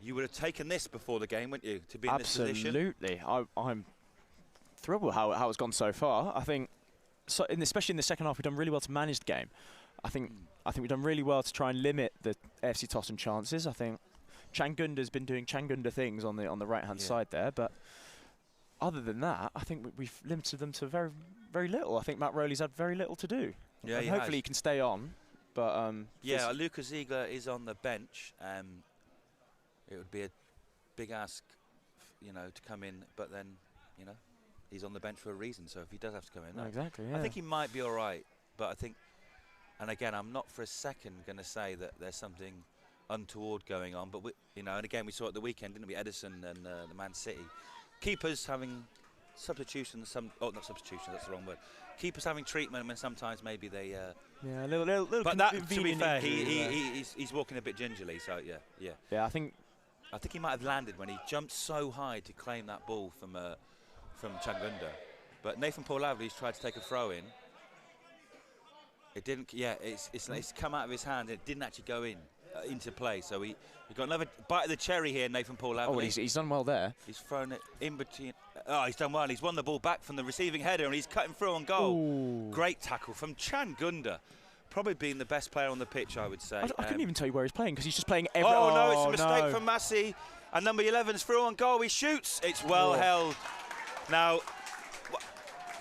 you would have taken this before the game, wouldn't you, to be in this position? Absolutely. I'm thrilled with how it's gone so far. I think, especially in the second half, we've done really well to manage the game. I think we've done really well to try and limit the AFC TOTTON chances. I think Changunda's been doing Changunda things on the right-hand side there, but other than that, I think we've limited them to very, very little. I think Matt Rowley's had very little to do. Yeah, and hopefully he can stay on. But yeah, Lucas Ziegler is on the bench. It would be a big ask, to come in, but then, he's on the bench for a reason. So if he does have to come in, exactly. Yeah. I think he might be all right. But I think, and again, I'm not for a second going to say that there's something untoward going on. But and again, we saw at the weekend, didn't we? Edison and the Man City keepers having substitutions. Not substitutions. That's the wrong word. Keepers having treatment. I mean, sometimes maybe they. Yeah, a little. But that, to be fair, he's walking a bit gingerly. So yeah. Yeah, I think he might have landed when he jumped so high to claim that ball from Changunda. But Nathan Paul-Laverty's tried to take a throw in. It didn't. Yeah, it's come out of his hand. It didn't actually go into play. So we got another bite of the cherry here, Nathan Paul-Laverty. Oh, well, he's done well there. He's thrown it in between. Oh, he's done well. He's won the ball back from the receiving header, and he's cutting through on goal. Ooh. Great tackle from Changunda. Probably being the best player on the pitch, I would say. I couldn't even tell you where he's playing because he's just playing every. Oh no, it's a mistake from Massey. And number 11's through on goal. He shoots. It's well held. Now,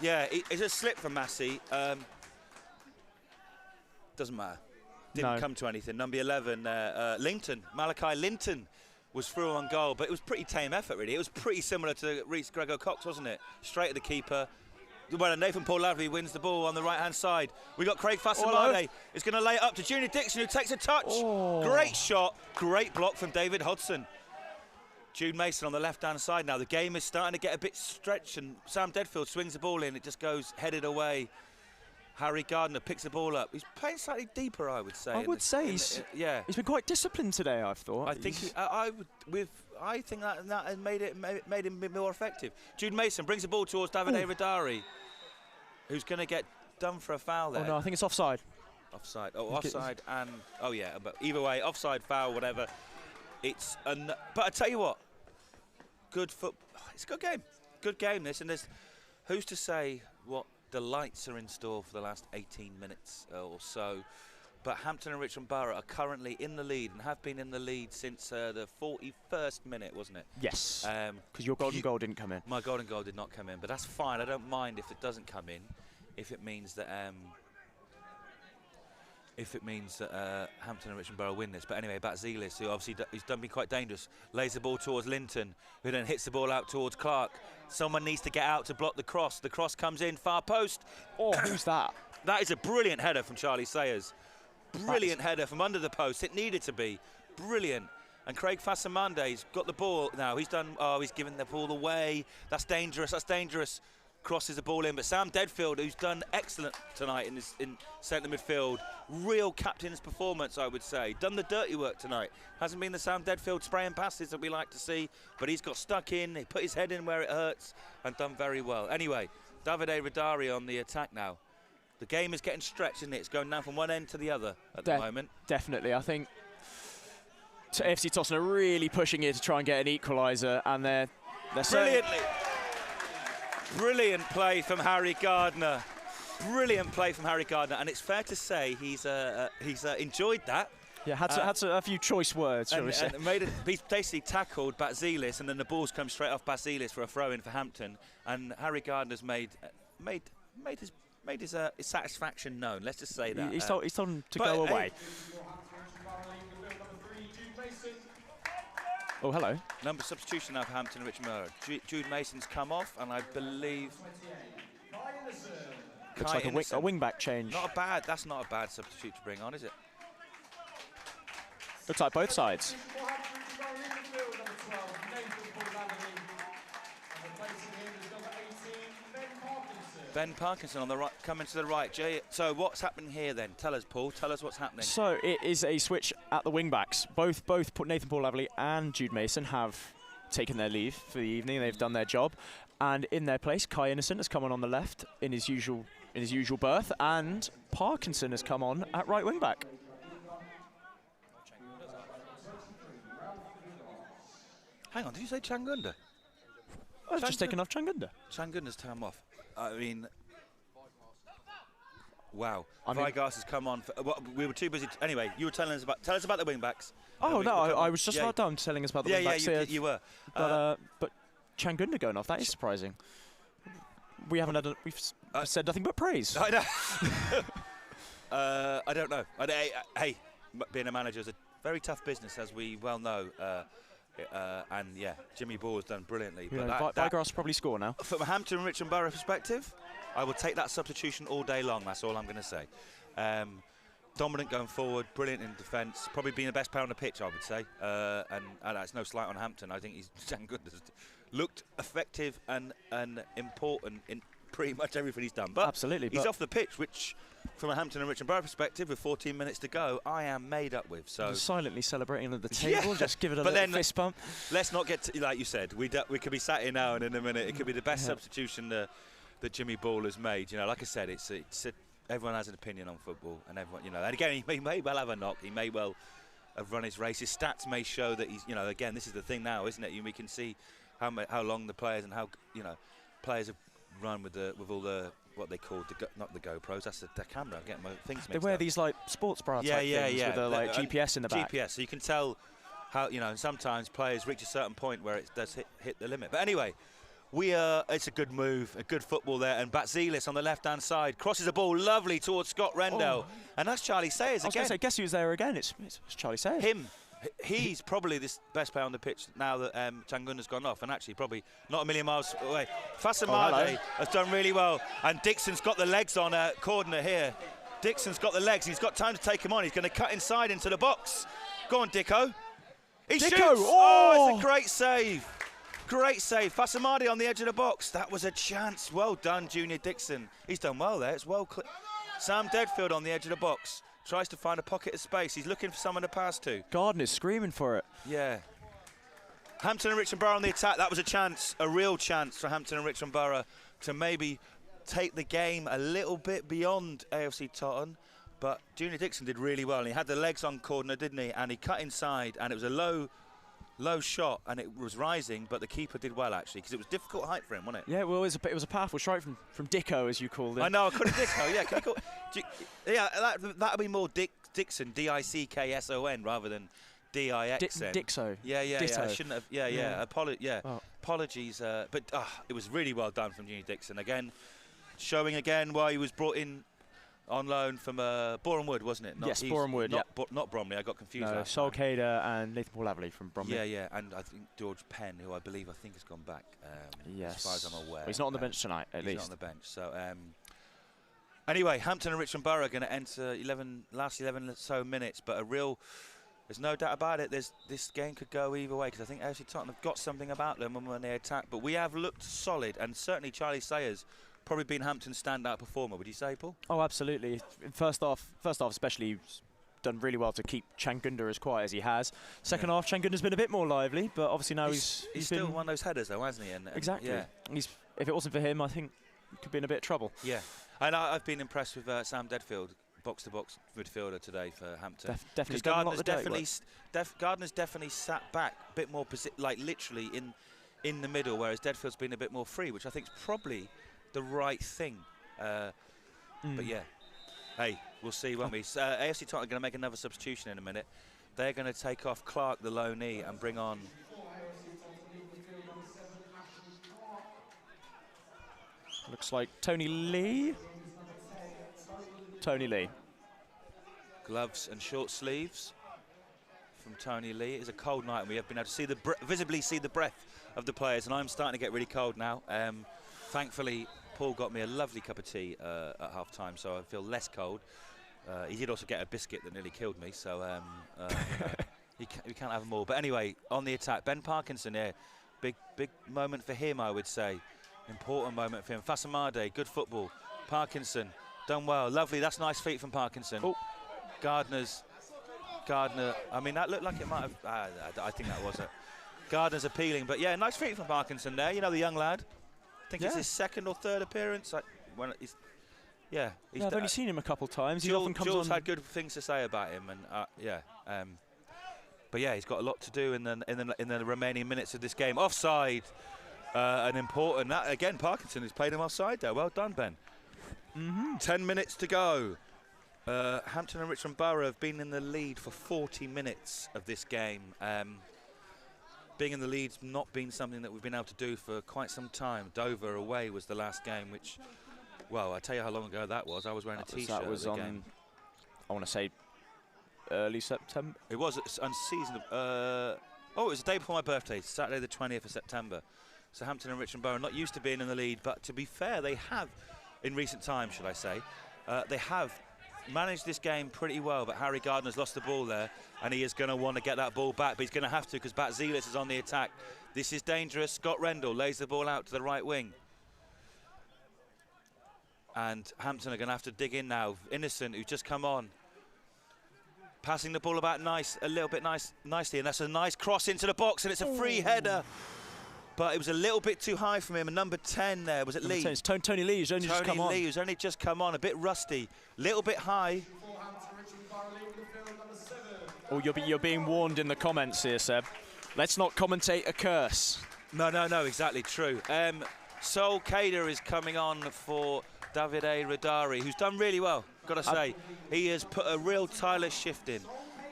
yeah, it's a slip from Massey. Doesn't matter. Didn't come to anything. Number 11, Linton, Malachi Linton, was through on goal, but it was pretty tame effort, really. It was pretty similar to Reece Gregor-Cox, wasn't it? Straight at the keeper. Well, Nathan Paul-Laverty wins the ball on the right-hand side. We got Craig Fasamade. Is going to lay it up to Junior Dixon, who takes a touch. Oh. Great shot. Great block from David Hodson. Jude Mason on the left-hand side now. The game is starting to get a bit stretched, and Sam Deadfield swings the ball in. It just goes headed away. Harry Gardner picks the ball up. He's playing slightly deeper, I would say. He's been quite disciplined today, I've thought. I think I think that has made him a bit more effective. Jude Mason brings the ball towards Davide Radari, who's going to get done for a foul there. Oh no, I think it's offside. Offside. Oh, offside and but either way, offside, foul, whatever. But I tell you what, it's a good game. Good game this, and who's to say what delights are in store for the last 18 minutes or so. But Hampton and Richmond Borough are currently in the lead and have been in the lead since the 41st minute, wasn't it? Yes. Because your golden goal didn't come in. My golden goal did not come in, but that's fine. I don't mind if it doesn't come in, if it means that Hampton and Richmond Borough win this. But anyway, Batzilis, who obviously he's been quite dangerous, lays the ball towards Linton, who then hits the ball out towards Clark. Someone needs to get out to block the cross. The cross comes in, far post. Oh, who's that? That is a brilliant header from Charlie Sayers. Brilliant header from under the post. It needed to be. Brilliant. And Craig Fasamande's got the ball now. He's given the ball away. That's dangerous. Crosses the ball in, but Sam Deadfield, who's done excellent tonight in centre midfield, real captain's performance, I would say. Done the dirty work tonight. Hasn't been the Sam Deadfield spraying passes that we like to see, but he's got stuck in, he put his head in where it hurts, and done very well. Anyway, Davide Radari on the attack now. The game is getting stretched, isn't it? It's going down from one end to the other at the moment. Definitely. I think AFC TOTTON are really pushing here to try and get an equaliser, and they're Brilliant play from Harry Gardner. Brilliant play from Harry Gardner, and it's fair to say he's enjoyed that. Yeah, had a few choice words, shall we say. He's basically tackled Batzilis, and then the ball's come straight off Batzilis for a throw-in for Hampton, and Harry Gardner's made his satisfaction known. Let's just say that. He's told him to go away. Oh, hello. Number substitution now for Hampton and Richmond Borough. Jude Mason's come off, and I believe looks like a wing-back change. That's not a bad substitute to bring on, is it? Looks like both sides. Ben Parkinson on the right, coming to the right. Jay, so what's happening here then? Tell us, Paul. Tell us what's happening. So it is a switch at the wing backs. Both Nathan Paul-Laverty and Jude Mason have taken their leave for the evening. They've done their job, And in their place, Kai Innocent has come on the left in his usual berth, and Parkinson has come on at right wing back. Hang on, did you say Changunda? I was just taking off Changunda. Changunda's time off. I mean, wow. I mean, Vigas has come on. Well, we were too busy. Anyway, you were telling us about. Tell us about the wing backs. Oh no, I was just about done telling us about the wing backs. Yeah, you were. But Changunda going off, that is surprising. We haven't had. We've said nothing but praise. I know. I don't know. Hey, being a manager is a very tough business, as we well know. And yeah, Jimmy Ball has done brilliantly. But Vigas probably score now. From a Hampton and Richmond Borough perspective, I will take that substitution all day long. That's all I'm going to say. Dominant going forward, brilliant in defence. Probably being the best player on the pitch, I would say. And that's no slight on Hampton. I think he's good. Looked effective and important in pretty much everything he's done. But absolutely, he's off the pitch, which, from a Hampton and Richmond Borough perspective, with 14 minutes to go, I am made up with. So silently celebrating at the table, just give it a but little fist bump. Let's not get to, like you said, we could be sat here now and in a minute. It could be the best substitution that Jimmy Ball has made. You know, like I said, everyone has an opinion on football, and everyone, you know, and again, he may well have a knock. He may well have run his race. His stats may show that he's, you know, again, this is the thing now, isn't it? We can see how long the players and how, you know, players have run with all the what they call not the GoPros. That's the camera. I'm getting my things mixed up. They wear these like sports bra type things with a like GPS in the back. GPS, so you can tell how, you know. And sometimes players reach a certain point where it does hit the limit. But anyway, it's a good move, a good football there, and Batzilis on the left-hand side crosses the ball lovely towards Scott Rendell, and that's Charlie Sayers again. I was going to say, guess who's there again? It's Charlie Sayers. Him. He's probably the best player on the pitch now that Changunda's gone off, and actually probably not a million miles away. Fasamade has done really well, and Dixon's got the legs on Cordner here. Dixon's got the legs. He's got time to take him on. He's going to cut inside into the box. Go on, Dicko. He shoots. Oh, it's a great save. Great save. Fasamade on the edge of the box. That was a chance. Well done, Junior Dixon. He's done well there. It's well. Sam Deadfield on the edge of the box. Tries to find a pocket of space. He's looking for someone to pass to. Gardner's screaming for it. Yeah. Hampton and Richmond Borough on the attack. That was a chance, a real chance for Hampton and Richmond Borough to maybe take the game a little bit beyond AFC Totton. But Junior Dixon did really well. And he had the legs on Cordner, didn't he? And he cut inside, and it was a low shot, and it was rising, but the keeper did well, actually, because it was difficult height for him, wasn't it? Yeah, well, it was a powerful strike from Dicko, as you called it. I know, I called it Dicko, yeah. Can yeah, that would be more Dixon, D-I-C-K-S-O-N, rather than D-I-X-N. Dixo. Yeah, Ditto. I shouldn't have, apologies, but it was really well done from Junior Dixon. Again, showing again why he was brought in on loan from Boreham Wood, wasn't it? Yes, Boreham Wood, not Bromley, I got confused. No, Sol Cader and Nathan Paul Averley from Bromley. Yeah, and I think George Penn, who I think has gone back, yes. as far as I'm aware. Well, he's not on the bench tonight, at least. He's not on the bench. So, anyway, Hampton and Richmond Borough are going to enter last 11 or so minutes, but there's no doubt about it, this game could go either way, because I think AFC Tottenham have got something about them when they attack, but we have looked solid, and certainly Charlie Sayers probably been Hampton's standout performer, would you say, Paul? Oh, absolutely. First half especially, he's done really well to keep Changunda as quiet as he has. Second half, Changunda's been a bit more lively, but obviously now he's still one of those headers, though, hasn't he? And exactly. Yeah. If it wasn't for him, I think he could be in a bit of trouble. Yeah, and I've been impressed with Sam Deadfield, box-to-box midfielder today for Hampton. Gardner's definitely sat back a bit more, like literally in the middle, whereas Deadfield's been a bit more free, which I think is probably the right thing. But yeah, hey, we'll see, won't we? AFC Tottenham are going to make another substitution in a minute. They're going to take off Clark, the loanee, and bring on looks like Tony Lee. Gloves and short sleeves from Tony Lee. It's a cold night, and we have been able to visibly see the breath of the players, and I'm starting to get really cold now. Thankfully, Paul got me a lovely cup of tea at half-time, so I feel less cold. He did also get a biscuit that nearly killed me, so we can't have them all. But anyway, on the attack, Ben Parkinson here. Big moment for him, I would say. Important moment for him. Fasamade, good football. Parkinson, done well. Lovely, that's nice feet from Parkinson. Oh. Gardner, I mean, that looked like it might have, I think that was it. Gardner's appealing, but yeah, nice feet from Parkinson there. You know, the young lad. I think it's his second or third appearance. Yeah, I've only seen him a couple times. He often comes Jules on. had good things to say about him, and but yeah, he's got a lot to do in the remaining minutes of this game. Offside, an important. Again, Parkinson has played him offside there. Well done, Ben. 10 minutes to go. Hampton and Richmond Borough have been in the lead for 40 minutes of this game. Being in the lead's not been something that we've been able to do for quite some time. Dover away was the last game, which, well, I tell you how long ago that was. I was wearing a T-shirt. That was on, game. I want to say, early September. It was unseasoned. It was the day before my birthday, Saturday the 20th of September. So Hampton and Richmond Borough not used to being in the lead, but to be fair, they have, in recent times, should I say, they have managed this game pretty well, but Harry Gardner's lost the ball there, and he is going to want to get that ball back, but he's going to have to because Bat Zealis is on the attack. This is dangerous. Scott Rendell lays the ball out to the right wing. And Hampton are going to have to dig in now. Innocent, who's just come on. Passing the ball about a little bit nicely, and that's a nice cross into the box, and it's a free header. But it was a little bit too high from him. And number 10 there, was it Lee? It's Tony Lee, who's only just come on. Tony Lee, who's only just come on, a bit rusty, little bit high. Oh, you're being warned in the comments here, Seb. Let's not commentate a curse. No, exactly true. Sol Kader is coming on for Davide Radari, who's done really well, got to say. He has put a real tireless shift in.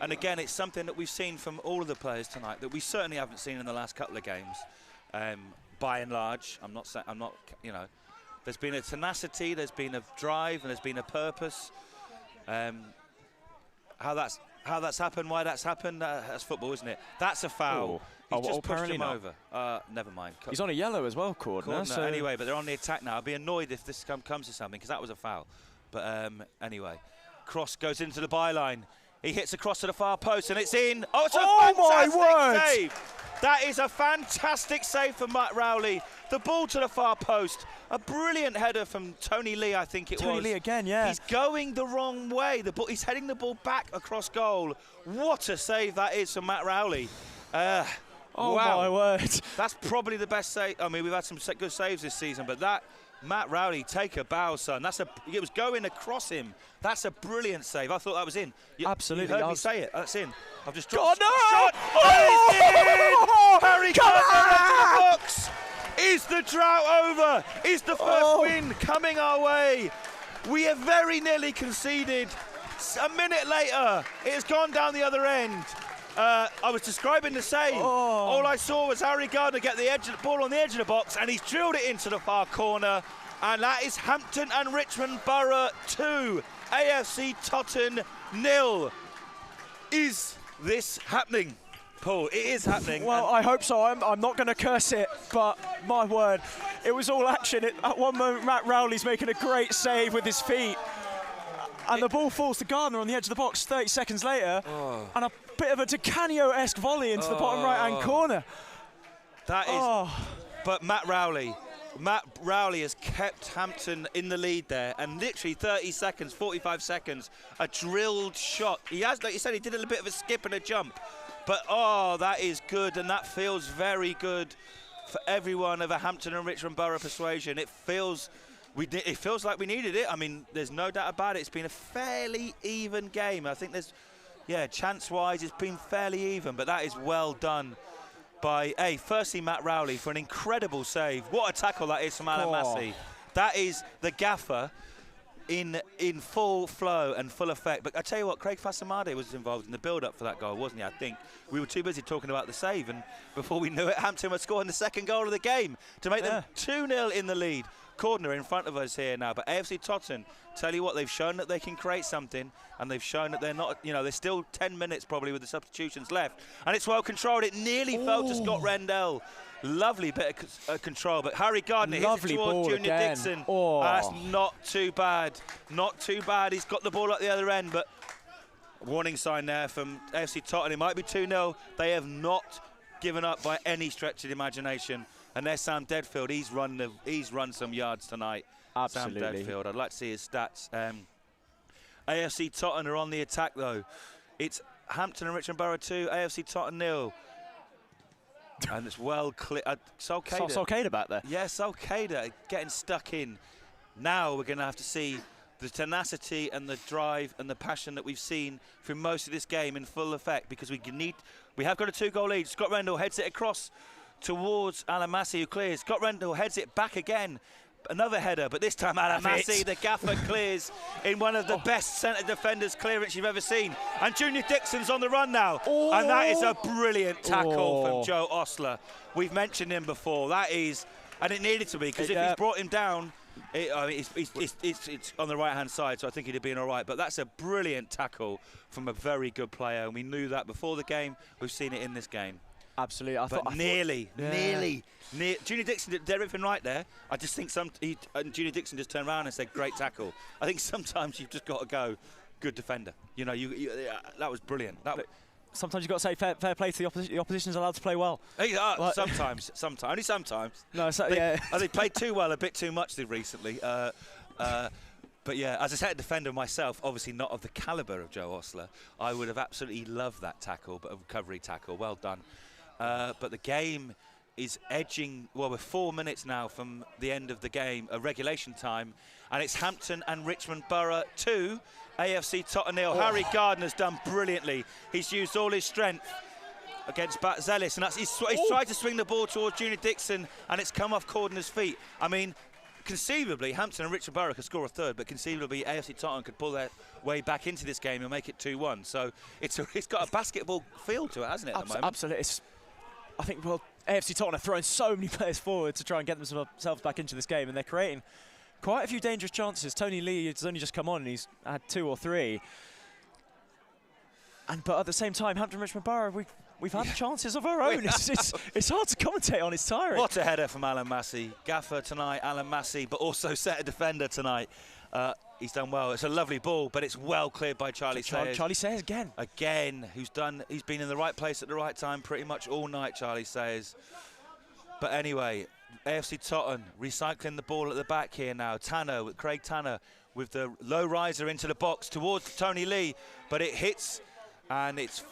And again, it's something that we've seen from all of the players tonight that we certainly haven't seen in the last couple of games. By and large, I'm not, you know, there's been a tenacity, there's been a drive, and there's been a purpose. How that's happened, why that's happened, that's football, isn't it? That's a foul. He's just pushed him over. Never mind. He's on a yellow as well, Cordner. So anyway, but they're on the attack now. I'd be annoyed if this comes to something, because that was a foul. But anyway, cross goes into the byline. He hits across to the far post, and it's in. Oh, it's a fantastic save. That is a fantastic save from Matt Rowley. The ball to the far post. A brilliant header from Tony Lee, I think it was. Tony Lee again, yeah. He's going the wrong way. He's heading the ball back across goal. What a save that is from Matt Rowley. Oh, wow. my word. That's probably the best save. I mean, we've had some good saves this season, but that, Matt Rowley, take a bow, son. It was going across him. That's a brilliant save. I thought that was in. Absolutely. You heard me say it. That's in. I've just dropped. God, no! Shot. Oh, it's in! Harry Gardner into the box. Is the drought over? Is the first win coming our way? We have very nearly conceded. A minute later, it has gone down the other end. I was describing the same. All I saw was Harry Gardner get the ball on the edge of the box, and he's drilled it into the far corner. And that is Hampton and Richmond Borough 2, AFC TOTTON 0. Is this happening, Paul? It is happening. Well, I hope so. I'm not going to curse it, but my word, it was all action. At one moment, Matt Rowley's making a great save with his feet. And the ball falls to Gardner on the edge of the box 30 seconds later. And a bit of a Di Canio-esque volley into the bottom right-hand corner. That is... But Matt Rowley has kept Hampton in the lead there, and literally 30 seconds, 45 seconds, a drilled shot. He has, like you said, he did a bit of a skip and a jump. But, that is good, and that feels very good for everyone of a Hampton and Richmond Borough persuasion. It feels like we needed it. I mean, there's no doubt about it. It's been a fairly even game. I think chance-wise, it's been fairly even, but that is well done by, firstly, Matt Rowley for an incredible save. What a tackle that is from Alan Massey. That is the gaffer in full flow and full effect. But I tell you what, Craig Fasamade was involved in the build-up for that goal, wasn't he? I think we were too busy talking about the save, and before we knew it, Hampton were scoring the second goal of the game to make them 2-0 in the lead. Cordner in front of us here now, but AFC TOTTON, tell you what, they've shown that they can create something, and they've shown that they're not, there's still 10 minutes probably with the substitutions left, and it's well controlled. It nearly fell to Scott Rendell. Lovely bit of control, but Harry Gardner hits it towards Junior Dixon. That's not too bad. Not too bad. He's got the ball at the other end, but warning sign there from AFC TOTTON. It might be 2-0. They have not given up by any stretch of the imagination. And there's Sam Deadfield. He's run some yards tonight. Absolutely. Sam Deadfield. I'd like to see his stats. AFC TOTTON are on the attack though. It's Hampton and Richmond Borough 2, AFC TOTTON 0. And it's well clear. Solcaida. Solcaida back there. Yeah, Solcaida getting stuck in. Now we're going to have to see the tenacity and the drive and the passion that we've seen through most of this game in full effect, because we have got a 2-goal lead. Scott Rendell heads it across towards Alan Massey, who clears. Scott Rendell heads it back again. Another header, but this time Alan Massey, the gaffer, clears in one of the best centre defenders clearance you've ever seen. And Junior Dixon's on the run now. And that is a brilliant tackle from Joe Osler. We've mentioned him before. That is, and it needed to be, because if he's brought him down, I mean, it's on the right-hand side, so I think he'd have been all right. But that's a brilliant tackle from a very good player, and we knew that before the game. We've seen it in this game. Absolutely. I thought nearly. Junior Dixon did everything right there. I just think Junior Dixon just turned around and said, great tackle. I think sometimes you've just got to go, good defender. You know, that was brilliant. Sometimes you've got to say fair play to the opposition. The opposition's allowed to play well. Sometimes, only sometimes. No, they played too well, a bit too much recently. But yeah, as a centre defender myself, obviously not of the calibre of Joe Osler, I would have absolutely loved that tackle, but a recovery tackle, well done. But the game is edging, well, we're 4 minutes now from the end of the game, regulation time, and it's Hampton and Richmond Borough 2, AFC TOTTON 0. Harry Gardner's done brilliantly. He's used all his strength against Batzelis, and he's tried to swing the ball towards Junior Dixon, and it's come off Cordner's feet. I mean, conceivably, Hampton and Richmond Borough could score a third, but conceivably AFC TOTTON could pull their way back into this game and make it 2-1. So it's got a basketball feel to it, hasn't it, at the moment? Absolutely. I think, well, AFC TOTTON are throwing so many players forward to try and get themselves back into this game, and they're creating quite a few dangerous chances. Tony Lee has only just come on, and he's had 2 or 3. But at the same time, Hampton and Richmond Borough, we've had chances of our own. It's hard to commentate on. It's tiring. What a header from Alan Massey. Gaffer tonight, Alan Massey, but also centre defender tonight. He's done well. It's a lovely ball, but it's well cleared by Charlie Sayers. Charlie Sayers again. Again, he's been in the right place at the right time pretty much all night, Charlie Sayers. But anyway, AFC TOTTON recycling the ball at the back here now. Craig Tanner with the low riser into the box towards Tony Lee, but it hits. And it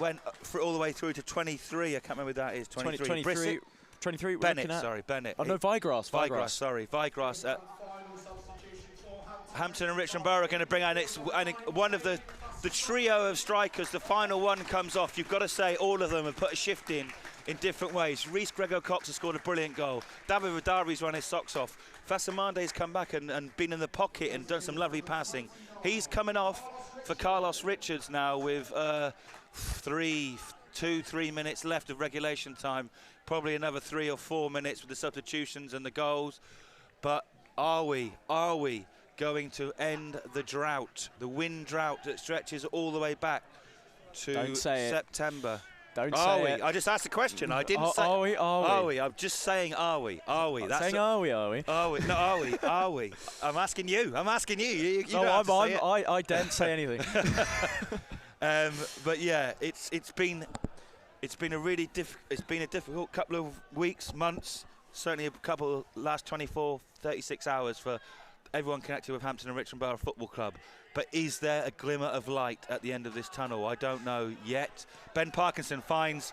went all the way through to 23. I can't remember who that is. 23. 23. Bennett. Oh no, Vigras. Vigras. Hampton and Richmond Borough are going to bring out one of the trio of strikers. The final one comes off. You've got to say all of them have put a shift in different ways. Reece Gregor-Cox has scored a brilliant goal. David Vidari's run his socks off. Fasamande's come back and been in the pocket and done some lovely passing. He's coming off for Carlos Richards now with 3 minutes left of regulation time. Probably another 3 or 4 minutes with the substitutions and the goals. But are we going to end the drought, the wind drought that stretches all the way back to September? Don't say it. I just asked a question. I didn't say. Are we? I'm just saying, are we? Are we? That's saying, are we? Are we? No, are we? Are we? I'm asking you. You no, don't have to say it. I don't say anything. But yeah, it's been a really difficult couple of weeks, months, certainly a couple last 24, 36 hours for everyone connected with Hampton and Richmond Borough Football Club. But is there a glimmer of light at the end of this tunnel? I don't know yet. Ben Parkinson finds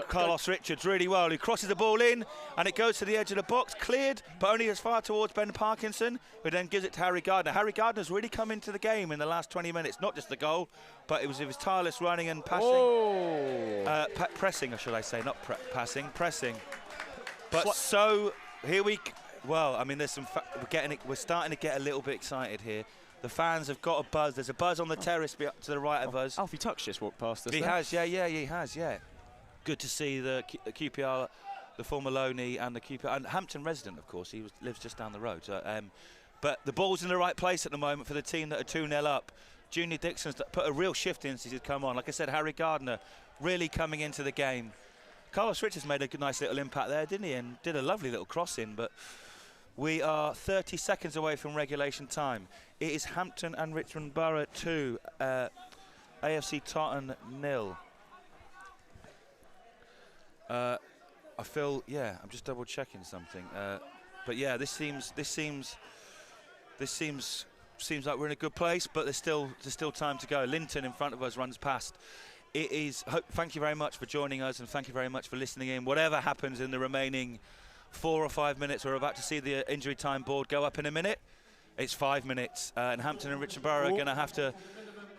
Carlos Richards really well. He crosses the ball in, and it goes to the edge of the box, cleared, but only as far towards Ben Parkinson, who then gives it to Harry Gardner. Harry Gardner's really come into the game in the last 20 minutes, not just the goal, but it was his tireless running and passing. Pressing, should I say, not passing, pressing. But so, here we... Well, I mean, there's some... We're starting to get a little bit excited here. The fans have got a buzz. There's a buzz on the terrace to the right of us. Alfie Tuck's just walked past us. He has, yeah. Good to see the QPR, the former Loney, and the QPR, and Hampton resident, of course. He lives just down the road. So, but the ball's in the right place at the moment for the team that are 2-0 up. Junior Dixon's put a real shift in since he's come on. Like I said, Harry Gardner really coming into the game. Carlos Richards made a nice little impact there, didn't he? And did a lovely little cross in, but we are 30 seconds away from regulation time. It is Hampton and Richmond Borough 2, AFC TOTTON 0. I feel, I'm just double checking something. But yeah, this seems like we're in a good place, but there's still time to go. Linton in front of us runs past it is. Thank you very much for joining us, and thank you very much for listening in. Whatever happens in the remaining 4 or 5 minutes, we're about to see the injury time board go up in a minute. It's 5 minutes, and Hampton and Richmond Borough are going to have to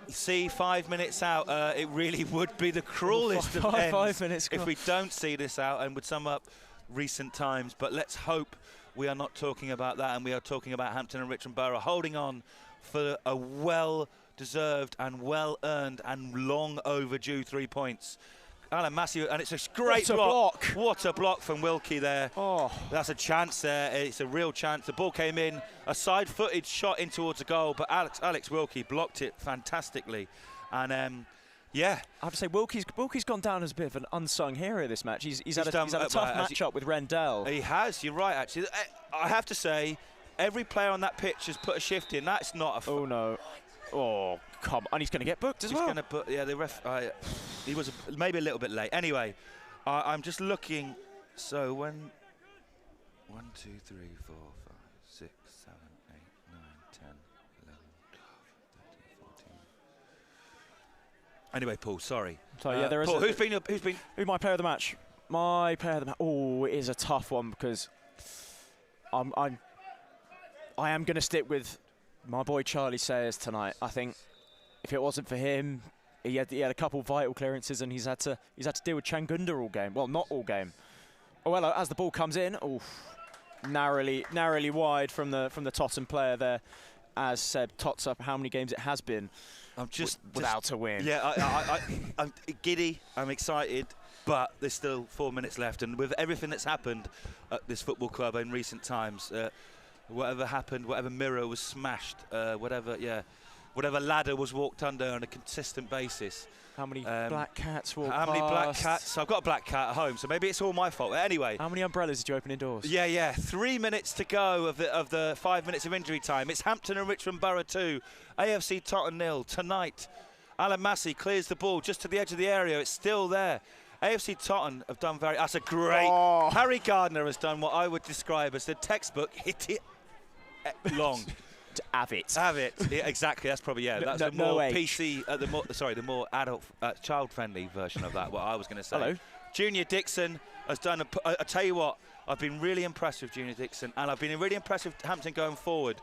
see 5 minutes out. It really would be the cruelest of ends 5 minutes if we don't see this out and would sum up recent times. But let's hope we are not talking about that, and we are talking about Hampton and Richmond Borough holding on for a well-deserved and well-earned and long overdue 3 points. Alan Massey, and it's a great block. What a block from Wilkie there. Oh. That's a chance there. It's a real chance. The ball came in, a side-footed shot in towards a goal, but Alex Wilkie blocked it fantastically. And yeah, I have to say, Wilkie's gone down as a bit of an unsung hero this match. He's had a tough matchup with Rendell. He has. You're right, actually. I have to say, every player on that pitch has put a shift in. That's not a. Oh no. Oh, come on. And he's going to get booked as well. He's going to put, yeah, the ref, he was maybe a little bit late. Anyway, I'm just looking. So when 1, 2, 3, 4, 5, 6, 7, 8, 9, 10, 11, 12, 13, 14. Anyway, Paul, sorry. So yeah, there is. Paul, who's my player of the match? My player of the match. Oh, it is a tough one because I am going to stick with my boy Charlie Sayers tonight. I think if it wasn't for him, he had a couple vital clearances, and he's had to deal with Changunda all game. Well, not all game. Oh well, as the ball comes in, narrowly wide from the TOTTON player there. As Seb tots up how many games it has been. I'm just without a win. Yeah, I'm giddy. I'm excited, but there's still 4 minutes left, and with everything that's happened at this football club in recent times. Whatever happened, whatever mirror was smashed, whatever ladder was walked under on a consistent basis. How many black cats walked How past? many black cats? I've got a black cat at home, so maybe it's all my fault. But anyway. How many umbrellas did you open indoors? Yeah. 3 minutes to go of the 5 minutes of injury time. It's Hampton and Richmond Borough 2, AFC TOTTON 0 tonight. Alan Massey clears the ball just to the edge of the area. It's still there. AFC TOTTON have done that's a great. Oh. Harry Gardner has done what I would describe as the textbook hit it long. Have it. Yeah, exactly. That's probably That's the more PC, the more adult, child-friendly version of that. What I was going to say. Hello. Junior Dixon has done. I tell you what, I've been really impressed with Junior Dixon, and I've been really impressed with Hampton going forward.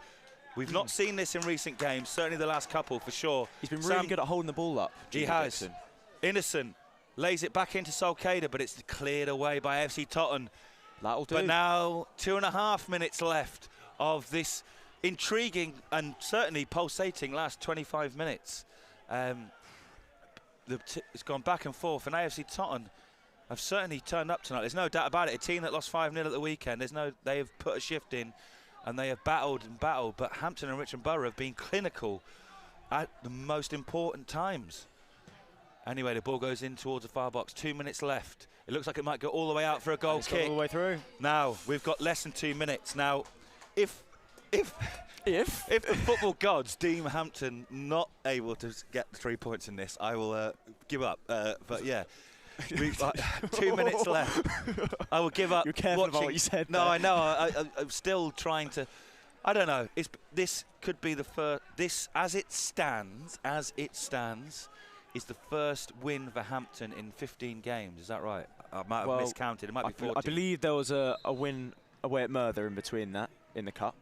We've not seen this in recent games. Certainly the last couple, for sure. He's been really good at holding the ball up. He has. Dixon. Innocent lays it back into Solcader, but it's cleared away by AFC TOTTON. That'll do. But now 2.5 minutes left of this intriguing and certainly pulsating last 25 minutes. It's gone back and forth, and AFC TOTTON have certainly turned up tonight. There's no doubt about it. A team that lost 5-0 at the weekend. They have put a shift in, and they have battled and battled. But Hampton and Richmond Borough have been clinical at the most important times. Anyway, the ball goes in towards the far box. 2 minutes left. It looks like it might go all the way out for a goal kick. All the way through. Now we've got less than 2 minutes. Now, if the football gods deem Hampton not able to get 3 points in this, I will give up. But yeah, we've got 2 minutes left. I will give up. You're careful about what you said. No, I know. I'm still trying to. I don't know. This could be the first. This, as it stands, is the first win for Hampton in 15 games. Is that right? I might have miscounted. It might be 14. I believe there was a win away at Merthyr in between that in the cup.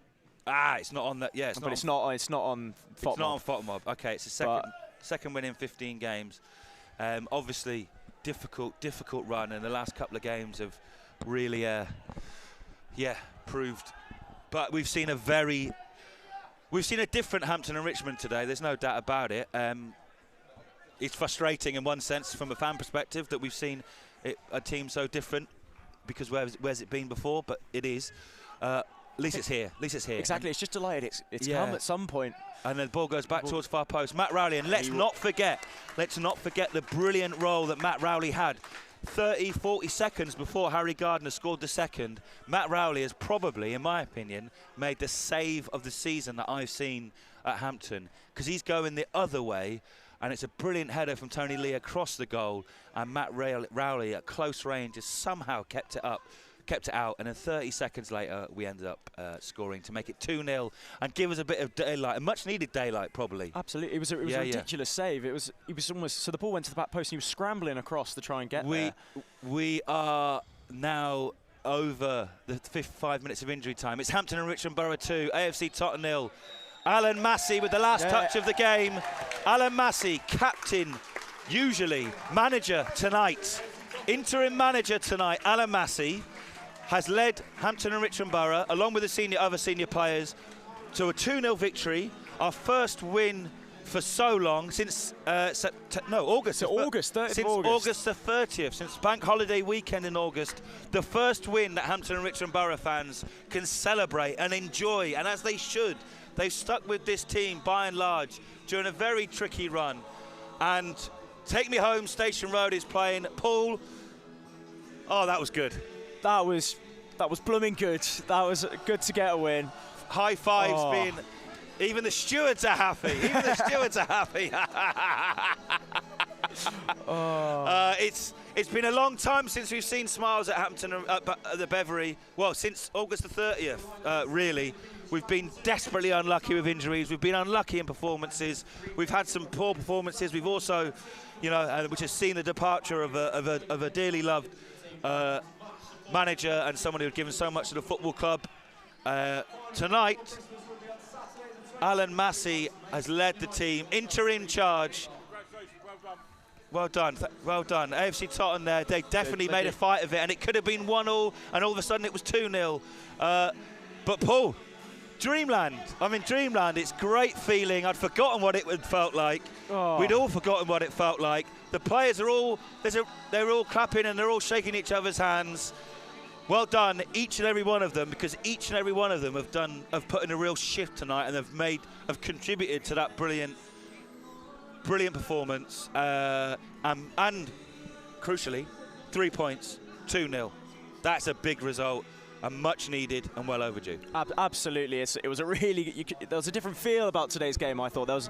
It's not on that. Yeah, it's not on. It's not on Fotmob. It's not on Fotmob. Okay, it's the second win in 15 games. Obviously, difficult run, and the last couple of games have really, proved. But we've seen a different Hampton and Richmond today. There's no doubt about it. It's frustrating in one sense from a fan perspective that we've seen a team so different, because where's it been before? But it is. At least it's here. Exactly. It's just delayed. It's come at some point. And then the ball goes back towards far post. Matt Rowley, and let's not forget the brilliant role that Matt Rowley had. 30, 40 seconds before Harry Gardner scored the second, Matt Rowley has probably, in my opinion, made the save of the season that I've seen at Hampton, because he's going the other way, and it's a brilliant header from Tony Lee across the goal, and Matt Rowley at close range has somehow kept it up. kept it out, and then 30 seconds later we ended up scoring to make it 2-0 and give us a bit of daylight, a much-needed daylight probably. Absolutely, it was a ridiculous save. He was almost, so the ball went to the back post and he was scrambling across to try and get there. We are now over the 5 minutes of injury time. It's Hampton and Richmond Borough 2, AFC TOTTON 0. Alan Massey with the last touch of the game. Alan Massey, captain, usually manager tonight. Interim manager tonight, Alan Massey, has led Hampton and Richmond Borough, along with the other senior players, to a 2-0 victory. Our first win for so long, since August. August, 30th since August. August the 30th, since Bank Holiday weekend in August. The first win that Hampton and Richmond Borough fans can celebrate and enjoy, and as they should. They've stuck with this team by and large during a very tricky run. And Take Me Home, Station Road is playing. Paul, oh, that was good. That was blooming good. That was good to get a win. High fives being... Even the stewards are happy. Even the stewards are happy. It's been a long time since we've seen smiles at Hampton at the Beverley. Well, since August the 30th, really. We've been desperately unlucky with injuries. We've been unlucky in performances. We've had some poor performances. We've also, which has seen the departure of a dearly loved manager and someone who had given so much to the football club. Tonight, Alan Massey has led the team. Interim charge. Well done, well done. AFC TOTTON there, they definitely made a fight of it, and it could have been 1-1, and all of a sudden it was 2-0. But Paul, Dreamland. I'm in Dreamland. It's great feeling. I'd forgotten what it felt like. We'd all forgotten what it felt like. The players are all, they're all clapping and they're all shaking each other's hands. Well done, each and every one of them, because each and every one of them have put in a real shift tonight and have contributed to that brilliant performance. And crucially, 3 points, 2-0. That's a big result. And much needed and well overdue. Absolutely, it was a really. There was a different feel about today's game. I thought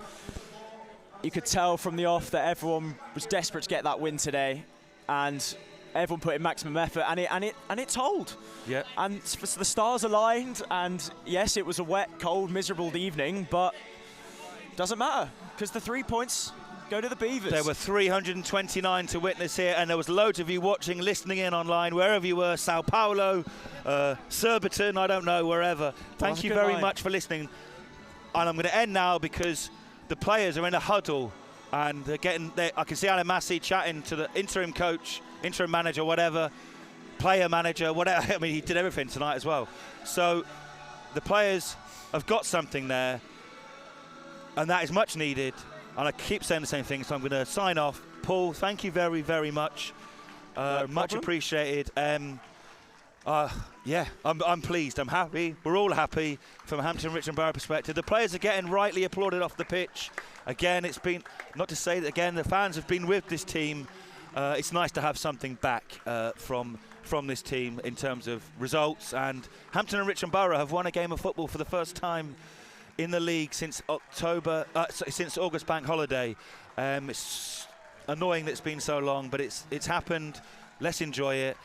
you could tell from the off that everyone was desperate to get that win today, and everyone put in maximum effort, and it told. Yeah. And the stars aligned, and yes, it was a wet, cold, miserable evening, but doesn't matter because the 3 points go to the Beavers. There were 329 to witness here, and there was loads of you watching, listening in online, wherever you were, Sao Paulo, Surbiton, I don't know, wherever. Thank you very much for listening. And I'm going to end now because the players are in a huddle, and they're getting. I can see Alan Massey chatting to the interim coach, interim manager, whatever, player manager, whatever. I mean, he did everything tonight as well. So the players have got something there, and that is much needed. And I keep saying the same thing, so I'm going to sign off. Paul, thank you very, very much. Much appreciated. Yeah, I'm pleased. I'm happy. We're all happy from a Hampton Richmond Borough perspective. The players are getting rightly applauded off the pitch. Again, it's been, not to say that again, the fans have been with this team. It's nice to have something back from this team in terms of results. And Hampton and Richmond Borough have won a game of football for the first time in the league since since August Bank Holiday. It's annoying that it's been so long, but it's happened. Let's enjoy it.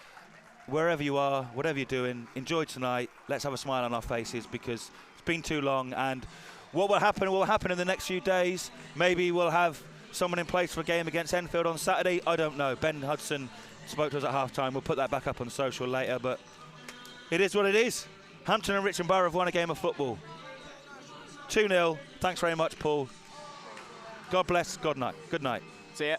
Wherever you are, whatever you're doing, enjoy tonight. Let's have a smile on our faces because it's been too long. And what will happen in the next few days. Maybe we'll have someone in place for a game against Enfield on Saturday. I don't know. Ben Hudson spoke to us at half-time. We'll put that back up on social later, but it is what it is. Hampton and Richmond Borough have won a game of football. 2-0. Thanks very much, Paul. God bless. Good night. See ya.